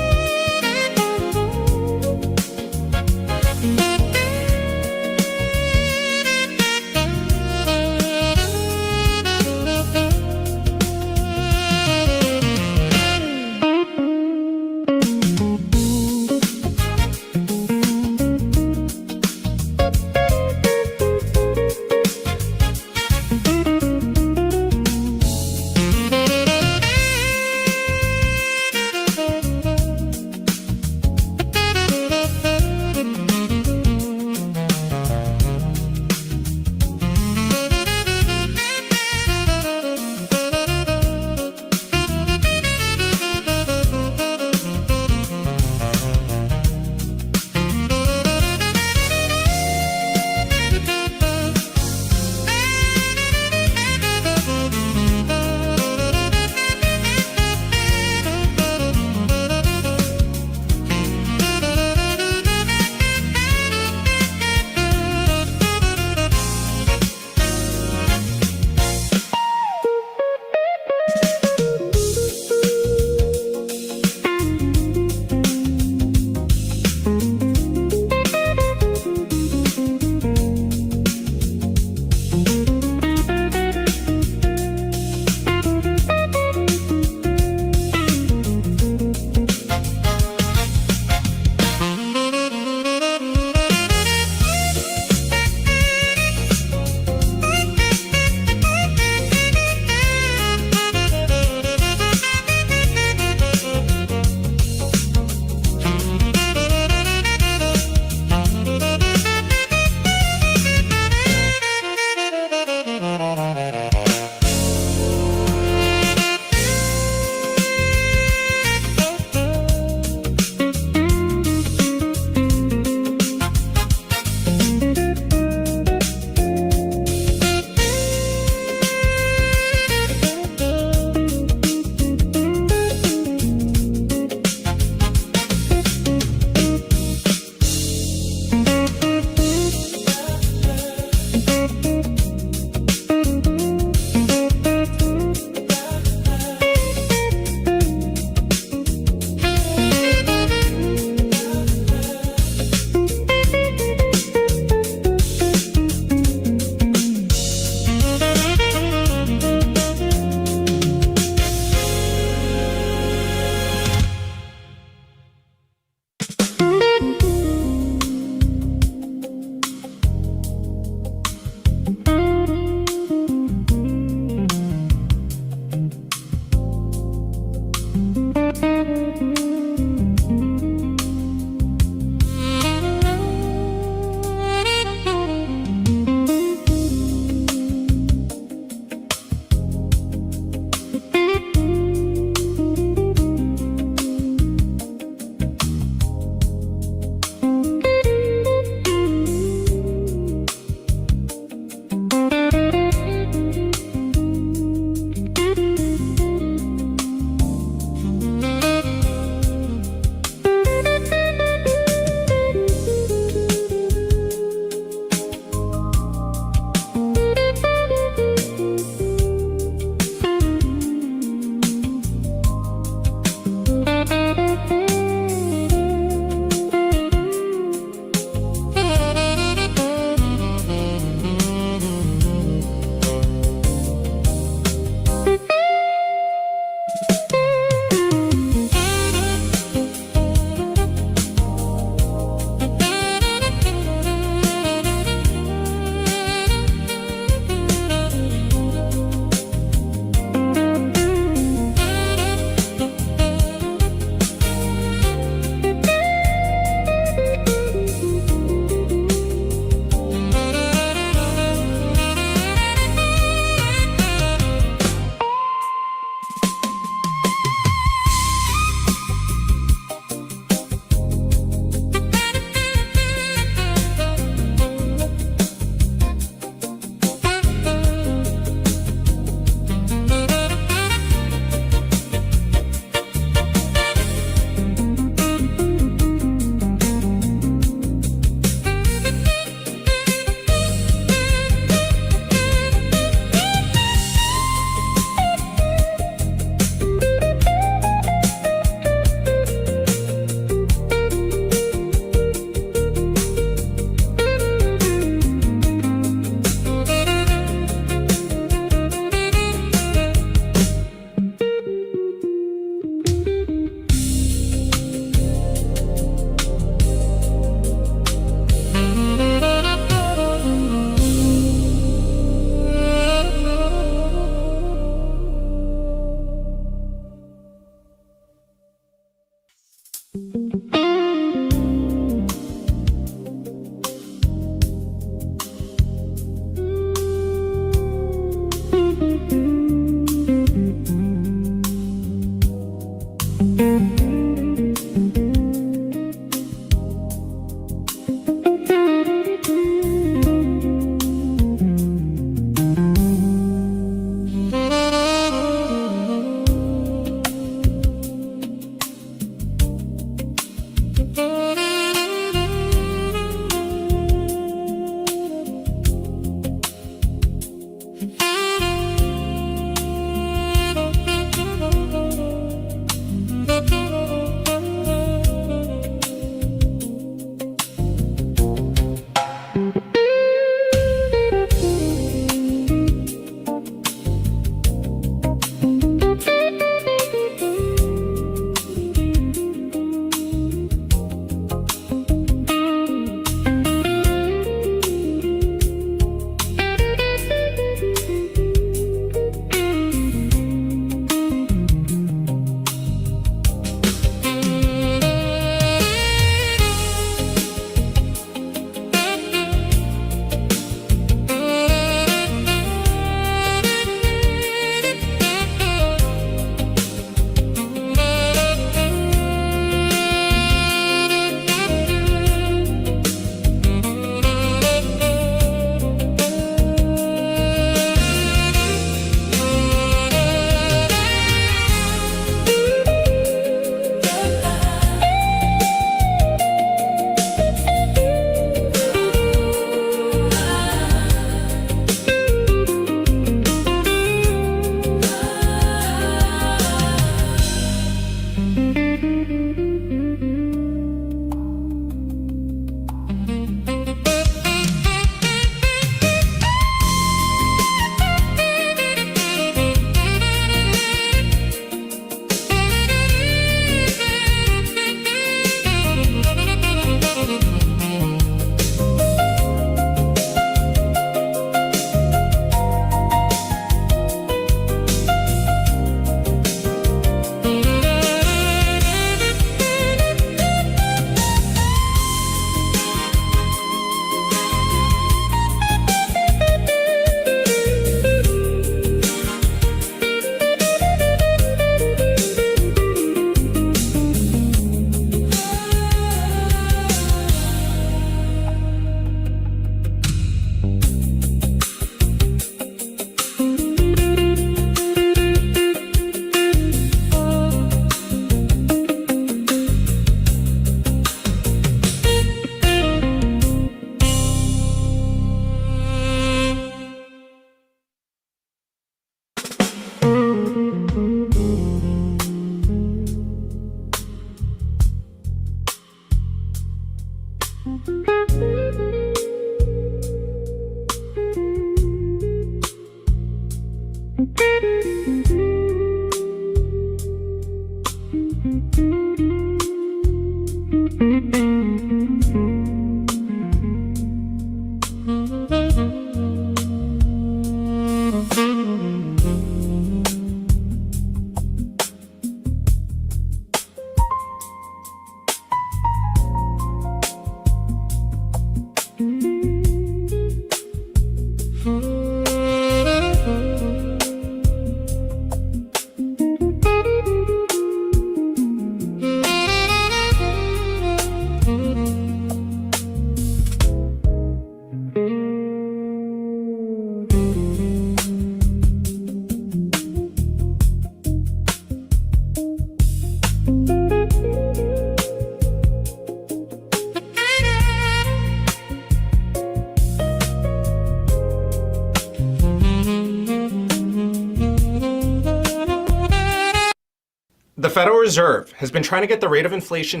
Reserve has been trying to get the rate of inflation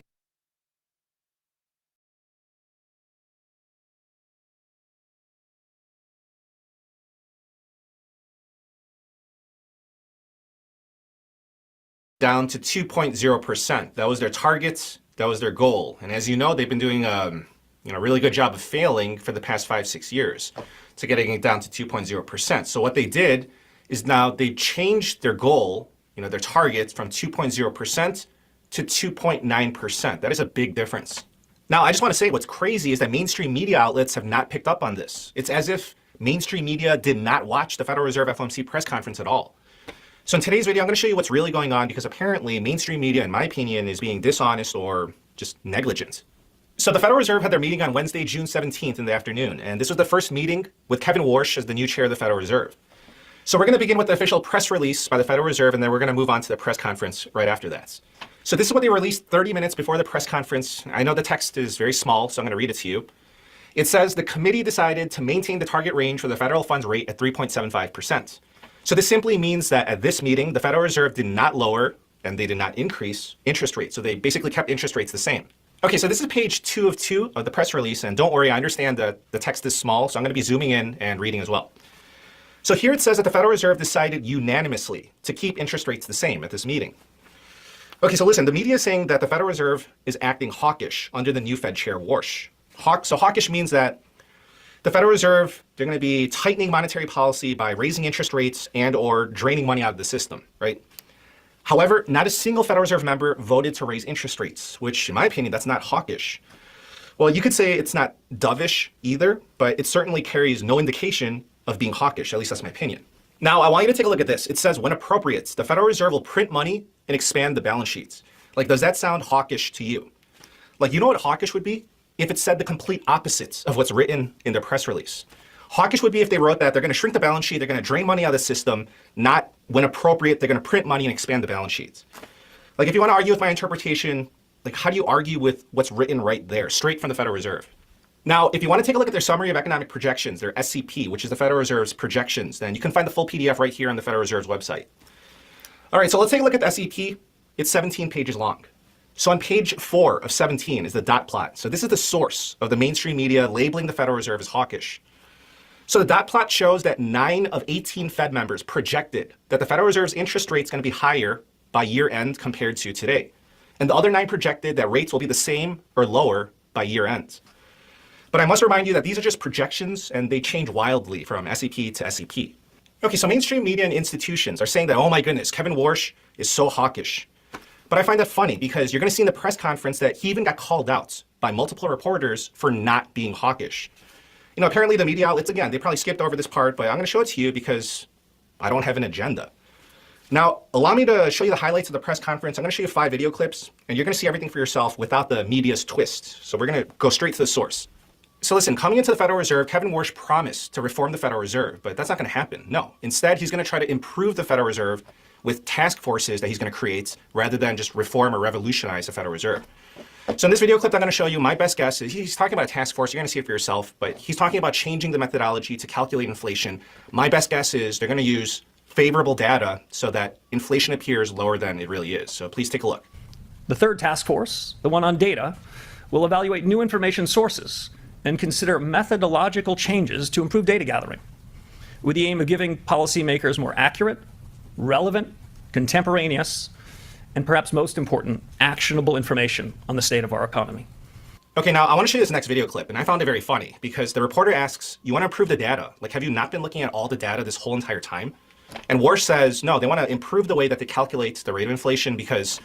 down to 2.0%. That was their target. That was their goal. And as you know, they've been doing a really good job of failing for the past 5-6 years to getting it down to 2.0%. So what they did is now they changed their goal, their targets from 2.0% to 2.9%. That is a big difference. Now, I just want to say what's crazy is that mainstream media outlets have not picked up on this. It's as if mainstream media did not watch the Federal Reserve FOMC press conference at all. So in today's video, I'm going to show you what's really going on because apparently mainstream media, in my opinion, is being dishonest or just negligent. So the Federal Reserve had their meeting on Wednesday, June 17th in the afternoon, and this was the first meeting with Kevin Warsh as the new chair of the Federal Reserve. So we're going to begin with the official press release by the Federal Reserve, and then we're going to move on to the press conference right after that. So this is what they released 30 minutes before the press conference. I know the text is very small, so I'm going to read it to you. It says, the committee decided to maintain the target range for the federal funds rate at 3.75%. So this simply means that at this meeting, the Federal Reserve did not lower and they did not increase interest rates. So they basically kept interest rates the same. Okay, so this is page 2 of 2 of the press release. And don't worry, I understand that the text is small, so I'm going to be zooming in and reading as well. So here it says that the Federal Reserve decided unanimously to keep interest rates the same at this meeting. Okay, so listen, the media is saying that the Federal Reserve is acting hawkish under the new Fed Chair Warsh. So hawkish means that the Federal Reserve, they're going to be tightening monetary policy by raising interest rates and or draining money out of the system, right? However, not a single Federal Reserve member voted to raise interest rates, which in my opinion, that's not hawkish. Well, you could say it's not dovish either, but it certainly carries no indication of being hawkish. At least that's my opinion. Now, I want you to take a look at this. It says, when appropriate, the Federal Reserve will print money and expand the balance sheets. Like, does that sound hawkish to you? Like, you know what hawkish would be? If it said the complete opposite of what's written in their press release. Hawkish would be if they wrote that they're going to shrink the balance sheet, they're going to drain money out of the system, not when appropriate, they're going to print money and expand the balance sheets. Like, if you want to argue with my interpretation, like, how do you argue with what's written right there, straight from the Federal Reserve? Now, if you want to take a look at their summary of economic projections, their SCP, which is the Federal Reserve's projections, then you can find the full PDF right here on the Federal Reserve's website. All right, so let's take a look at the SCP. It's 17 pages long. So on page 4 of 17 is the dot plot. So this is the source of the mainstream media labeling the Federal Reserve as hawkish. So the dot plot shows that 9 of 18 Fed members projected that the Federal Reserve's interest rate is going to be higher by year end compared to today. And the other 9 projected that rates will be the same or lower by year end. But I must remind you that these are just projections and they change wildly from SCP to SCP. Okay, so mainstream media and institutions are saying that, oh my goodness, Kevin Warsh is so hawkish. But I find that funny because you're going to see in the press conference that he even got called out by multiple reporters for not being hawkish. Apparently the media outlets, again, they probably skipped over this part, but I'm going to show it to you because I don't have an agenda. Now, allow me to show you the highlights of the press conference. I'm going to show you 5 video clips, and you're going to see everything for yourself without the media's twist. So we're going to go straight to the source. So listen, coming into the Federal Reserve, Kevin Warsh promised to reform the Federal Reserve, but that's not going to happen. No. Instead, he's going to try to improve the Federal Reserve with task forces that he's going to create rather than just reform or revolutionize the Federal Reserve. So in this video clip I'm going to show you, my best guess is he's talking about a task force. You're going to see it for yourself, but he's talking about changing the methodology to calculate inflation. My best guess is they're going to use favorable data so that inflation appears lower than it really is. So please take a look. The third task force, the one on data, will evaluate new information sources and consider methodological changes to improve data gathering, with the aim of giving policymakers more accurate, relevant, contemporaneous, and perhaps most important, actionable information on the state of our economy. Okay, now I want to show you this next video clip, and I found it very funny because the reporter asks, you want to improve the data? Like, have you not been looking at all the data this whole entire time? And Warsh says, no, they want to improve the way that they calculate the rate of inflation because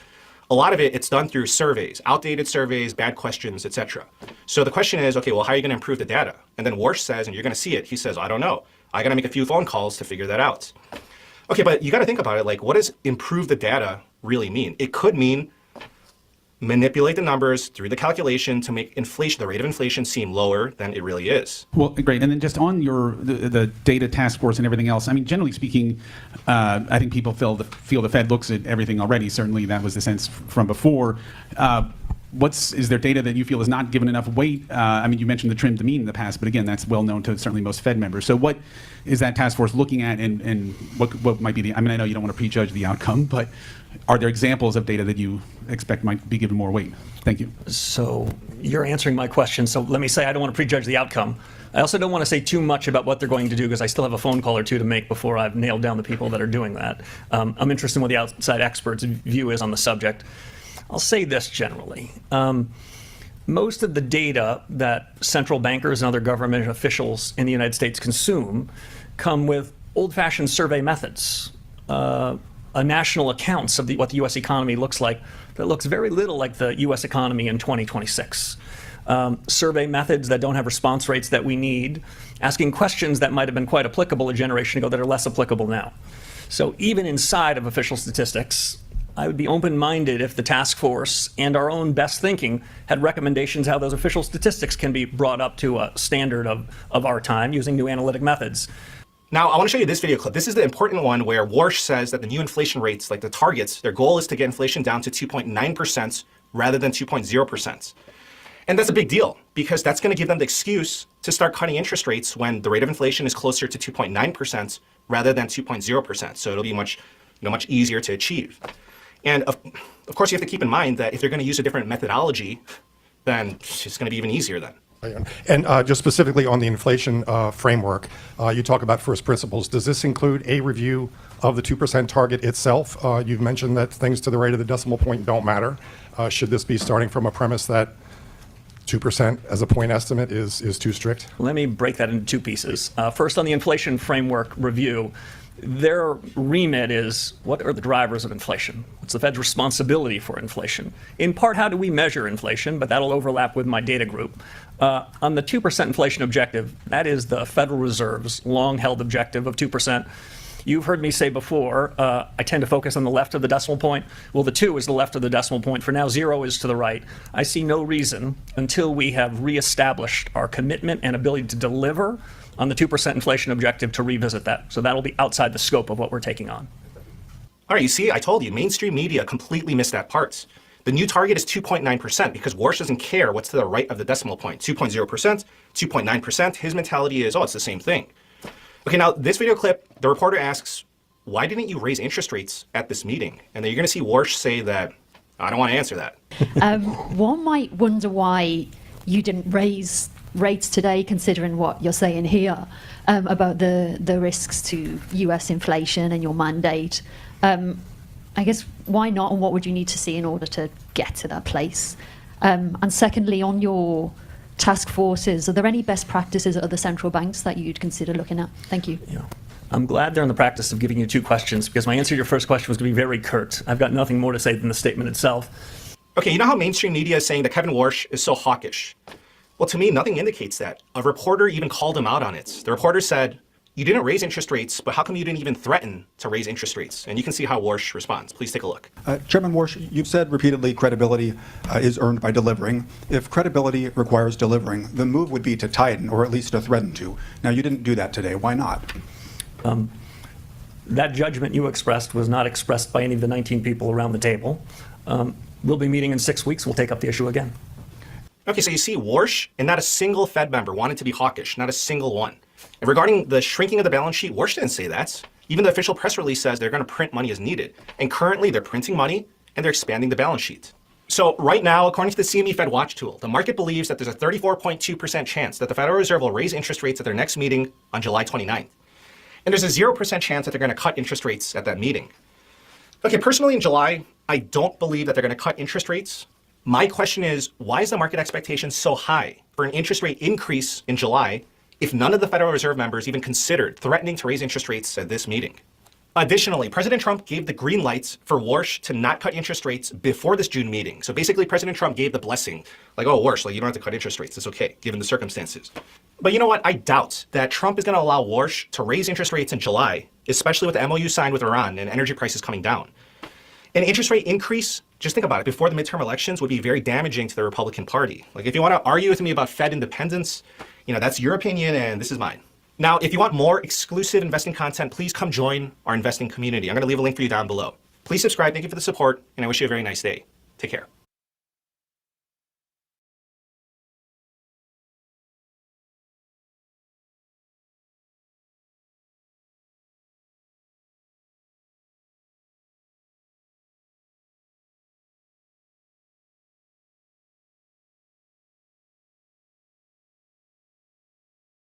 a lot of it's done through surveys, outdated surveys, bad questions, etc. So the question is, okay, well, how are you going to improve the data? And then Warsh says, and you're going to see it, he says, I don't know. I got to make a few phone calls to figure that out. Okay, but you got to think about it. Like, what does improve the data really mean? It could mean manipulate the numbers through the calculation to make inflation, the rate of inflation, seem lower than it really is. Well, great. And then just on the data task force and everything else, I mean, generally speaking, I think people feel the Fed looks at everything already. Certainly that was the sense from before. is there data that you feel is not given enough weight? I mean, you mentioned the trim to mean in the past, but again, that's well known to certainly most Fed members. So what is that task force looking at, and what might be the, I mean, I know you don't want to prejudge the outcome, but are there examples of data that you expect might be given more weight? Thank you. So you're answering my question. So let me say I don't want to prejudge the outcome. I also don't want to say too much about what they're going to do because I still have a phone call or two to make before I've nailed down the people that are doing that. I'm interested in what the outside experts' view is on the subject. I'll say this generally. Most of the data that central bankers and other government officials in the United States consume come with old-fashioned survey methods, national accounts of what the U.S. economy looks like that looks very little like the U.S. economy in 2026. Survey methods that don't have response rates that we need, asking questions that might have been quite applicable a generation ago that are less applicable now. So even inside of official statistics, I would be open-minded if the task force and our own best thinking had recommendations how those official statistics can be brought up to a standard of our time using new analytic methods. Now, I want to show you this video clip. This is the important one where Warsh says that the new inflation rates, like the targets, their goal is to get inflation down to 2.9% rather than 2.0%. And that's a big deal because that's going to give them the excuse to start cutting interest rates when the rate of inflation is closer to 2.9% rather than 2.0%. So it'll be much easier to achieve. And of course, you have to keep in mind that if they're going to use a different methodology, then it's going to be even easier then. And just specifically on the inflation framework, you talk about first principles. Does this include a review of the 2% target itself? You've mentioned that things to the right of the decimal point don't matter. Should this be starting from a premise that 2% as a point estimate is too strict? Let me break that into two pieces. First, on the inflation framework review, their remit is what are the drivers of inflation? What's the Fed's responsibility for inflation? In part, how do we measure inflation? But that'll overlap with my data group. On the 2% inflation objective, that is the Federal Reserve's long-held objective of 2%. You've heard me say before, I tend to focus on the left of the decimal point. Well, the 2 is the left of the decimal point. For now, 0 is to the right. I see no reason until we have reestablished our commitment and ability to deliver on the 2% inflation objective to revisit that. So that'll be outside the scope of what we're taking on. All right, you see, I told you, mainstream media completely missed that part. The new target is 2.9% because Warsh doesn't care what's to the right of the decimal point. 2.0%, 2.9%, his mentality is, oh, it's the same thing. Okay, now this video clip, the reporter asks, why didn't you raise interest rates at this meeting? And then you're going to see Warsh say that, I don't want to answer that. One might wonder why you didn't raise rates today, considering what you're saying here about the risks to US inflation and your mandate. I guess, why not, and what would you need to see in order to get to that place? And secondly, on your task forces, are there any best practices at other central banks that you'd consider looking at? Thank you. Yeah. I'm glad they're in the practice of giving you two questions because my answer to your first question was going to be very curt. I've got nothing more to say than the statement itself. Okay, you know how mainstream media is saying that Kevin Warsh is so hawkish? Well, to me, nothing indicates that. A reporter even called him out on it. The reporter said, you didn't raise interest rates, but how come you didn't even threaten to raise interest rates? And you can see how Warsh responds. Please take a look. Chairman Warsh, you've said repeatedly credibility is earned by delivering. If credibility requires delivering, the move would be to tighten or at least to threaten to. Now, you didn't do that today. Why not? That judgment you expressed was not expressed by any of the 19 people around the table. We'll be meeting in 6 weeks. We'll take up the issue again. Okay, so you see Warsh and not a single Fed member wanted to be hawkish, not a single one. And regarding the shrinking of the balance sheet, Warsh didn't say that. Even the official press release says they're going to print money as needed. And currently they're printing money and they're expanding the balance sheet. So right now, according to the CME Fed Watch tool, the market believes that there's a 34.2% chance that the Federal Reserve will raise interest rates at their next meeting on July 29th. And there's a 0% chance that they're going to cut interest rates at that meeting. Okay, personally in July, I don't believe that they're going to cut interest rates. My question is, why is the market expectation so high for an interest rate increase in July if none of the Federal Reserve members even considered threatening to raise interest rates at this meeting? Additionally, President Trump gave the green lights for Warsh to not cut interest rates before this June meeting. So basically, President Trump gave the blessing, like, oh, Warsh, like, you don't have to cut interest rates. It's okay, given the circumstances. But you know what? I doubt that Trump is going to allow Warsh to raise interest rates in July, especially with the MOU signed with Iran and energy prices coming down. An interest rate increase, just think about it, before the midterm elections would be very damaging to the Republican Party. Like, if you want to argue with me about Fed independence, you know, that's your opinion and this is mine. Now, if you want more exclusive investing content, please come join our investing community. I'm going to leave a link for you down below. Please subscribe. Thank you for the support, and I wish you a very nice day. Take care.